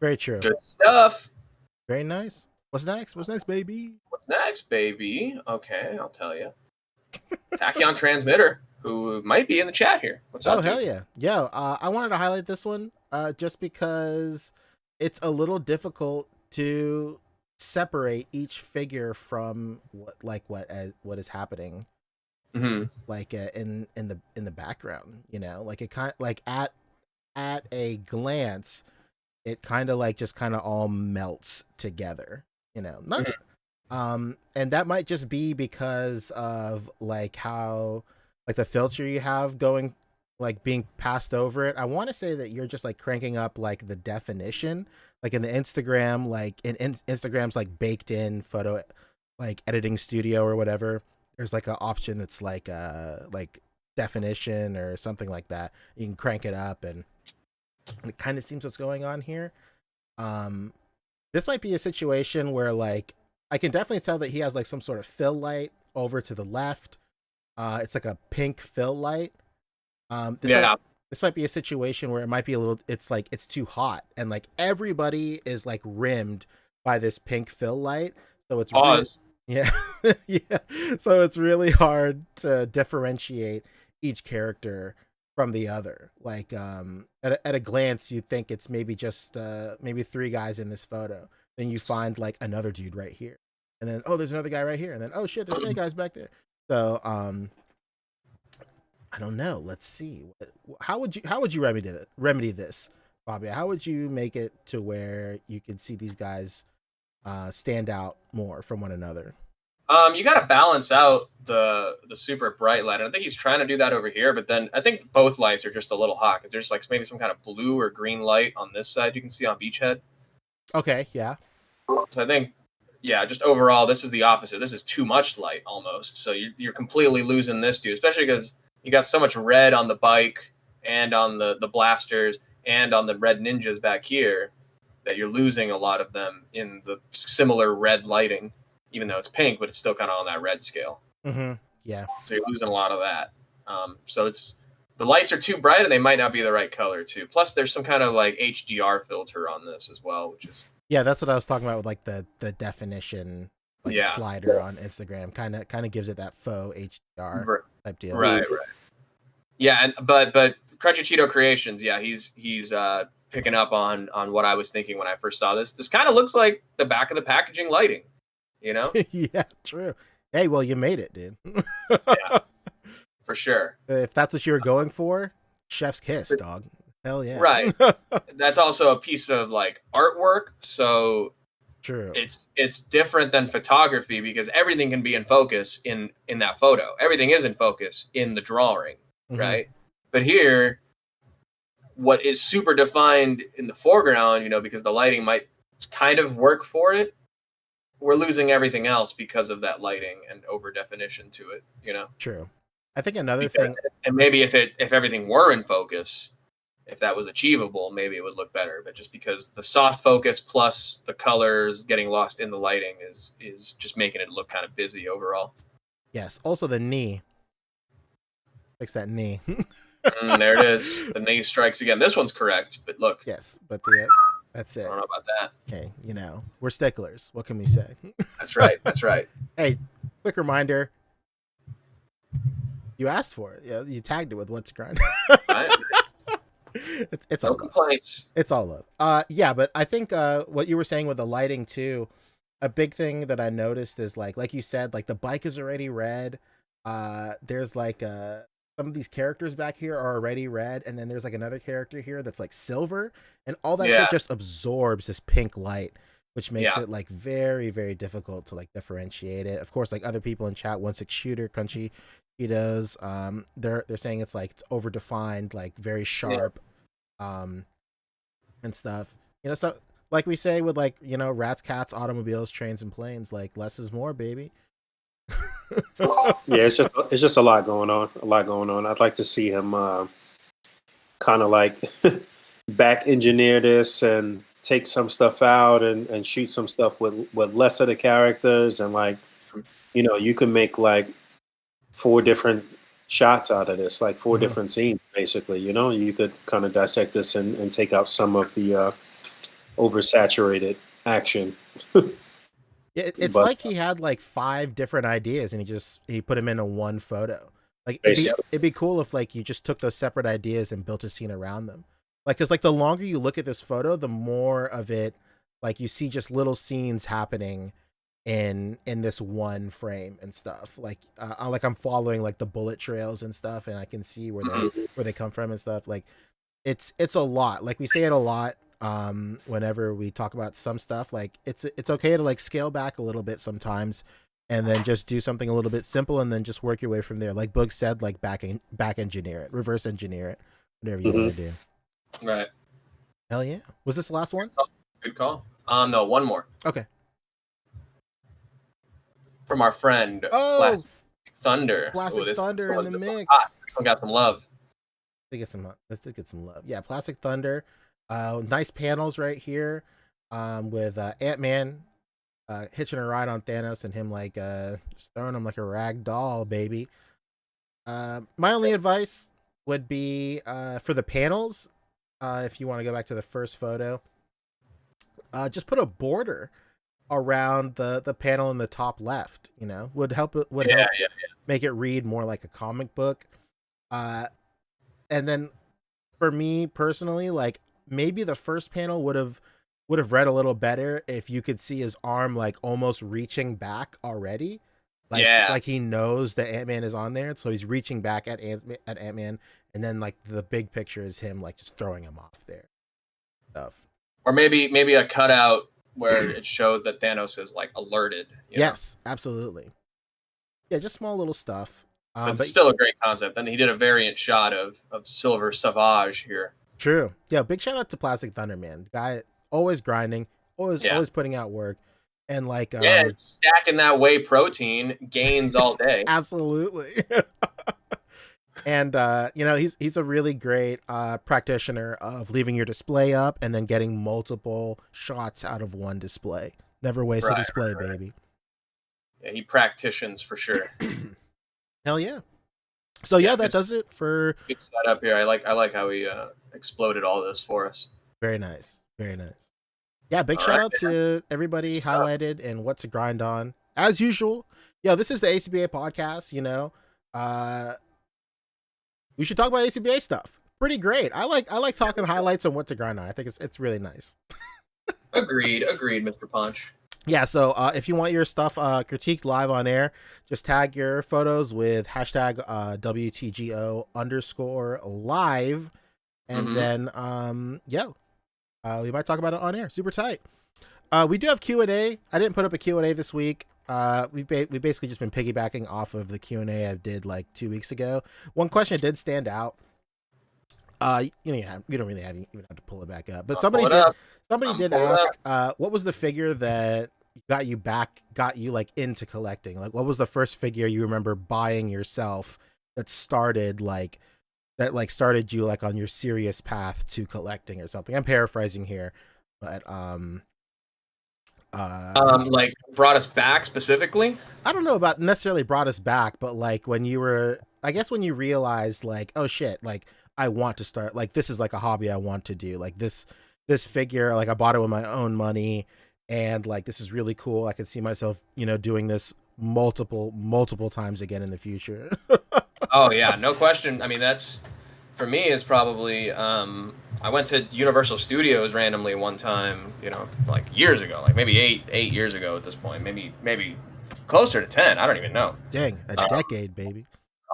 Very true. Good stuff. Very nice. What's next? What's next, baby? What's next, baby? Okay, I'll tell you. Tachyon Transmitter, who might be in the chat here. What's up? Oh, hell yeah. Yeah, I wanted to highlight this one just because it's a little difficult to separate each figure from what is happening. Mm-hmm. Like in the background, like it kind like at a glance, it kind of like just kind of all melts together, not and that might just be because of like how like the filter you have going, like being passed over it. I want to say that you're just like cranking up like the definition, like in the Instagram, like in Instagram's like baked in photo like editing studio or whatever. There's like an option that's like definition or something like that. You can crank it up, and it kind of seems what's going on here. This might be a situation where like I can definitely tell that he has like some sort of fill light over to the left. It's like a pink fill light. This might be a situation where it might be it's like it's too hot, and like everybody is like rimmed by this pink fill light. So it's yeah. Yeah. So it's really hard to differentiate each character from the other. Like at a glance you'd think it's maybe just maybe 3 guys in this photo. Then you find like another dude right here. And then there's another guy right here. And then oh shit, there's 3 guys back there. So I don't know. Let's see. How would you remedy this, Bobby? How would you make it to where you can see these guys stand out more from one another? You got to balance out the super bright light. And I think he's trying to do that over here, but then I think both lights are just a little hot because there's like maybe some kind of blue or green light on this side you can see on Beachhead. Okay, yeah. So I think, just overall, this is the opposite. This is too much light almost. So you're completely losing this dude, especially because you got so much red on the bike and on the blasters and on the red ninjas back here that you're losing a lot of them in the similar red lighting, even though it's pink, but it's still kind of on that red scale. Mm-hmm. Yeah. So you're losing a lot of that. So the lights are too bright and they might not be the right color too. Plus there's some kind of like HDR filter on this as well, which is... Yeah, that's what I was talking about with like the definition slider on Instagram. Kind of gives it that faux HDR type deal. Right. Yeah, but Crunchy Cheeto Creations, he's picking up on what I was thinking when I first saw this. This kind of looks like the back of the packaging lighting, Yeah, true. Hey, well, you made it, dude. Yeah, for sure. If that's what you were going for, chef's kiss, dog. Hell yeah. Right. That's also a piece of like artwork. So True. It's different than photography because everything can be in focus in that photo. Everything is in focus in the drawing, right? But here, what is super defined in the foreground, you know, because the lighting might kind of work for it, we're losing everything else because of that lighting and over definition to it, you know. True. I think another thing, and maybe if everything were in focus, if that was achievable, maybe it would look better. But just because the soft focus plus the colors getting lost in the lighting is just making it look kind of busy overall. yes. Also the knee. Fix that knee. There it is. The knee strikes again. This one's correct, but look. Yes, but that's it. I don't know about that. Okay, you know, we're sticklers. What can we say? That's right. That's right. Hey, quick reminder. You asked for it. Yeah, you tagged it with what's grind. Right. It's no all complaints. Love. It's all love. Yeah, but I think what you were saying with the lighting too, a big thing that I noticed is like you said, like the bike is already red. There's like some of these characters back here are already red, and then there's like another character here that's like silver, and all that shit just absorbs this pink light, which makes it like very, very difficult to like differentiate it. Of course, like other people in chat, 16 shooter, crunchy Cheetos, they're saying it's like it's over defined, like very sharp, and stuff. You know, so like we say with like, you know, rats, cats, automobiles, trains, and planes, like less is more, baby. Yeah, it's just a lot going on. I'd like to see him kind of like back engineer this and take some stuff out and shoot some stuff with less of the characters, and like, you know, you can make like 4 different shots out of this, like 4 different scenes basically. You know, you could kind of dissect this and take out some of the oversaturated action. It's like he had like 5 different ideas and he put them into one photo. Like it'd be cool if like you just took those separate ideas and built a scene around them. Like, cause like the longer you look at this photo, the more of it, like you see just little scenes happening in this one frame and stuff. Like I'm following like the bullet trails and stuff, and I can see where they come from and stuff. Like it's a lot. Like we say it a lot whenever we talk about some stuff. Like it's okay to like scale back a little bit sometimes, and then just do something a little bit simple, and then just work your way from there. Like Boog said, like back engineer it, reverse engineer it, whatever you want to do. Right. Hell yeah. Was this the last one? Good call. No, one more. Okay. From our friend Plastic Thunder. Plastic Thunder in the mix. This one got some love. Let's get some love. Yeah, Plastic Thunder. Nice panels right here. With Ant-Man hitching a ride on Thanos and him like just throwing him like a rag doll, baby. My only advice would be for the panels, if you want to go back to the first photo, just put a border around the panel in the top left. You know, would help make it read more like a comic book. And then for me personally, like maybe the first panel would have read a little better if you could see his arm like almost reaching back already. Like he knows that Ant-Man is on there, so he's reaching back at Ant-Man, and then like the big picture is him like just throwing him off there. Stuff. Or maybe a cutout where it shows that Thanos is like alerted. Yes, absolutely. Yeah, just small little stuff. But still a great concept. And he did a variant shot of Silver Savage here. True. Yeah, big shout out to Plastic Thunder, man. Guy always grinding, always putting out work. And like stacking that whey protein gains all day. Absolutely. And you know, he's a really great practitioner of leaving your display up and then getting multiple shots out of one display. Never waste a display, baby. Yeah, he practitions for sure. Hell yeah. So yeah, that does it for good setup here. I like how he exploded all this for us. Very nice. Very nice. Yeah, big shout out to everybody highlighted and what to grind on. As usual. Yo, this is the A.C.B.A podcast, you know. We should talk about A.C.B.A stuff. Pretty great. I like talking highlights on what to grind on. I think it's really nice. Agreed, Mr. Punch. Yeah, so if you want your stuff critiqued live on air, just tag your photos with hashtag WTGO_live. And then, we might talk about it on air. Super tight. We do have Q&A. I didn't put up a Q&A this week. We basically just been piggybacking off of the Q&A I did like 2 weeks ago. One question did stand out. You don't really even have to pull it back up. But somebody did ask, what was the figure that got you like into collecting? Like, what was the first figure you remember buying yourself that started you like on your serious path to collecting or something? I'm paraphrasing here, but like brought us back specifically. I don't know about necessarily brought us back, but like when you were, I guess when you realized like, oh shit, like I want to start, like this is like a hobby I want to do. Like this figure, like I bought it with my own money, and like this is really cool. I could see myself, doing this multiple times again in the future. Oh yeah, no question. I mean, that's for me is probably I went to Universal Studios randomly one time, like years ago, like maybe eight years ago at this point, maybe closer to 10. I don't even know. Dang, a decade, baby.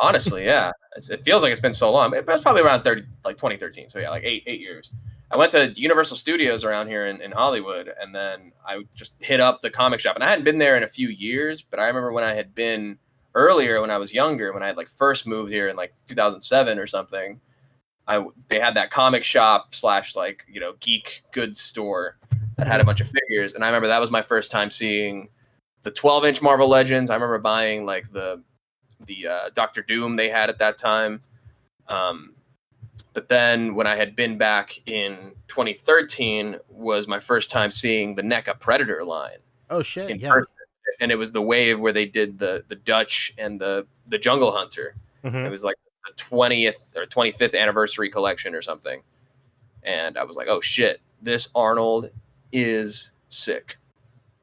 Honestly, yeah, it feels like it's been so long. It was probably around 2013. So yeah, like eight years. I went to Universal Studios around here in Hollywood, and then I just hit up the comic shop, and I hadn't been there in a few years, but I remember when I had been earlier when I was younger, when I had like first moved here in like 2007 or something. They had that comic shop / like geek goods store that had a bunch of figures, and I remember that was my first time seeing the 12-inch Marvel Legends. I remember buying like the Doctor Doom they had at that time. But then when I had been back in 2013 was my first time seeing the NECA Predator line. Oh shit, yeah. Person. And it was the wave where they did the Dutch and the Jungle Hunter. Mm-hmm. It was like the 20th or 25th anniversary collection or something. And I was like, oh shit, this Arnold is sick.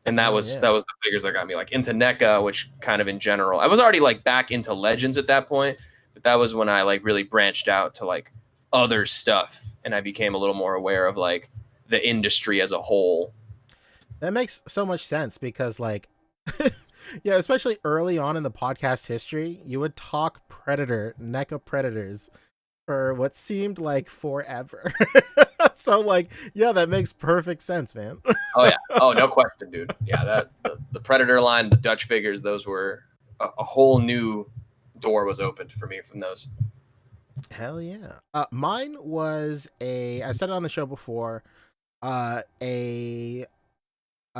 And that was the figures that got me like into NECA, which kind of in general, I was already like back into Legends at that point, but that was when I like really branched out to like other stuff, and I became a little more aware of like the industry as a whole. That makes so much sense because like yeah, especially early on in the podcast history, you would talk NECA Predators for what seemed like forever. So like, yeah, that makes perfect sense, man. Oh yeah. Oh, no question, dude. Yeah, that the Predator line, the Dutch figures, those were a whole new door was opened for me from those. Hell yeah. Mine was I said it on the show before, a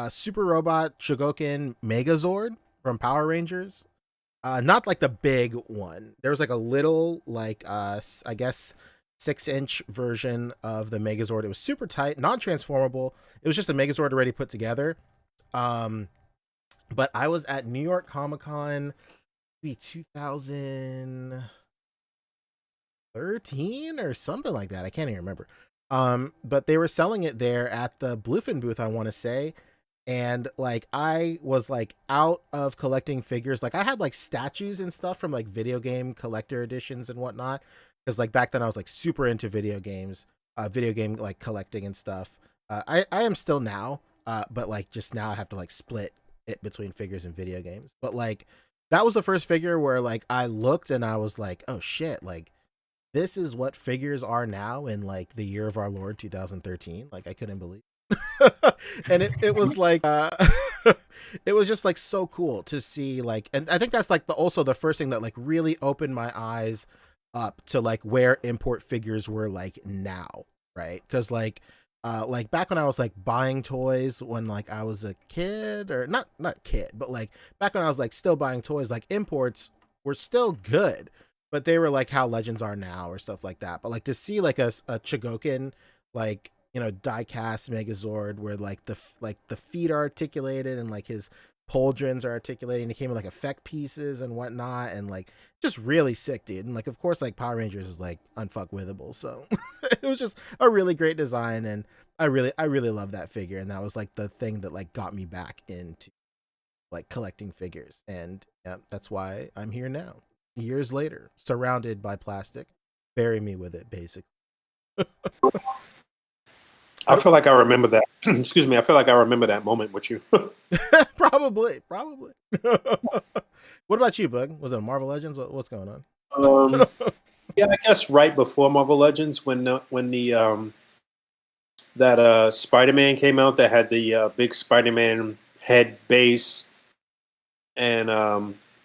Super Robot Chogokin Megazord from Power Rangers. Not like the big one. There was like a little, like I guess 6-inch version of the Megazord. It was super tight, non-transformable. It was just a Megazord already put together. But I was at New York Comic Con, maybe 2013 or something like that. I can't even remember. But they were selling it there at the Bluefin booth, I want to say. And like I was like out of collecting figures. Like I had like statues and stuff from like video game collector editions and whatnot, because like back then I was like super into video game like collecting and stuff. I am still now, but like just now I have to like split it between figures and video games. But like that was the first figure where like I looked and I was like, oh shit, like this is what figures are now in like the year of our Lord 2013. Like I couldn't believe. And it was like it was just like so cool to see, like, and I think that's like also the first thing that like really opened my eyes up to like where import figures were like now, right? Because like back when I was like buying toys when like I was a kid, or not kid, but like back when I was like still buying toys, like imports were still good, but they were like how Legends are now or stuff like that. But like to see like a Chogokin, like, die-cast Megazord where like the feet are articulated and like his pauldrons are articulated, and he came with like effect pieces and whatnot, and like just really sick, dude. And like of course like Power Rangers is like unfuckwithable, so it was just a really great design, and I really love that figure, and that was like the thing that like got me back into like collecting figures. And yeah, that's why I'm here now, years later, surrounded by plastic. Bury me with it, basically. I feel like I remember that. Excuse me. I feel like I remember that moment with you. Probably. What about you, Boog? Was it Marvel Legends? What's going on? Yeah, I guess right before Marvel Legends, when the that Spider-Man came out that had the big Spider-Man head base and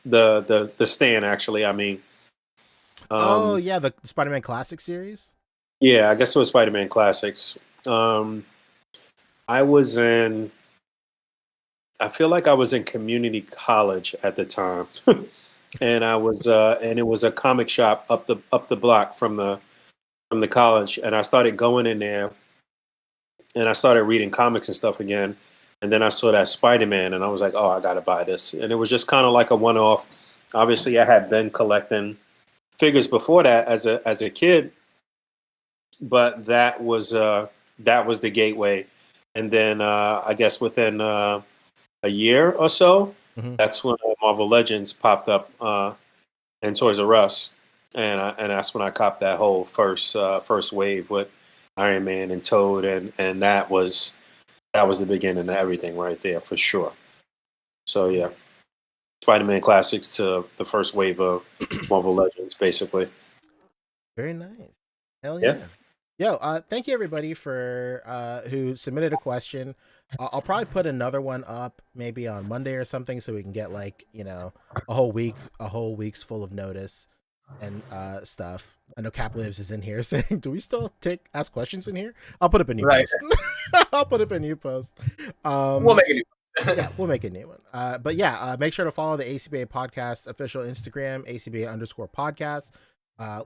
the stand actually. I mean, Oh yeah, the Spider-Man Classic series. yeah, I guess it was Spider-Man Classics. Um, I was in. I feel like I was in community college at the time, and and it was a comic shop up the block from the college, and I started going in there, and I started reading comics and stuff again, and then I saw that Spider-Man, and I was like, oh, I gotta buy this, and it was just kind of like a one-off. Obviously, I had been collecting figures before that as a kid, but that was the gateway, and then I guess within a year or so, Mm-hmm. that's when Marvel Legends popped up in Toys R Us, and that's when I copped that whole first wave with Iron Man and Toad, and that was the beginning of everything right there for sure. So yeah, Spider-Man Classics to the first wave of Marvel Legends, basically. Very nice. Hell Yeah. yeah. Yo, thank you everybody for who submitted a question. I'll probably put another one up maybe on Monday or something so we can get like, a whole week's full of notice and stuff. I know Cap Lives is in here saying, do we still ask questions in here? I'll put up a new Right. post. I'll put up a new post. We'll make a new. Yeah, we'll make a new one. But yeah, make sure to follow the A.C.B.A podcast official Instagram, ACBA_podcast.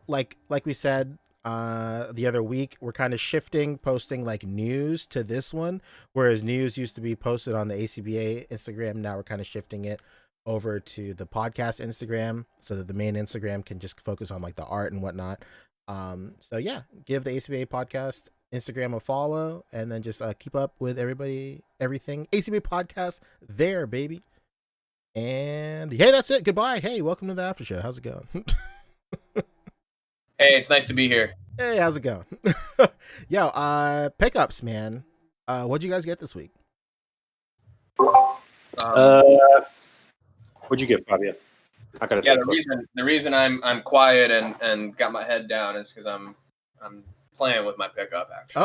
Like we said the other week, we're kind of shifting posting like news to this one, whereas news used to be posted on the ACBA Instagram. Now we're kind of shifting it over to the podcast Instagram so that the main Instagram can just focus on like the art and whatnot. So yeah, give the ACBA podcast Instagram a follow, and then just keep up with everything ACBA podcast there, baby. And hey, that's it. Goodbye. Hey, welcome to the after show. How's it going? Hey, it's nice to be here. Hey, how's it going? Yo, pickups, man. What'd you guys get this week? What'd you get, Fabio? I gotta Yeah, think. the reason I'm quiet and got my head down is because I'm playing with my pickup actually.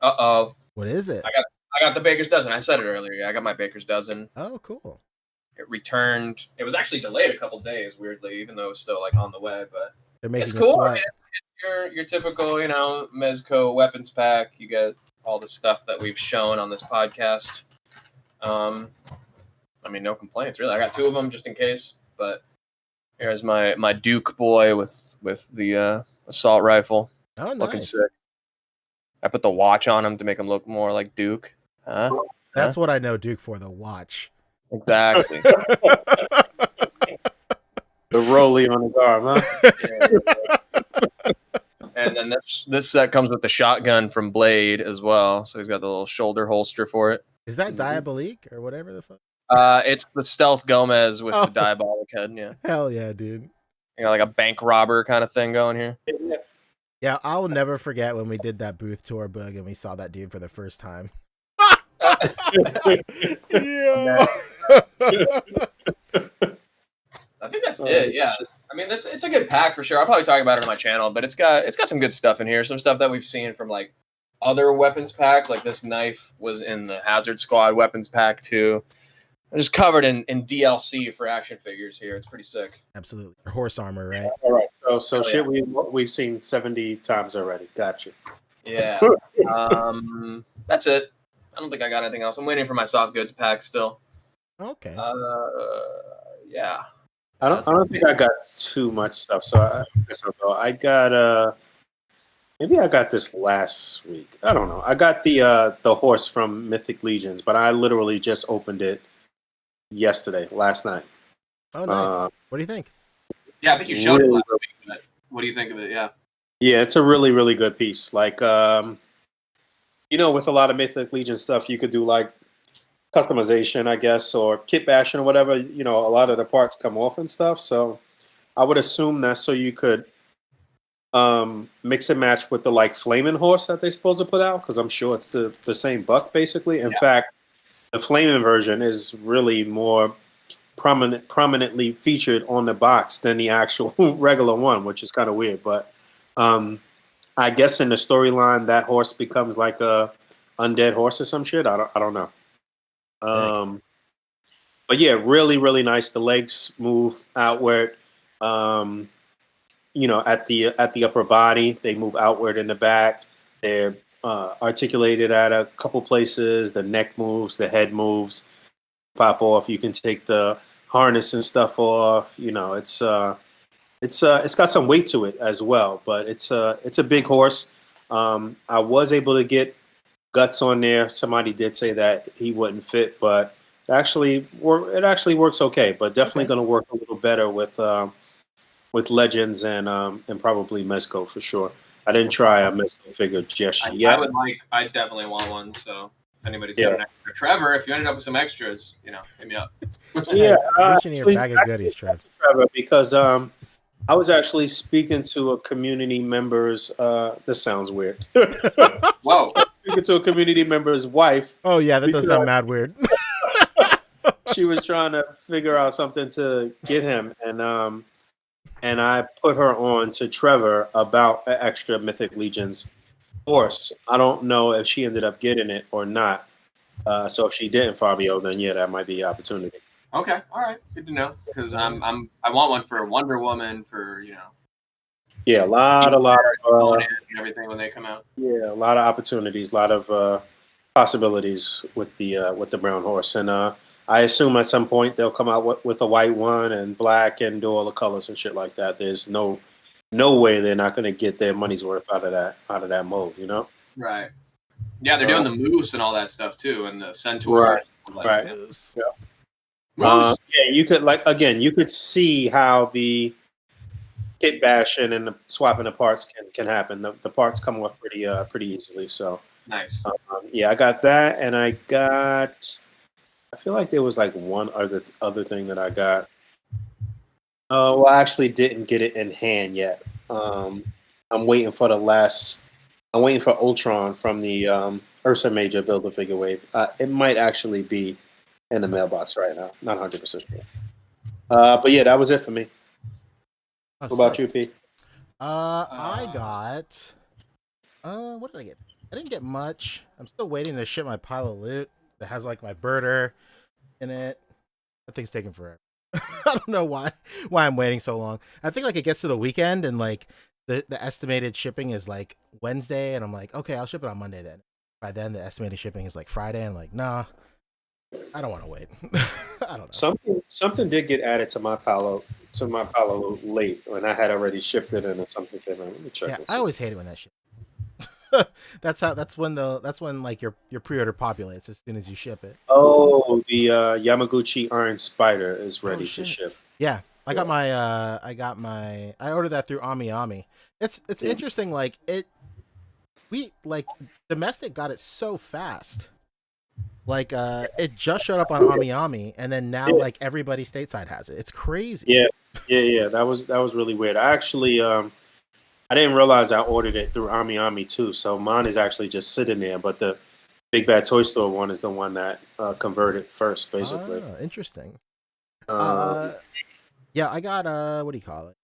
Uh-oh. What is it? I got the Baker's Dozen. I said it earlier. Yeah, I got my Baker's Dozen. Oh, cool. It returned. It was actually delayed a couple days, weirdly, even though it's still like on the way. But They're making it's you cool. sweat. I mean, it's your typical, Mezco weapons pack. You get all the stuff that we've shown on this podcast. I mean, no complaints really. I got two of them just in case. But here's my Duke boy with the assault rifle. Oh, nice. Looking sick. I put the watch on him to make him look more like Duke. Huh? That's what I know Duke for, the watch. Exactly. The rollie on his arm, huh? And then this set comes with the shotgun from Blade as well. So he's got the little shoulder holster for it. Is that Diabolique or whatever the fuck? It's the Stealth Gomez with the diabolic head. Yeah. Hell yeah, dude. Like a bank robber kind of thing going here. Yeah, I'll never forget when we did that booth tour, Boog, and we saw that dude for the first time. Yeah. I think that's it. Yeah. I mean, it's a good pack for sure. I'll probably talk about it on my channel, but it's got some good stuff in here. Some stuff that we've seen from like other weapons packs. Like this knife was in the Hazard Squad weapons pack too. Just covered in DLC for action figures here. It's pretty sick. Absolutely. Horse armor, right? All right. So shit we've seen 70 times already. Gotcha. Yeah. That's it. I don't think I got anything else. I'm waiting for my soft goods pack still. Okay. Yeah. I don't think I got too much stuff. So I got maybe I got this last week. I don't know. I got the horse from Mythic Legions, but I literally just opened it last night. Oh, nice. What do you think? Yeah, I think you showed it last week. But what do you think of it? Yeah. Yeah, it's a really, really good piece. Like, with a lot of Mythic Legion stuff, you could do like customization, I guess, or kit bashing or whatever. A lot of the parts come off and stuff. So I would assume that's so you could mix and match with the like flaming horse that they're supposed to put out, because I'm sure it's the same buck basically. In fact, the flaming version is really more prominently featured on the box than the actual regular one, which is kind of weird. But I I guess in the storyline, that horse becomes like a undead horse or some shit. I don't know. Sick. But yeah, really, really nice. The legs move outward. Um, at the upper body, they move outward in the back. They're articulated at a couple places. The neck moves, the head moves. Pop off. You can take the harness and stuff off. It's got some weight to it as well. But it's a big horse. I was able to get guts on there. Somebody did say that he wouldn't fit, but it actually works okay. But definitely going to work a little better with Legends and probably Mezco for sure. I didn't try a Mezco figure just yet. I definitely want one. So if anybody's got an extra, Trevor, if you ended up with some extras, hit me up. Yeah, Mention your bag of goodies, Trev. Trevor, because I was actually speaking to a community member's. This sounds weird. Whoa. Speaking to a community member's wife. Oh yeah, that does sound mad weird. She was trying to figure out something to get him, and I put her on to Trevor about an extra Mythic Legions horse. I don't know if she ended up getting it or not. So if she didn't, Fabio, then yeah, that might be an opportunity. Okay, all right, good to know. Because I want one for Wonder Woman for Yeah, a lot of and everything when they come out. Yeah, a lot of opportunities, a lot of possibilities with the brown horse, and I assume at some point they'll come out with a white one and black and do all the colors and shit like that. There's no way they're not going to get their money's worth out of that mold, Right. Yeah, they're doing the moose and all that stuff too, and the centaur. Right. Yeah. Yeah, you could see how the kit bashing and the swapping the parts can happen. The parts come off pretty easily. So nice. I got that, and I feel like there was like one other thing that I got. Well, I actually didn't get it in hand yet. I'm waiting for I'm waiting for Ultron from the Ursa Major Build-A-Figure wave. It might actually be in the mailbox right now. Not 100% sure. But yeah, that was it for me. What about you, P? I got. What did I get? I didn't get much. I'm still waiting to ship my pile of loot that has like my birder in it. That thing's taking forever. I don't know why I'm waiting so long. I think like it gets to the weekend and like the estimated shipping is like Wednesday, and I'm like, okay, I'll ship it on Monday then. By then, the estimated shipping is like Friday, and like, nah, I don't want to wait. I don't know. Something did get added to my pile late when I had already shipped it, and something came in. Let me check. Yeah, I always hate it when that shit. That's when like your pre-order populates as soon as you ship it. Oh, the Yamaguchi Iron Spider is ready to ship. Yeah, I ordered that through Ami. It's interesting. Like domestic got it so fast. Like it just showed up on Ami, and then now like everybody stateside has it. It's crazy. Yeah. That was really weird. I actually I didn't realize I ordered it through Ami too. So mine is actually just sitting there, but the Big Bad Toy Store one is the one that converted first, basically. Interesting. Yeah, I got what do you call it?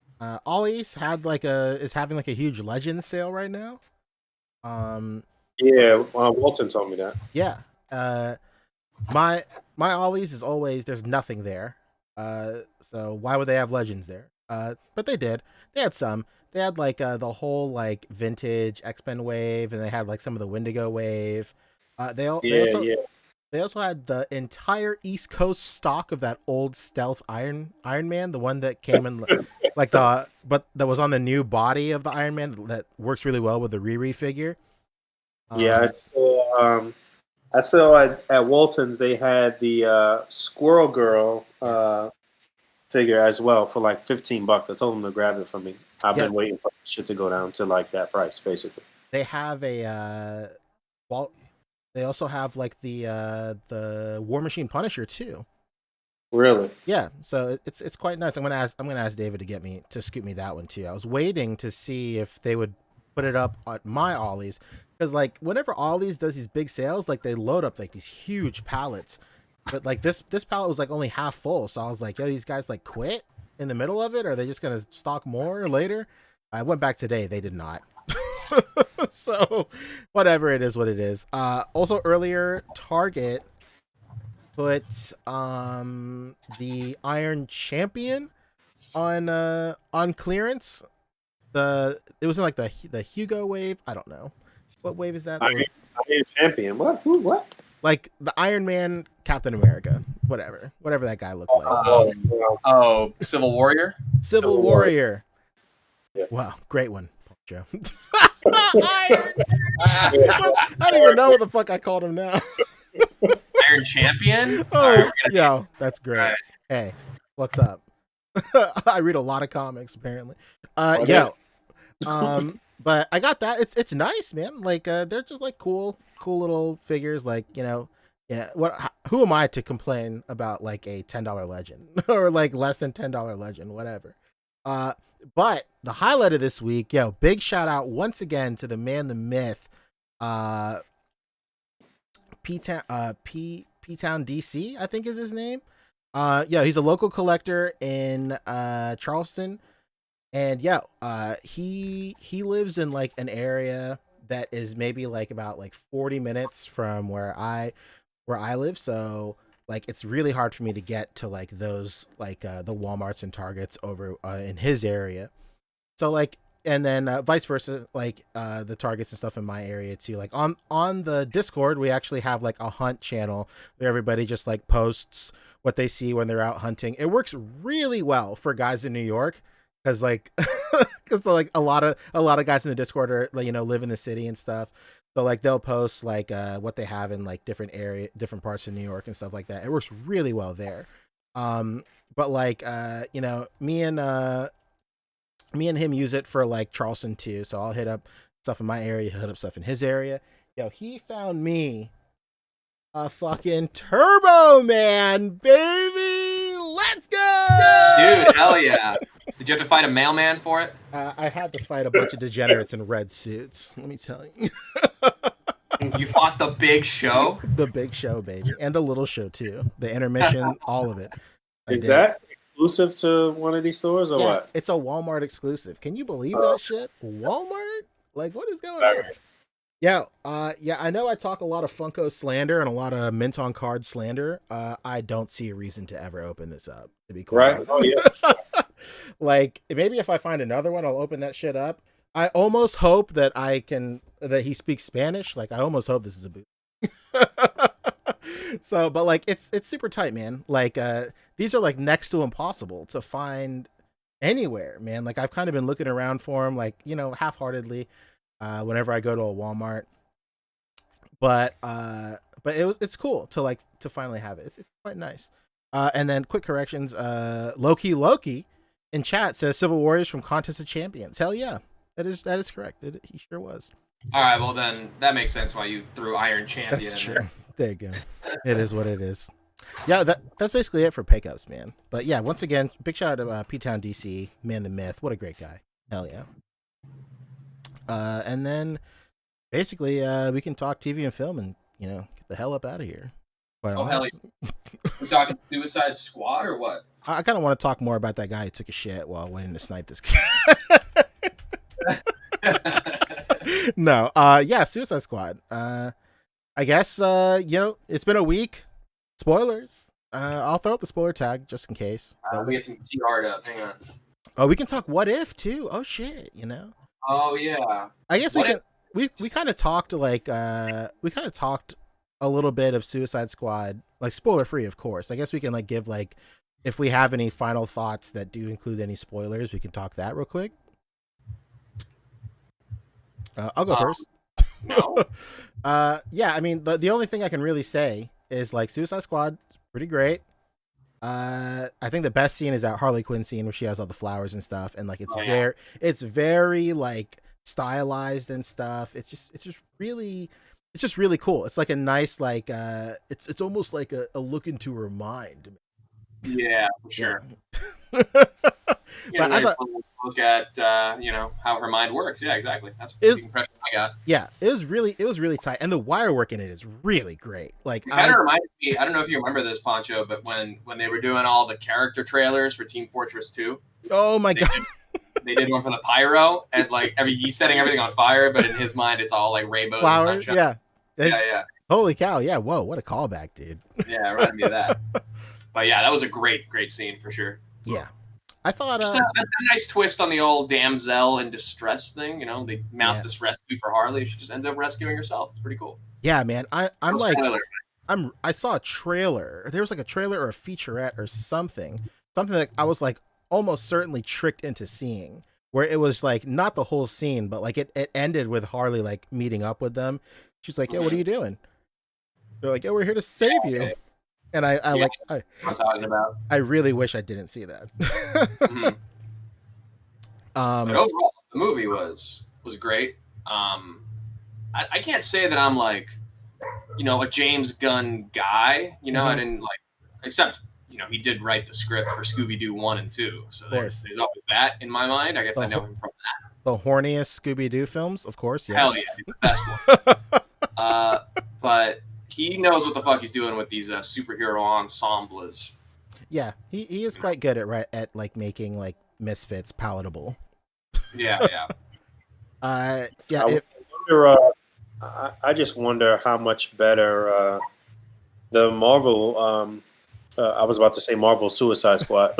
Ollie's is having like a huge Legends sale right now. Walton told me that. Yeah. My Ollie's is always there's nothing there. So why would they have Legends there? But they did. They had some. They had like the whole like vintage X-Men wave, and they had like some of the Wendigo wave. They also had the entire East Coast stock of that old stealth Iron Man, the one that came in but that was on the new body of the Iron Man that works really well with the Riri figure. I saw at Walton's they had the Squirrel Girl figure as well for like $15. I told them to grab it for me. I've been waiting for shit to go down to like that price, basically. They have they also have like the War Machine Punisher too. Really? Yeah. So it's quite nice. I'm gonna ask David to scoop me that one too. I was waiting to see if they would put it up at my Ollie's, because like whenever Ollie's does these big sales, like they load up like these huge pallets. But like this pallet was like only half full, so I was like, yo, these guys like quit in the middle of it, or are they just gonna stock more later? I went back today, they did not. So whatever, it is what it is. Also earlier, Target put the Iron Champion on clearance. It was in like the Hugo wave. I don't know what wave is that. Iron Champion. What? Who? What? Like the Iron Man, Captain America, whatever that guy looked like. Civil Warrior. Civil Warrior. Yeah. Wow, great one, Joe. I don't even know what the fuck I called him now. Iron Champion. Oh, yeah, that's great. Right. Hey, what's up? I read a lot of comics, apparently. But I got that. It's nice, man. Like they're just like cool little figures. Like, you know, yeah. Who am I to complain about like a $10 legend or like less than $10 legend, whatever. But the highlight of this week, big shout out once again to the man, the myth, P-Town DC, I think is his name. He's a local collector in Charleston. And he lives in like an area that is maybe like about like 40 minutes from where I live. So like it's really hard for me to get to like those like the Walmarts and Targets over in his area. So like, and then vice versa, like the Targets and stuff in my area too. Like on the Discord, we actually have like a hunt channel where everybody just like posts what they see when they're out hunting. It works really well for guys in New York. Cause like a lot of guys in the Discord are, you know, live in the city and stuff. So like they'll post like what they have in like different parts of New York and stuff like that. It works really well there. But like you know, me and him use it for like Charleston too. So I'll hit up stuff in my area, he'll hit up stuff in his area. He found me a fucking Turbo Man, baby. Let's go, dude. Hell yeah. Did you have to fight a mailman for it? I had to fight a bunch of degenerates in red suits. Let me tell you. You fought the big show? The big show, baby. And the little show, too. The intermission, all of it. Is that exclusive to one of these stores or what? It's a Walmart exclusive. Can you believe that shit? Walmart? Like, what is going on? Yeah, I know I talk a lot of Funko slander and a lot of mint on card slander. I don't see a reason to ever open this up, to be cool. Right? Oh, yeah. Like, maybe if I find another one, I'll open that shit up. I almost hope that that he speaks Spanish. Like, I almost hope this is a boot. So, but like, it's super tight, man. Like, these are like next to impossible to find anywhere, man. Like, I've kind of been looking around for them, like, you know, half-heartedly, whenever I go to a Walmart. But it's cool to finally have it. It's quite nice. And then quick corrections. Loki in chat says Civil Warriors from Contest of Champions. Hell yeah, that is correct. He sure was. All right, well then that makes sense why you threw Iron Champion. That's in true. There you go. It is what it is. Yeah, that's basically it for pickups, man. But yeah, once again, big shout out to P-Town DC, man, the myth. What a great guy. Hell yeah. And then basically we can talk TV and film and, you know, get the hell up out of here. Oh, hell yeah. We're talking Suicide Squad or what? I kind of want to talk more about that guy who took a shit while waiting to snipe this guy. No, Suicide Squad. I guess, you know, it's been a week. Spoilers. I'll throw up the spoiler tag just in case. We get some GR up. Hang on. Oh, we can talk What If too. Oh shit, you know. Oh yeah. I guess we kind of talked a little bit of Suicide Squad, like spoiler free, of course. I guess we can like give like, if we have any final thoughts that do include any spoilers, we can talk that real quick. I'll go first. No. Yeah, I mean the only thing I can really say is like Suicide Squad is pretty great. I think the best scene is that Harley Quinn scene where she has all the flowers and stuff, and like it's very like stylized and stuff. It's just really cool. It's like a nice like it's almost like a look into her mind. Yeah, for sure. Yeah. But look at you know, how her mind works. Yeah, exactly. That's the impression I got. Yeah, it was really tight, and the wire work in it is really great. Like, it kind of reminded me. I don't know if you remember this, Poncho, but when they were doing all the character trailers for Team Fortress 2. Oh my god. they did one for the pyro, and like he's setting everything on fire, but in his mind it's all like rainbows and Flowers, sunshine. yeah. Yeah. Holy cow, yeah, whoa, what a callback, dude. Yeah, it reminded me of that. But yeah, that was a great scene for sure. Yeah. I thought Just a nice twist on the old damsel in distress thing. You know, they mount this rescue for Harley. She just ends up rescuing herself. It's pretty cool. Yeah, man. I'm No like, spoiler. I saw a trailer. There was like a trailer or a featurette or something that I was like almost certainly tricked into seeing, where it was like not the whole scene, but like it ended with Harley like meeting up with them. She's like, "Yo, what are you doing?" They're like, "Yo, we're here to save you." And I'm talking about. I really wish I didn't see that. But overall, the movie was great. I can't say that I'm like, a James Gunn guy. I didn't like, except he did write the script for Scooby-Doo 1 and 2, so there's always that in my mind. I guess I know him from that. The horniest Scooby-Doo films, of course. Yes. Hell yeah, the best one. But he knows what the fuck he's doing with these superhero ensembles. Yeah, he is quite good at like making like misfits palatable. Yeah. I just wonder how much better the Marvel. I was about to say Marvel Suicide Squad.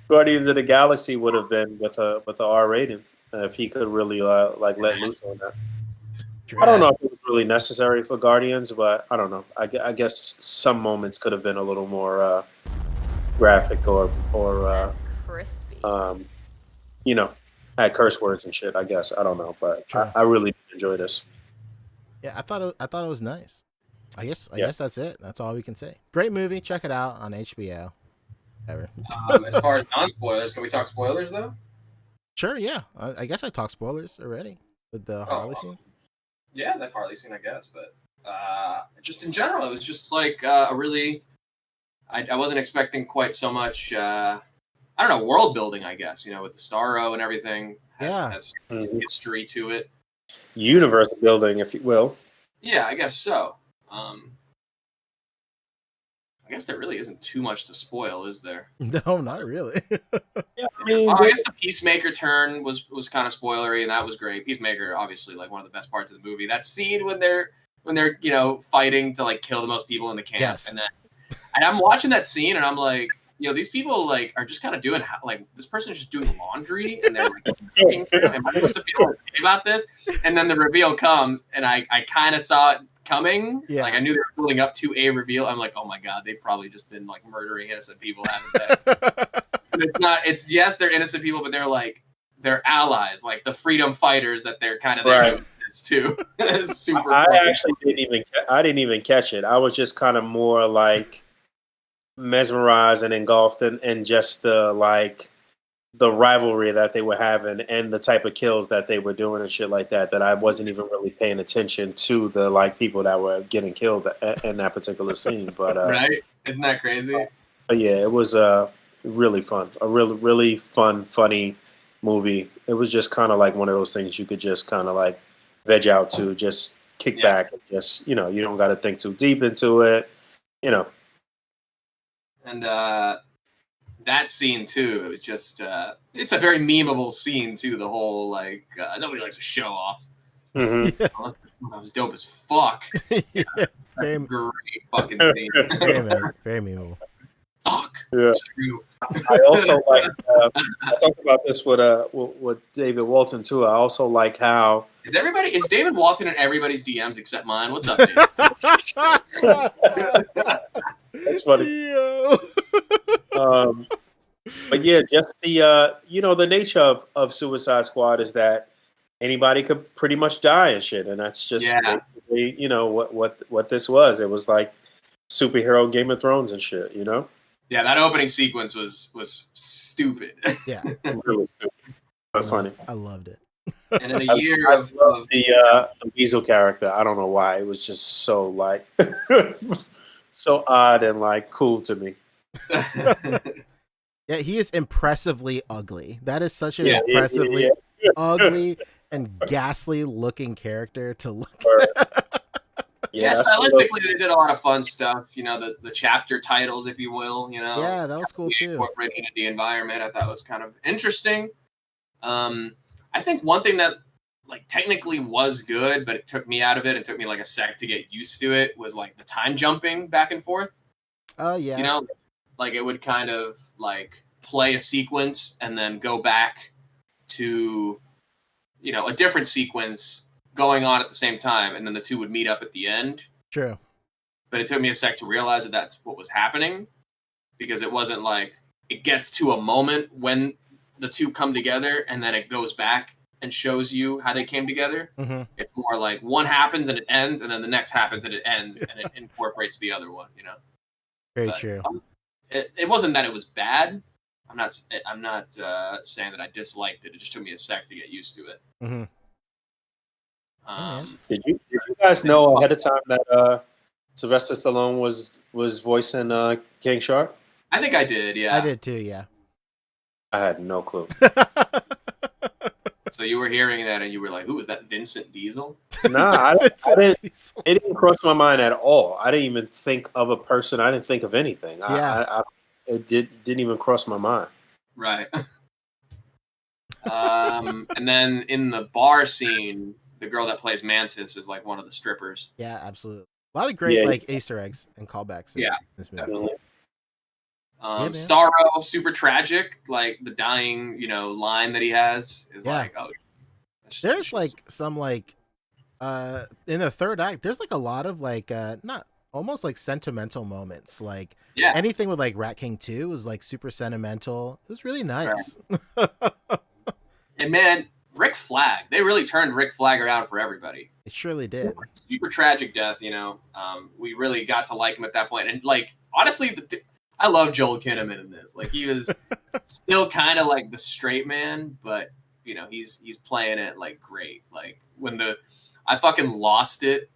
Guardians of the Galaxy would have been with a R rating if he could really let loose on that. I don't know if it was really necessary for Guardians, but I don't know. I guess some moments could have been a little more graphic or That's crispy. had curse words and shit. I guess I don't know, but I really did enjoy this. Yeah, I thought it was nice. I guess that's it. That's all we can say. Great movie. Check it out on HBO. Ever. As far as non-spoilers, can we talk spoilers though? Sure. Yeah. I guess I talked spoilers already with the Harley scene. Yeah, that Harley scene, I guess. But just in general, it was just like a really. I wasn't expecting quite so much. I don't know, world building. I guess with the Starro and everything. Has history to it. Universe building, if you will. Yeah, I guess so. I guess there really isn't too much to spoil, is there? No, not really. Yeah, I guess the Peacemaker turn was kind of spoilery, and that was great. Peacemaker, obviously, like one of the best parts of the movie. That scene when they're fighting to like kill the most people in the camp, Yes. and I'm watching that scene, and I'm like, these people like are just kind of doing like this person is just doing laundry, and they're like, am I supposed to feel okay about this? And then the reveal comes, and I kind of saw it coming. Yeah. Like I knew they were building up to a reveal. I'm like, oh my god, they've probably just been like murdering innocent people, haven't they? Yes, they're innocent people, but they're allies, like the freedom fighters that they're kind of there too. It's super. I actually didn't even catch it. I was just kind of more like mesmerized and engulfed in just the rivalry that they were having and the type of kills that they were doing and shit like that I wasn't even really paying attention to the like people that were getting killed in that particular scene. But right? Isn't that crazy? But yeah, it was really fun. A really fun, funny movie. It was just kind of like one of those things you could just kind of like veg out to, just kick back and just, you don't got to think too deep into it, And that scene too, it was just it's a very memeable scene too. The whole like nobody likes to show off. Mm-hmm. That was dope as fuck. That's a great fucking scene. Very memeable. Fuck. Yeah. It's true. I also like. I talked about this with David Walton too. I also like how Is David Walton in everybody's DMs except mine? What's up, David? that's funny. Yo. But yeah, just the nature of Suicide Squad is that anybody could pretty much die and shit, and that's just basically, what this was. It was like superhero Game of Thrones and shit, Yeah, that opening sequence was stupid. Yeah, really stupid, but funny. I loved it. And in a year I of love the Weasel character. I don't know why. It was just so like so odd and like cool to me. Yeah, he is impressively ugly. That is such an impressively ugly and ghastly looking character to look at. Yeah, that's stylistically they did a lot of fun stuff. You know, the chapter titles, if you will. You know, Yeah, that was cool too. Incorporated into the environment, I thought was kind of interesting. I think one thing that like technically was good, but it took me out of it. It took me like a sec to get used to it. Was like the time jumping back and forth. Oh yeah. You know, like it would kind of like play a sequence and then go back to, you know, a different sequence going on at the same time, and then the two would meet up at the end. True. But it took me a sec to realize that that's what was happening, because it wasn't like it gets to a moment when the two come together and then it goes back and shows you how they came together. Mm-hmm. It's more like one happens and it ends, and then the next happens and it ends, and it incorporates the other one. You know. Very But, true. It wasn't that it was bad. I'm not saying that I disliked it. It just took me a sec to get used to it. Mm-hmm. Did you guys know ahead of time that Sylvester Stallone was voicing King Shark? I think I did. Yeah, I did too. Yeah. I had no clue. So you were hearing that and you were like, "Who is that? Vincent Diesel?" Nah, I didn't. It didn't cross my mind at all. I didn't even think of a person. I didn't think of anything. Yeah. It didn't even cross my mind. Right. And then in the bar scene, the girl that plays Mantis is like one of the strippers. Yeah, absolutely. A lot of great like Easter eggs and callbacks. Yeah, this movie. Definitely. Starro, super tragic. Like the dying, you know, line that he has is like, oh. There's like some like, in the third act, there's like a lot of like, not almost like sentimental moments. Like anything with like Rat King 2 was like super sentimental. It was really nice. Right. And man, Rick Flag, they really turned Rick Flag around for everybody. It surely did. Super tragic death, you know. We really got to like him at that point. And like, honestly, I love Joel Kinnaman in this. Like, he was still kind of like the straight man, but you know, he's playing it like great. Like when I fucking lost it.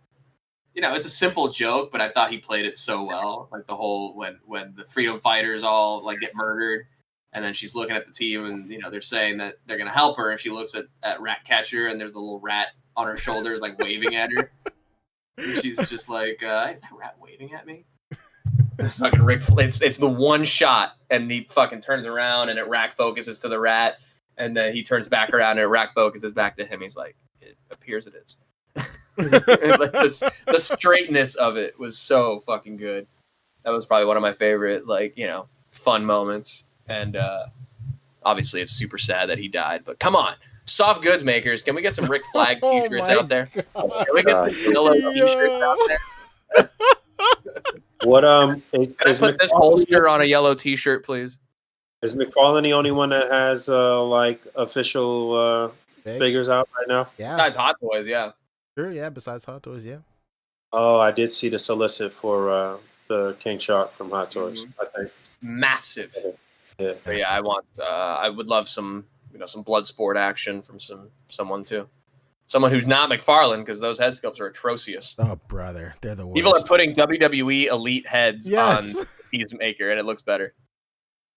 You know, it's a simple joke, but I thought he played it so well. Like the whole when the freedom fighters all like get murdered, and then she's looking at the team, and you know they're saying that they're gonna help her, and she looks at Ratcatcher, and there's the little rat on her shoulders, like waving at her. And she's just like, "Is that rat waving at me?" Fucking Rick, it's the one shot, and he fucking turns around, and it rack focuses to the rat, and then he turns back around, and it rack focuses back to him. He's like, "It appears it is." Like the straightness of it was so fucking good. That was probably one of my favorite, like, you know, fun moments. And obviously it's super sad that he died, but come on, soft goods makers, can we get some Rick Flag t-shirts out there? Can we get some yellow t-shirts out there? What can I put this holster on a yellow t-shirt, please? Is McFarlane the only one that has like official figures out right now? Yeah. Besides Hot Toys, yeah. Sure, yeah. Besides Hot Toys, yeah. Oh, I did see the solicit for the King Shark from Hot Toys. I think massive. Yeah, but yeah. I would love some, you know, some blood sport action from someone too, someone who's not McFarlane, because those head sculpts are atrocious. Oh, brother, they're the worst. People are putting WWE Elite heads on Peacemaker, and it looks better.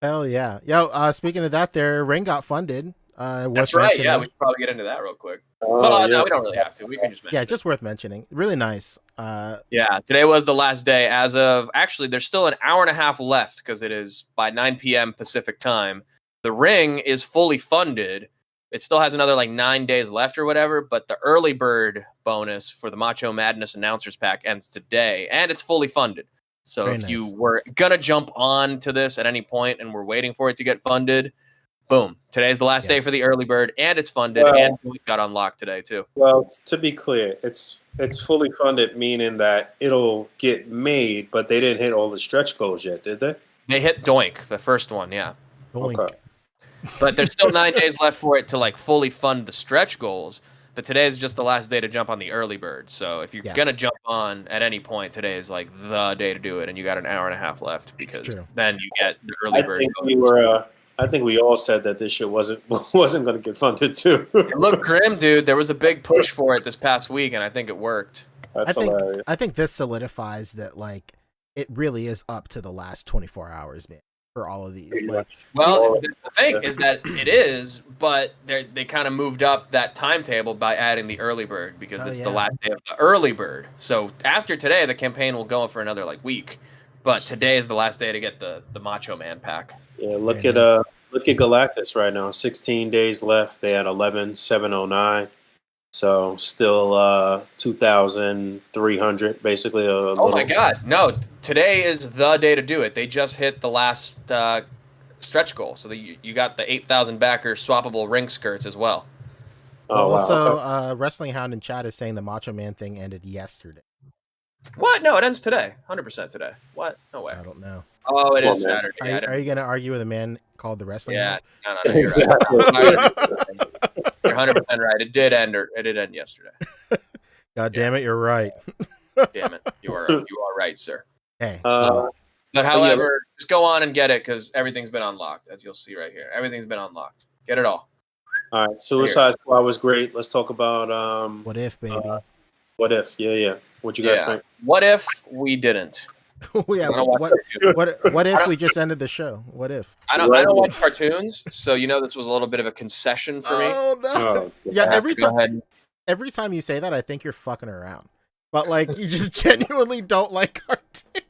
Hell yeah, yo. Speaking of that, their ring got funded. That's right. Yeah, we should probably get into that real quick. But no, we don't really have to. We can just mention just worth mentioning. Really nice. Yeah, today was the last day. As of actually, there's still an hour and a half left because it is by 9 p.m. Pacific time. The ring is fully funded. It still has another like 9 days left or whatever. But the early bird bonus for the Macho Madness announcers pack ends today, and it's fully funded. So if you were gonna jump on to this at any point and we're waiting for it to get funded, boom! Today's the last day for the early bird, and it's funded, and it got unlocked today too. Well, to be clear, it's fully funded, meaning that it'll get made, but they didn't hit all the stretch goals yet, did they? They hit Doink, the first one, yeah. Doink. Okay. But there's still 9 days left for it to like fully fund the stretch goals. But today is just the last day to jump on the early bird. So if you're gonna jump on at any point, today is like the day to do it, and you got an hour and a half left because then you get the early bird. I think we all said that this shit wasn't going to get funded too. It looked grim, dude. There was a big push for it this past week, and I think it worked. I think this solidifies that like it really is up to the last 24 hours, man. for all of these. Like, well, the thing is that it is, but they kind of moved up that timetable by adding the early bird because it's the last day of the early bird. So after today, the campaign will go for another like week, but today is the last day to get the Macho Man pack. Yeah, look at Galactus right now. 16 days left. They had 11,709. So still 2,300 basically. Oh my God! No, today is the day to do it. They just hit the last stretch goal, so you got the 8,000 backer swappable ring skirts as well. Oh wow! Also, Okay. Wrestling Hound in chat is saying the Macho Man thing ended yesterday. What? No, it ends today. 100% today. What? No way. I don't know. Oh, it is Saturday. Are you going to argue with a man called the Wrestling Hound? No, you're right. You're 100% right. It did end yesterday. God damn it, you're right. Damn it, you are right, sir. Hey. But however, just go on and get it because everything's been unlocked, as you'll see right here. Everything's been unlocked. Get it all. All right, Suicide Squad was great. Let's talk about What If, baby. What If? Yeah. What you guys think? What if we didn't? What if we just ended the show? What if? I don't watch cartoons, so this was a little bit of a concession for me. Oh no! Yeah, every time you say that, I think you're fucking around, but like you just genuinely don't like cartoons.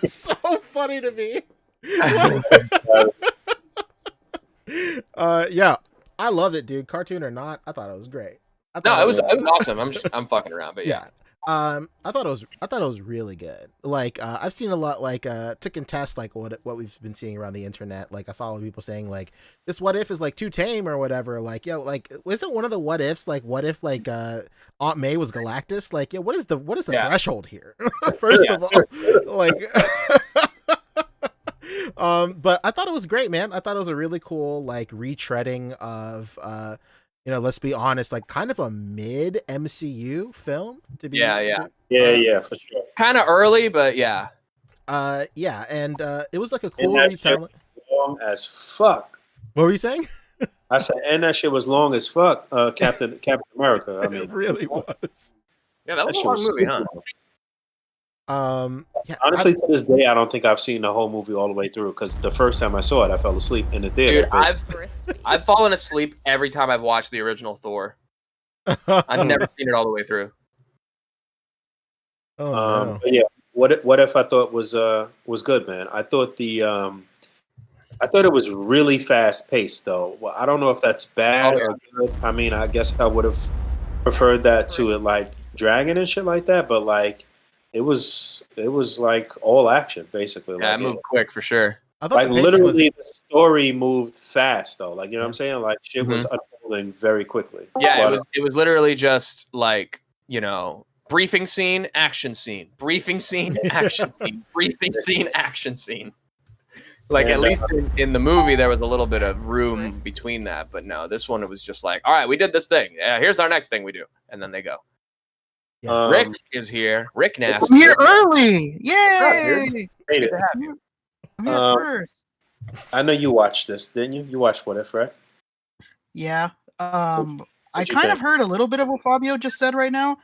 It's so funny to me. Yeah, I loved it, dude. Cartoon or not, I thought it was great. It was awesome. I'm fucking around, but yeah. I thought it was really good. Like I've seen a lot like to contest like what we've been seeing around the internet. Like I saw a lot of people saying like this what if is like too tame or whatever. Like like wasn't one of the what ifs like what if like Aunt May was Galactus? Like what is the threshold here? First of all, like but I thought it was great, man. I thought it was a really cool like retreading of let's be honest, like kind of a mid MCU film to be. Yeah, for sure. Kind of early, but yeah. And it was like a cool retelling. Long as fuck. What were you saying? I said, and that shit was long as fuck. Captain America. I mean, it really was. Yeah, that was a long movie, huh? Honestly, to this day, I don't think I've seen the whole movie all the way through because the first time I saw it, I fell asleep in the theater. Dude, I've fallen asleep every time I've watched the original Thor. I've never seen it all the way through. But yeah, what if I thought was good, man? I thought it was really fast paced though. Well, I don't know if that's bad or good. I mean, I guess I would have preferred that to it like Dragon and shit like that, but like. It was like all action basically. Yeah, like, it moved quick for sure. I thought like literally the story moved fast though. Like you know what I'm saying? Like shit was unfolding very quickly. Yeah, it was literally just like briefing scene, action scene, briefing scene, action scene, briefing scene, action scene. Like at least in the movie there was a little bit of room between that, but no, this one it was just like, all right, we did this thing. Here's our next thing we do, and then they go. Yeah. Rick is here. Rick Nass. I'm here early. Yay! Great to have you. I'm here first. I know you watched this, didn't you? You watched What If, right? Yeah. I kind of heard a little bit of what Fabio just said right now.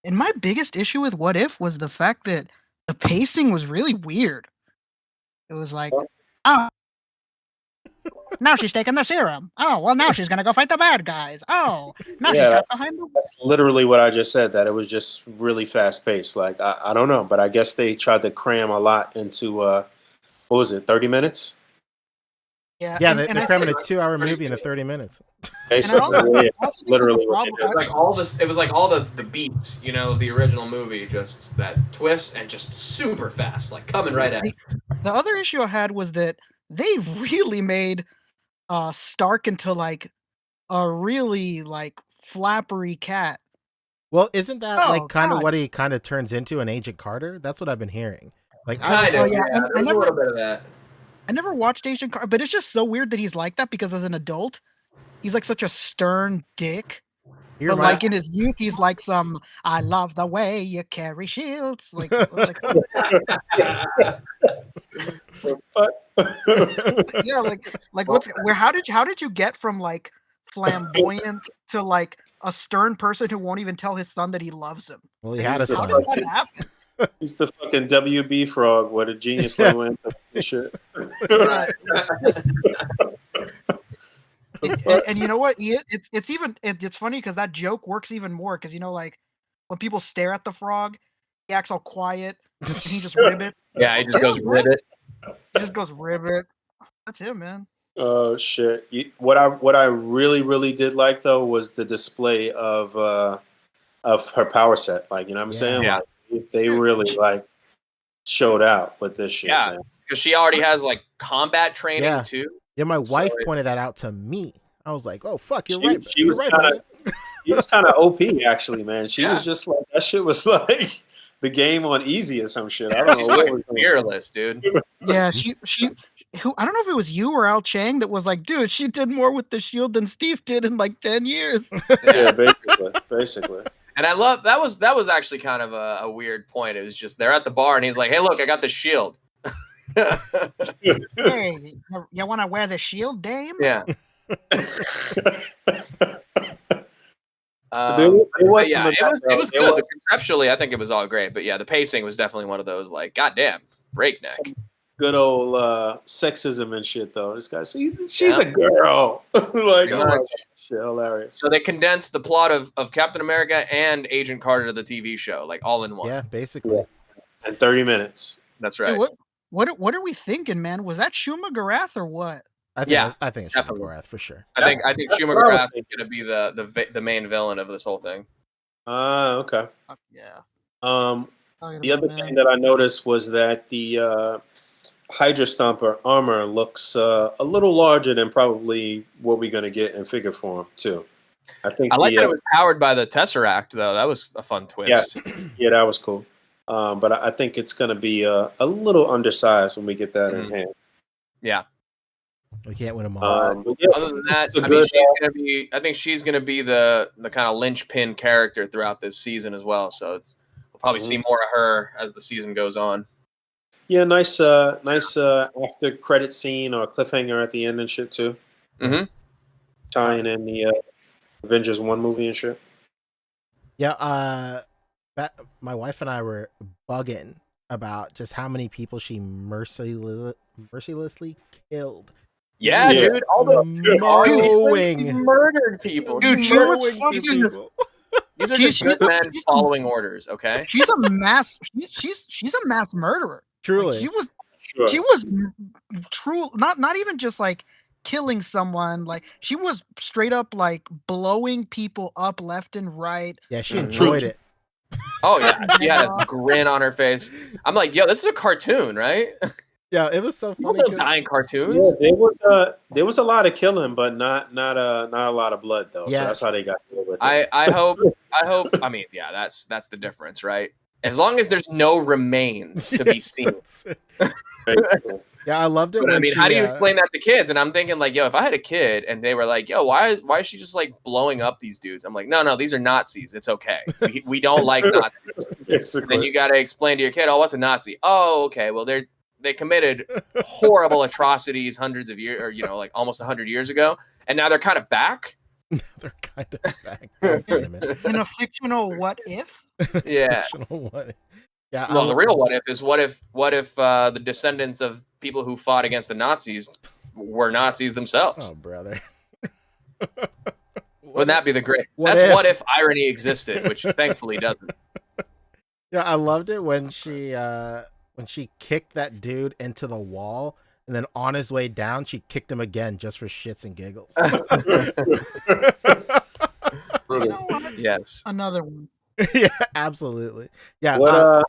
And my biggest issue with What If was the fact that the pacing was really weird. It was like, now she's taking the serum. Oh, well, now she's going to go fight the bad guys. Oh, now she's got behind the... That's literally what I just said, that it was just really fast-paced. Like, I don't know, but I guess they tried to cram a lot into, what was it, 30 minutes? Yeah, they're cramming a 2-hour movie into 30 minutes. Basically, literally. It was like all the beats, the original movie, just that twist and just super fast, like coming right at you. The other issue I had was that they really made Stark into like a really like flappery cat. Well, isn't that like kind of what he kind of turns into, an Agent Carter? That's what I've been hearing. Like, kind of, yeah. There's a little bit of that. I never watched Agent Carter, but it's just so weird that he's like that because as an adult, he's like such a stern dick. But like in his youth, he's like I love the way you carry shields. Like yeah, like how did you get from like flamboyant to like a stern person who won't even tell his son that he loves him? Well, he had a son. How did that happen? He's the fucking WB frog. What a genius level shit. And you know what? It's funny because that joke works even more because like when people stare at the frog, he acts all quiet and he just ribbit. Yeah, he just goes ribbit. He just goes ribbit. That's him, man. Oh shit! What I really did like though was the display of her power set. Like, you know what I'm saying? Yeah. Like, they really like showed out with this shit. Yeah, because she already has like combat training too. Yeah, my wife pointed that out to me. I was like, "Oh fuck, you're right." She was kind of OP actually, man. She Yeah. was just like, that shit was like the game on easy or some shit. I don't She's know what fucking was going fearless, dude. Yeah, who I don't know if it was you or Al Chang that was like, dude, she did more with the shield than Steve did in like 10 years. Yeah, basically. And I love that was actually kind of a weird point. It was just they're at the bar and he's like, "Hey, look, I got the shield." Hey, you want to wear the shield, dame? Yeah. It was good. Conceptually, I think it was all great. But yeah, the pacing was definitely one of those like, goddamn, breakneck. Good old sexism and shit though. This guy, she's a girl. Like, oh my God, shit, hilarious. So they condensed the plot of Captain America and Agent Carter to the TV show, like all in one. Yeah, basically. In 30 minutes. That's right. Hey, what are we thinking, man? Was that Shuma Garath or what? I think it's Shuma Garath for sure. I think Shuma Garath is going to be the main villain of this whole thing. Okay. Yeah. The other thing that I noticed was that the Hydra Stomper armor looks a little larger than probably what we're going to get in figure form too. I like that it was powered by the Tesseract though. That was a fun twist. Yeah, that was cool. But I think it's going to be a little undersized when we get that in hand. Yeah. We can't win them all. Other than that, I think she's gonna be the kind of linchpin character throughout this season as well. So we'll probably see more of her as the season goes on. Yeah, nice after credit scene or cliffhanger at the end and shit too. Mm-hmm. Tying in the Avengers 1 movie and shit. Yeah, my wife and I were bugging about just how many people she mercilessly killed. Yeah, dude, all the murdered people. Dude, she was fucking. These are just good men following orders. Okay, she's a mass. She's a mass murderer. Truly, like, she was true. Not even just like killing someone. Like she was straight up like blowing people up left and right. Yeah, she enjoyed it. Oh yeah, she had a grin on her face. I'm like, yo, this is a cartoon, right? Yeah, it was so funny. People don't die in cartoons. Yeah, there was a lot of killing, but not a lot of blood though. Yes. So that's how they got killed with it. I hope. I mean, yeah, that's the difference, right? As long as there's no remains to be seen. Yeah, I loved it. But I mean, how do you explain that to kids? And I'm thinking, like, yo, if I had a kid and they were like, yo, why is she just like blowing up these dudes? I'm like, no, these are Nazis. It's okay. We don't like Nazis. Then you got to explain to your kid, oh, what's a Nazi? Oh, okay. Well, they committed horrible atrocities hundreds of years, or like almost 100 years ago, and now they're kind of back. They're kind of back. Damn it. In a fictional what if? Yeah. Yeah. Well, the real what if is what if the descendants of people who fought against the Nazis were Nazis themselves? Oh, brother. Wouldn't that be the great? What if irony existed, which thankfully doesn't. Yeah, I loved it when she kicked that dude into the wall, and then on his way down, she kicked him again just for shits and giggles. You know what? Yes. Another one. Yeah, absolutely. Yeah.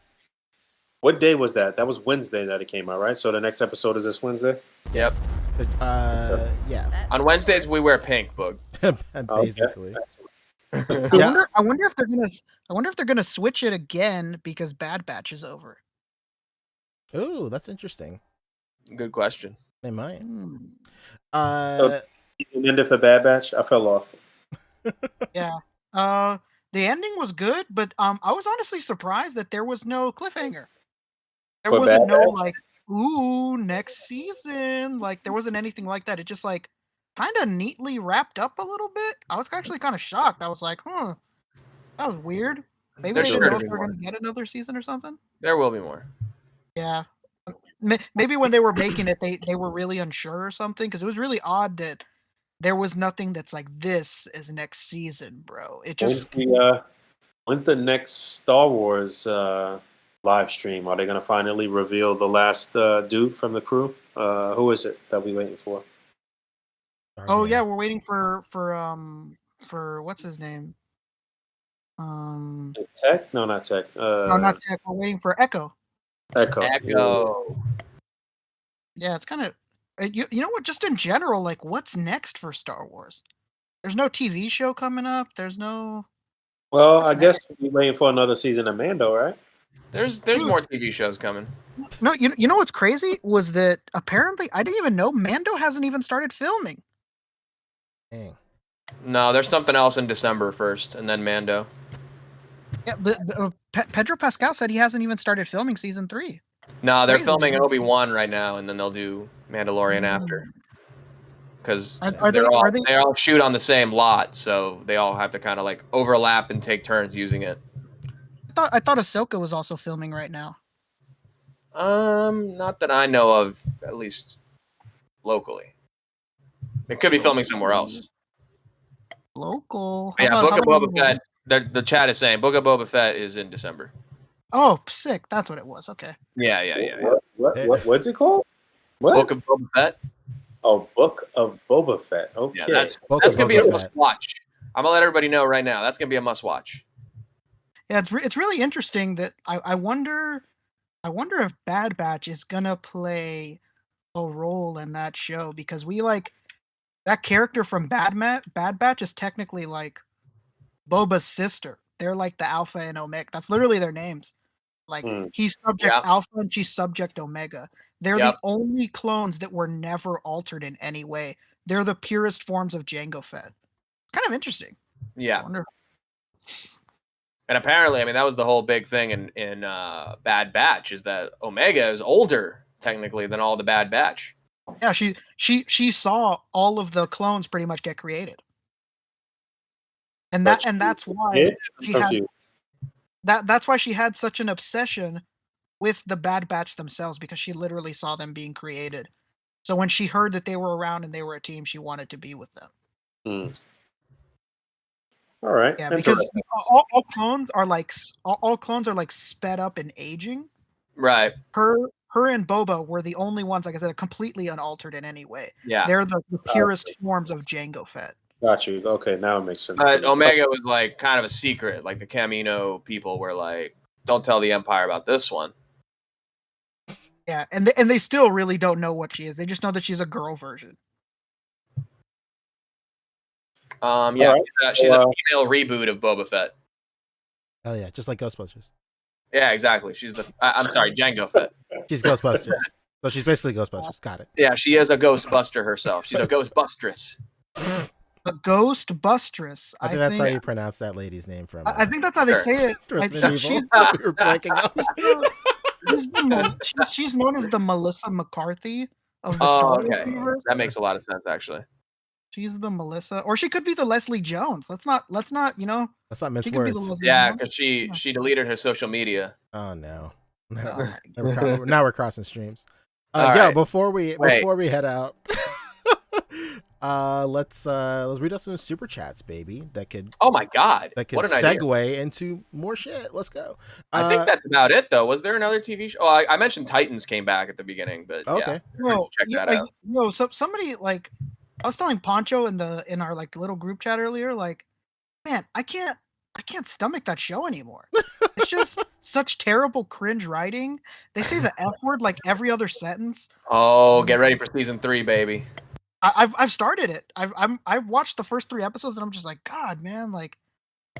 What day was that? That was Wednesday that it came out, right? So the next episode is this Wednesday? Yep. Yeah. On Wednesdays we wear pink, Boog. Basically. I wonder if they're gonna switch it again because Bad Batch is over. Oh, that's interesting. Good question. They might. So, ended for Bad Batch? I fell off. Yeah. The ending was good, but I was honestly surprised that there was no cliffhanger. There wasn't no like, ooh, next season. Like there wasn't anything like that. It just like kind of neatly wrapped up a little bit. I was actually kind of shocked. I was like, that was weird. Maybe they didn't know if they were going to get another season or something. There will be more. Yeah. maybe when they were making it, they were really unsure or something, because it was really odd that there was nothing that's like, this is next season, bro. It When's just the next Star Wars live stream? Are they gonna finally reveal the last dude from the crew? Who is it that we waiting for? oh yeah, we're waiting for what's his name? Tech? No, not Tech. No, not Tech. We're waiting for Echo. Echo. Echo. Yeah, it's kind of you know what? Just in general, like, what's next for Star Wars? There's no TV show coming up. There's no. Well, I guess we're waiting for another season of Mando, right? There's Dude. more TV shows coming. No, you know what's crazy was that apparently I didn't even know Mando hasn't even started filming. Dang. No, there's something else in December first, and then Mando. Yeah, but Pedro Pascal said he hasn't even started filming season 3. No, they're crazy. filming Obi-Wan right now, and then they'll do Mandalorian after. Because Are they they- all shoot on the same lot, so they all have to kind of like overlap and take turns using it. I thought Ahsoka was also filming right now. Not that I know of, at least locally. It could be filming somewhere else. Local. Yeah, Book of Boba Fett. The chat is saying Book of Boba Fett is in December. Oh, sick. That's what it was. Okay. Yeah. What's it called? What? Book of Boba Fett. Oh, Book of Boba Fett. Okay. Yeah, that's Book gonna of be a Boba must Fett. watch. I'm gonna let everybody know right now. That's gonna be a must watch. Yeah, it's really interesting that I wonder if Bad Batch is gonna play a role in that show, because we like that character from Bad Batch is technically like Boba's sister. They're like the Alpha and Omega. That's literally their names. Like he's Subject Alpha and she's Subject Omega. They're the only clones that were never altered in any way. They're the purest forms of Jango Fett. Kind of interesting. Yeah. Wonderful. And apparently, I mean, that was the whole big thing in Bad Batch, is that Omega is older technically than all the Bad Batch. Yeah, she saw all of the clones pretty much get created. And that's why she had that's why she had such an obsession with the Bad Batch themselves, because she literally saw them being created. So when she heard that they were around and they were a team, she wanted to be with them. All right. Yeah, because all clones are like sped up in aging. Right. Her and Boba were the only ones, like I said, completely unaltered in any way. Yeah. They're the purest forms of Jango Fett. Got you. Okay, now it makes sense. But Omega was like kind of a secret. Like the Camino people were like, "Don't tell the Empire about this one." Yeah, and they still really don't know what she is. They just know that she's a girl version. Yeah, she's a female reboot of Boba Fett. Hell yeah, just like Ghostbusters. Yeah, exactly. She's I'm sorry, Jango Fett. She's Ghostbusters. So she's basically Ghostbusters. Got it. Yeah, she is a Ghostbuster herself. She's a Ghostbustress. A Ghostbustress. I think that's how you pronounce that lady's name from. I think that's how they say it. We were breaking up. She's known as the Melissa McCarthy of the Star Wars universe. That makes a lot of sense, actually. She's the Melissa, or she could be the Leslie Jones. Let's not Let's not miss words. Yeah, because she deleted her social media. Oh no. Now we're crossing streams. Right. Before we head out, let's read out some super chats, baby. That could Oh my god. That could what an segue idea. into more shit. Let's go. I think that's about it, though. Was there another TV show? Oh, I mentioned Titans came back at the beginning, but okay. Check that out. No, so somebody like I was telling Poncho in our like little group chat earlier, like, man, I can't stomach that show anymore. It's just such terrible cringe writing. They say the F word like every other sentence. Oh, get ready for season 3, baby. I've started it. I've watched the first 3 episodes and I'm just like, God, man, like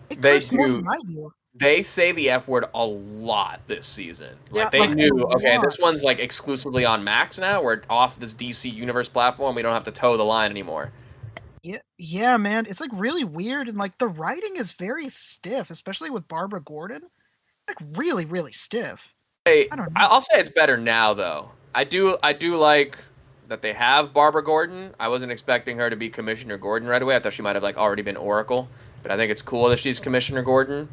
they do. They say the F word a lot this season. Like they knew, okay, this one's like exclusively on Max now. We're off this DC Universe platform. We don't have to toe the line anymore. Yeah, man. It's like really weird, and like the writing is very stiff, especially with Barbara Gordon. Like really, really stiff. Hey, I'll say it's better now though. I do like that they have Barbara Gordon. I wasn't expecting her to be Commissioner Gordon right away. I thought she might have like already been Oracle, but I think it's cool that she's Commissioner Gordon.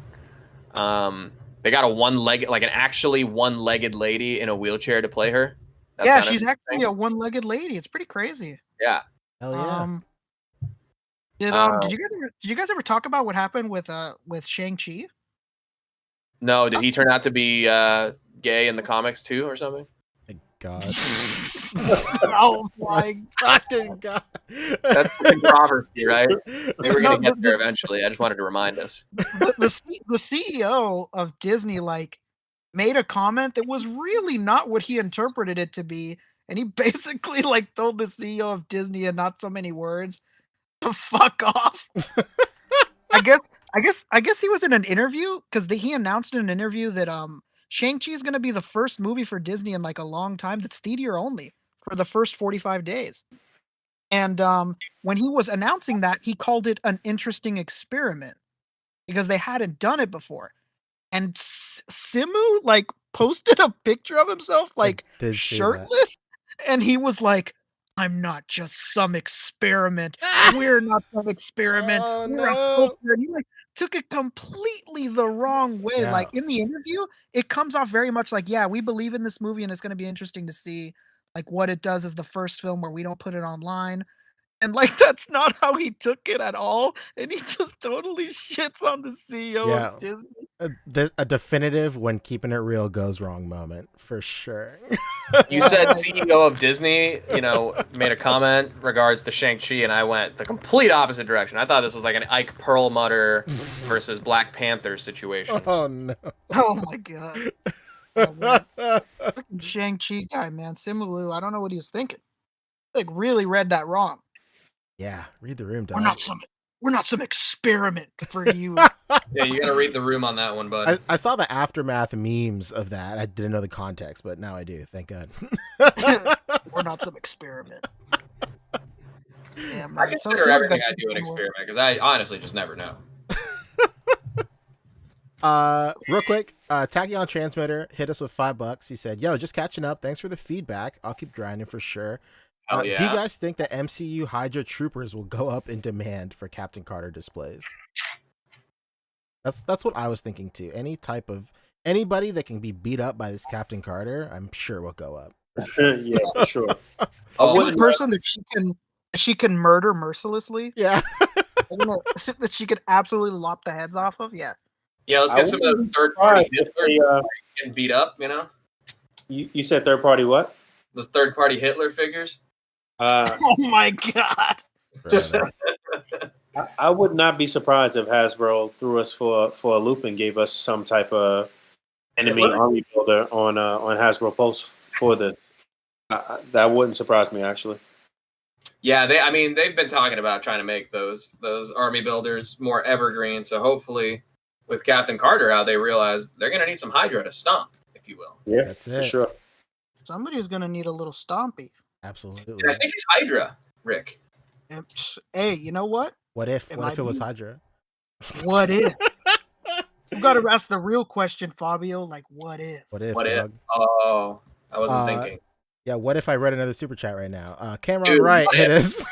They got an actually one-legged lady in a wheelchair to play her. Yeah, she's actually a one-legged lady. It's pretty crazy. Yeah. Hell yeah. Did you guys ever talk about what happened with Shang-Chi? No, did he turn out to be gay in the comics too, or something? My God. Oh my fucking God. That's the controversy, right? They were going to get there eventually. I just wanted to remind us. The CEO of Disney made a comment that was really not what he interpreted it to be, and he basically told the CEO of Disney in not so many words to fuck off. I guess he was in an interview because he announced in an interview that Shang-Chi is going to be the first movie for Disney in a long time that's theater only for the first 45 days. And when he was announcing that, he called it an interesting experiment because they hadn't done it before. And Simu posted a picture of himself shirtless, and he was like, "I'm not just some experiment. We're not some experiment. We're a culture." And he took it completely the wrong way. Yeah. In the interview, it comes off very much yeah, we believe in this movie, and it's going to be interesting to see what it does as the first film where we don't put it online. And that's not how he took it at all, and he just totally shits on the CEO of Disney. A definitive when keeping it real goes wrong moment for sure. You said CEO of Disney, made a comment regards to Shang-Chi, and I went the complete opposite direction. I thought this was like an Ike Perlmutter versus Black Panther situation. Oh no! Oh my God! Oh, Shang-Chi guy, man, Simu, I don't know what he was thinking. Really read that wrong. Yeah, read the room, dog. We're not some experiment for you. Yeah, you gotta read the room on that one, bud. I saw the aftermath memes of that. I didn't know the context, but now I do. Thank God. We're not some experiment. Yeah, man. I consider everything I do an experiment because I honestly just never know. Real quick, Tachyon Transmitter hit us with $5. He said, "Yo, just catching up. Thanks for the feedback. I'll keep grinding for sure." Yeah. Do you guys think that MCU Hydra Troopers will go up in demand for Captain Carter displays? That's what I was thinking too. Anybody that can be beat up by this Captain Carter, I'm sure will go up. For sure. Yeah, for sure. One person that she can murder mercilessly. Yeah. That she could absolutely lop the heads off of. Yeah. Yeah, let's get some of those third-party Hitlers getting beat up. You said third-party what? Those third-party Hitler figures. Oh my God! I would not be surprised if Hasbro threw us for a loop and gave us some type of enemy army builder on Hasbro Pulse for this. That wouldn't surprise me actually. Yeah, they've been talking about trying to make those army builders more evergreen. So hopefully, with Captain Carter out, they realize they're gonna need some Hydra to stomp, if you will. Yeah, that's it. For sure. Somebody's gonna need a little stompy. Absolutely. And I think it's Hydra, Rick. Hey, you know what? What if it was Hydra? What if? You got to ask the real question, Fabio. What if? What if? Oh, I wasn't thinking. Yeah, what if I read another super chat right now? Cameron Wright hit us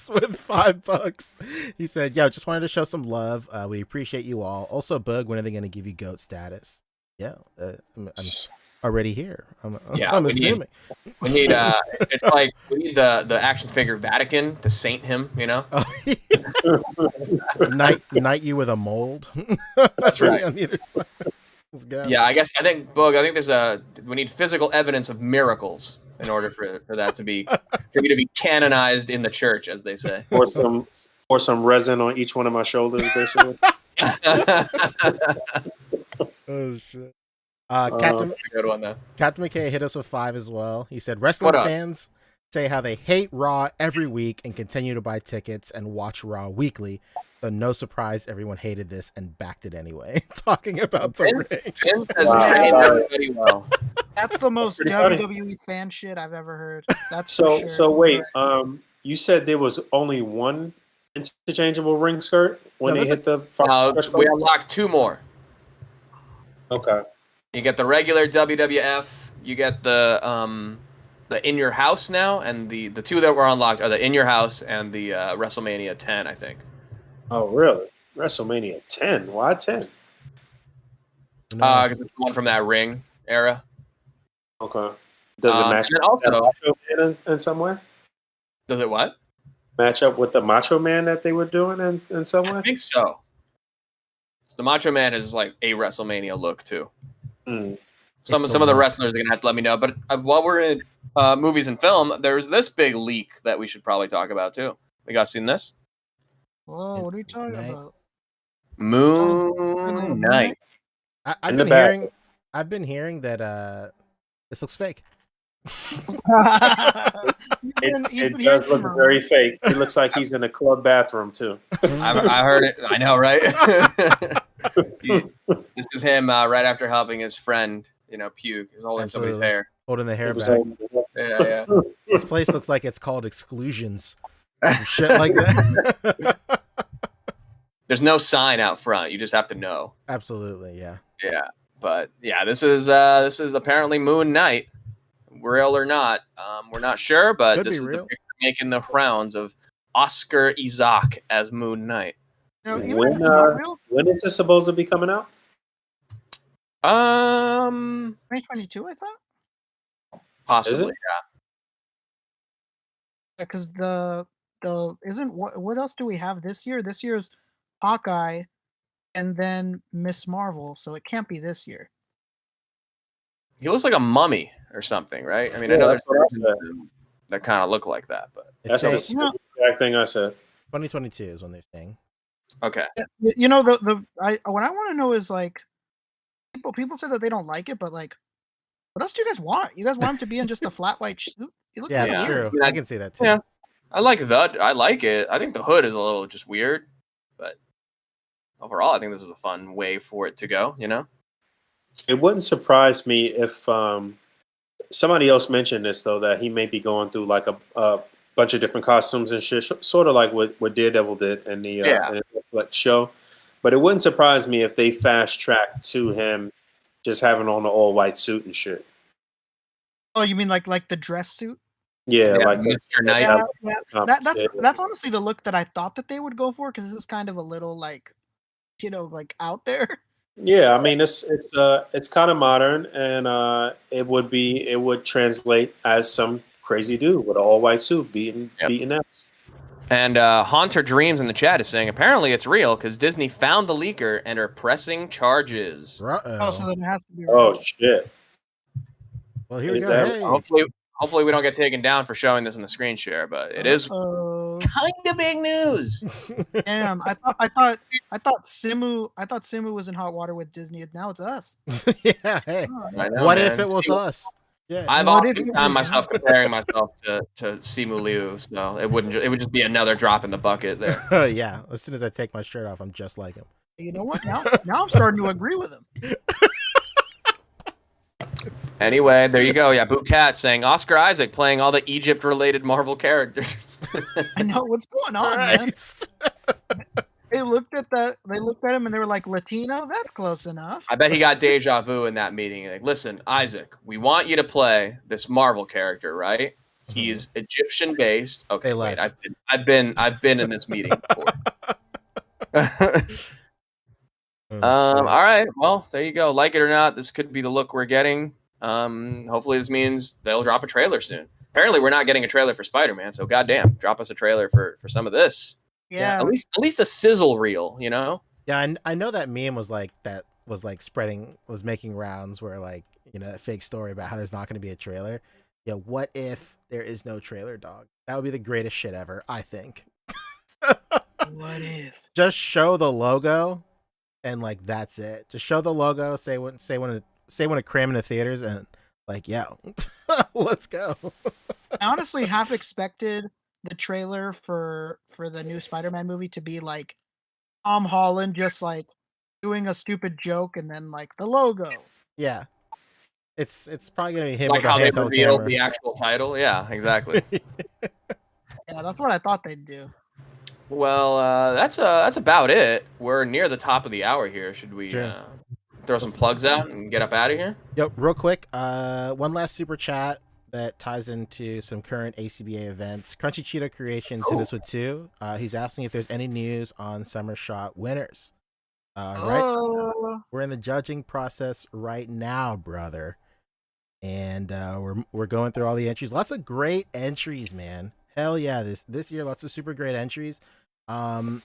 with $5. He said, "Yo, just wanted to show some love. We appreciate you all. Also, Boog, when are they going to give you GOAT status?" Yeah, I'm already here. I'm assuming. We need it's like we need the action figure Vatican to saint him, Oh, knight you with a mold. That's right. On the other side. Let's go. Yeah, I think Boog, we need physical evidence of miracles in order for that to be for you to be canonized in the church, as they say. Or some resin on each one of my shoulders, basically. Oh shit. Captain McKay hit us with 5 as well. He said, "Wrestling fans say how they hate Raw every week and continue to buy tickets and watch Raw weekly. So no surprise everyone hated this and backed it anyway." Talking about the ring. Everybody well. That's the most WWE fan shit I've ever heard. That's so wait. You said there was only one interchangeable ring skirt when they hit the. We unlocked 2 more. Okay. You get the regular WWF. You get the In Your House now, and the 2 that were unlocked are the In Your House and the WrestleMania 10, I think. Oh, really? WrestleMania 10? Why 10? Because it's the one from that ring era. Okay. Does it match And up with that also, Macho Man in some way? does it what? Match up with the Macho Man that they were doing in some way? I think so. The Macho Man is like a WrestleMania look too. Mm. Some of the wrestlers are gonna have to let me know. But while we're in movies and film, there's this big leak that we should probably talk about too. You guys seen this? Whoa, what are you talking about? Moon Knight. I've been hearing that this looks fake. It does look very fake. He looks like he's in a club bathroom too. I heard it. I know, right? This is him right after helping his friend, puke. He's holding somebody's hair. Holding the hair back. Yeah. This place looks like it's called Exclusions. Shit like that. There's no sign out front. You just have to know. Absolutely, yeah. Yeah. But yeah, this is apparently Moon Knight. Real or not, we're not sure, but this is the picture making the rounds of Oscar Isaac as Moon Knight. When is this supposed to be coming out? 2022, I thought. Possibly, yeah. Because the isn't what else do we have this year? This year's Hawkeye, and then Miss Marvel, so it can't be this year. He looks like a mummy or something, right? I mean, I know there's that kind of look like that, but that's the exact thing I said. 2022 is when they're saying. Okay. What I want to know is like, people say that they don't like it, but like, what else do you guys want? You guys want him to be in just a flat white suit? Yeah, true. I can see that too. Yeah, I like that. I like it. I think the hood is a little just weird, but overall, I think this is a fun way for it to go. It wouldn't surprise me if somebody else mentioned this though, that he may be going through like a bunch of different costumes and shit, sort of like what Daredevil did in the Netflix show. But it wouldn't surprise me if they fast track to him just having on the all white suit and shit. Oh, you mean like the dress suit? Yeah, like Mr. Knight. That's honestly the look that I thought that they would go for, because this is kind of a little like, like out there. Yeah, I mean it's kind of modern, and it would translate as some crazy dude with an all white suit beating ass. And Haunter Dreams in the chat is saying apparently it's real because Disney found the leaker and are pressing charges. Oh, so then it has to be real. Oh shit! Well, here we go. Hey. Hopefully we don't get taken down for showing this in the screen share, but it is kind of big news. Damn, I thought Simu was in hot water with Disney, and now it's us. Yeah, hey. What if it was us? Yeah. I've often found myself comparing myself to Simu Liu, so it would just be another drop in the bucket there. Yeah, as soon as I take my shirt off, I'm just like him. You know what? Now I'm starting to agree with him. Anyway, there you go. Yeah, Boog Cat saying Oscar Isaac playing all the Egypt-related Marvel characters. I know what's going on, man. They looked at him and they were like, Latino? That's close enough. I bet he got deja vu in that meeting. Like, listen, Isaac, we want you to play this Marvel character, right? He's Egyptian based. Okay, wait, I've been in this meeting before. All right. Well, there you go. Like it or not, this could be the look we're getting. Hopefully this means they'll drop a trailer soon. Apparently we're not getting a trailer for Spider-Man, so goddamn, drop us a trailer for some of this. Yeah. At least a sizzle reel, Yeah, I know that meme was making rounds where like, a fake story about how there's not going to be a trailer. Yeah, what if there is no trailer, dog? That would be the greatest shit ever, I think. What if? Just show the logo and like that's it. Just show the logo, say when to cram into theaters and like, yeah, let's go. I honestly half expected the trailer for the new Spider-Man movie to be like Tom Holland just like doing a stupid joke and then like the logo. Yeah. It's probably gonna be him like with how a they handheld revealed camera. the actual title. Yeah, exactly. Yeah, that's what I thought they'd do. Well, that's about it. We're near the top of the hour here. Should we throw some plugs out and get up out of here? Yep, real quick. One last super chat that ties into some current A.C.B.A. events. Crunchy Cheeto Creations hit us with 2. He's asking if there's any news on Summer Shot winners. Right, we're in the judging process right now, brother. and we're going through all the entries. Lots of great entries, man. Hell yeah, this year, lots of super great entries. A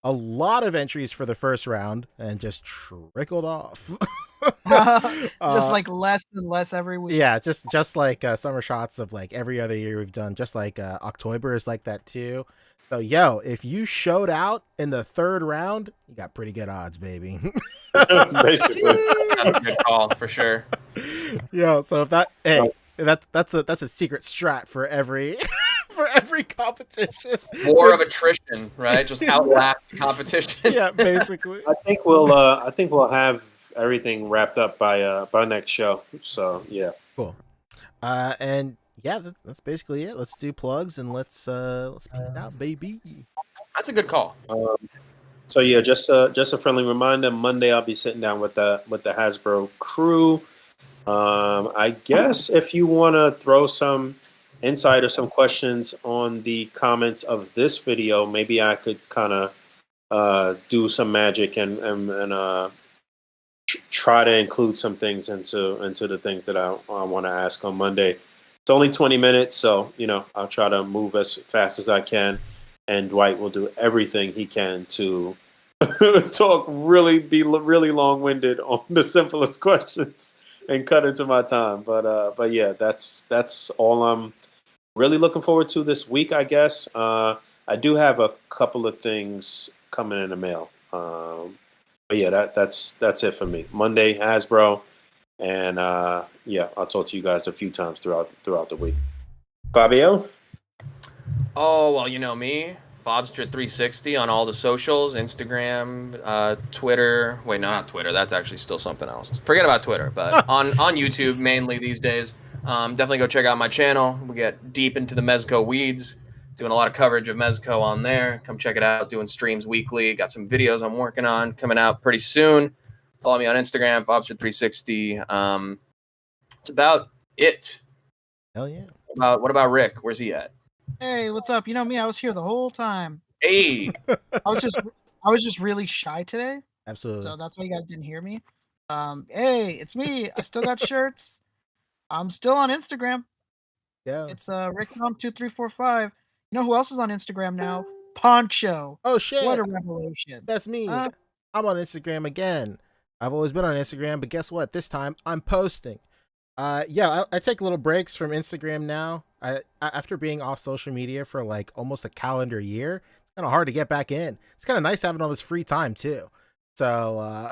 lot of entries for the first round, and just trickled off. Just like less and less every week. Yeah, just like summer shots of like every other year we've done. Just like October is like that too. So yo, if you showed out in the third round, you got pretty good odds, baby. Basically. That's a good call for sure. Yeah, so if that's a secret strat for every for every competition. War of attrition, right? Just outlap the competition. Yeah, basically. I think we'll have everything wrapped up by next show. So yeah. Cool. And yeah, that's basically it. Let's do plugs and let's peek it out, baby. That's a good call. So yeah, just a friendly reminder. Monday I'll be sitting down with the Hasbro crew. I guess if you want to throw some insight or some questions on the comments of this video, maybe I could kind of do some magic and try to include some things into the things that I want to ask on Monday. It's only 20 minutes, so I'll try to move as fast as I can, and Dwight will do everything he can to be really long-winded on the simplest questions and cut into my time. But yeah, that's all I'm really looking forward to this week, I guess. I do have a couple of things coming in the mail. But yeah, that's it for me. Monday, Hasbro, and yeah, I'll talk to you guys a few times throughout the week. Fabio? Oh, well, you know me, Fobster360 on all the socials, Instagram, Twitter. Wait, no, not Twitter. That's actually still something else. Forget about Twitter, but on YouTube mainly these days. Definitely go check out my channel. We get deep into the Mezco weeds. Doing a lot of coverage of Mezco on there. Come check it out. Doing streams weekly. Got some videos I'm working on coming out pretty soon. Follow me on Instagram, Fobster360. That's about it. Hell yeah. What about Rick? Where's he at? Hey, what's up? You know me, I was here the whole time. Hey. I was just really shy today. Absolutely. So that's why you guys didn't hear me. Hey, it's me. I still got shirts. I'm still on Instagram. Yeah. It's RickMom2345. You know who else is on Instagram now? Poncho. Oh shit. What a revelation. That's me. I'm on Instagram again. I've always been on Instagram, but guess what? This time I'm posting. Yeah, I take little breaks from Instagram now. After being off social media for like almost a calendar year, it's kind of hard to get back in. It's kind of nice having all this free time too. So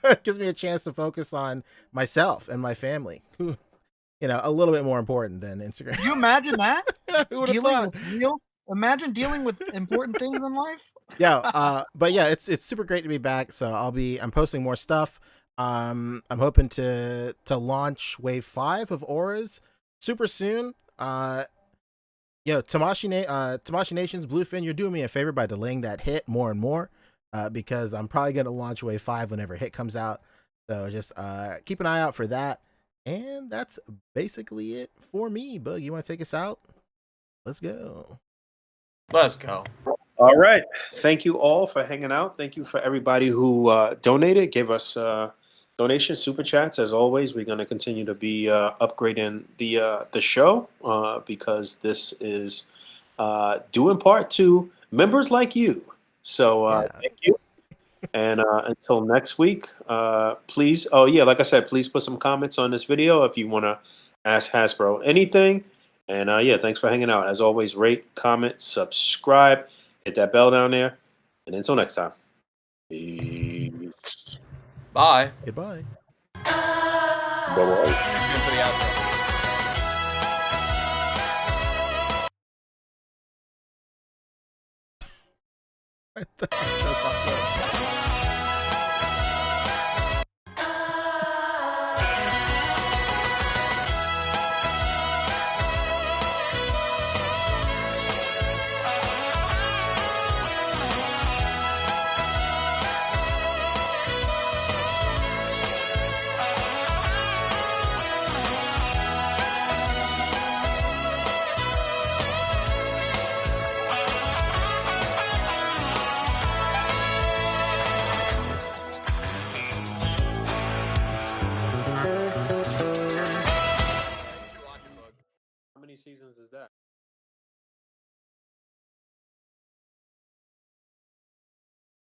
it gives me a chance to focus on myself and my family. A little bit more important than Instagram. Could you imagine that? Dealing with imagine dealing with important things in life. Yeah, but yeah, it's super great to be back. So I'm posting more stuff. I'm hoping to launch wave 5 of auras super soon. Tamashii Nation's Bluefin, you're doing me a favor by delaying that hit more and more, because I'm probably gonna launch wave 5 whenever hit comes out. So just keep an eye out for that. And that's basically it for me. Boog, you want to take us out? Let's go. Let's go. All right. Thank you all for hanging out. Thank you for everybody who donated, gave us donations, super chats. As always, we're going to continue to be upgrading the show because this is due in part to members like you. So thank you. And until next week, please, like I said, please put some comments on this video if you want to ask Hasbro anything. And thanks for hanging out. As always, rate, comment, subscribe, hit that bell down there. And until next time, peace. Bye. Goodbye. Bye-bye. seasons is that?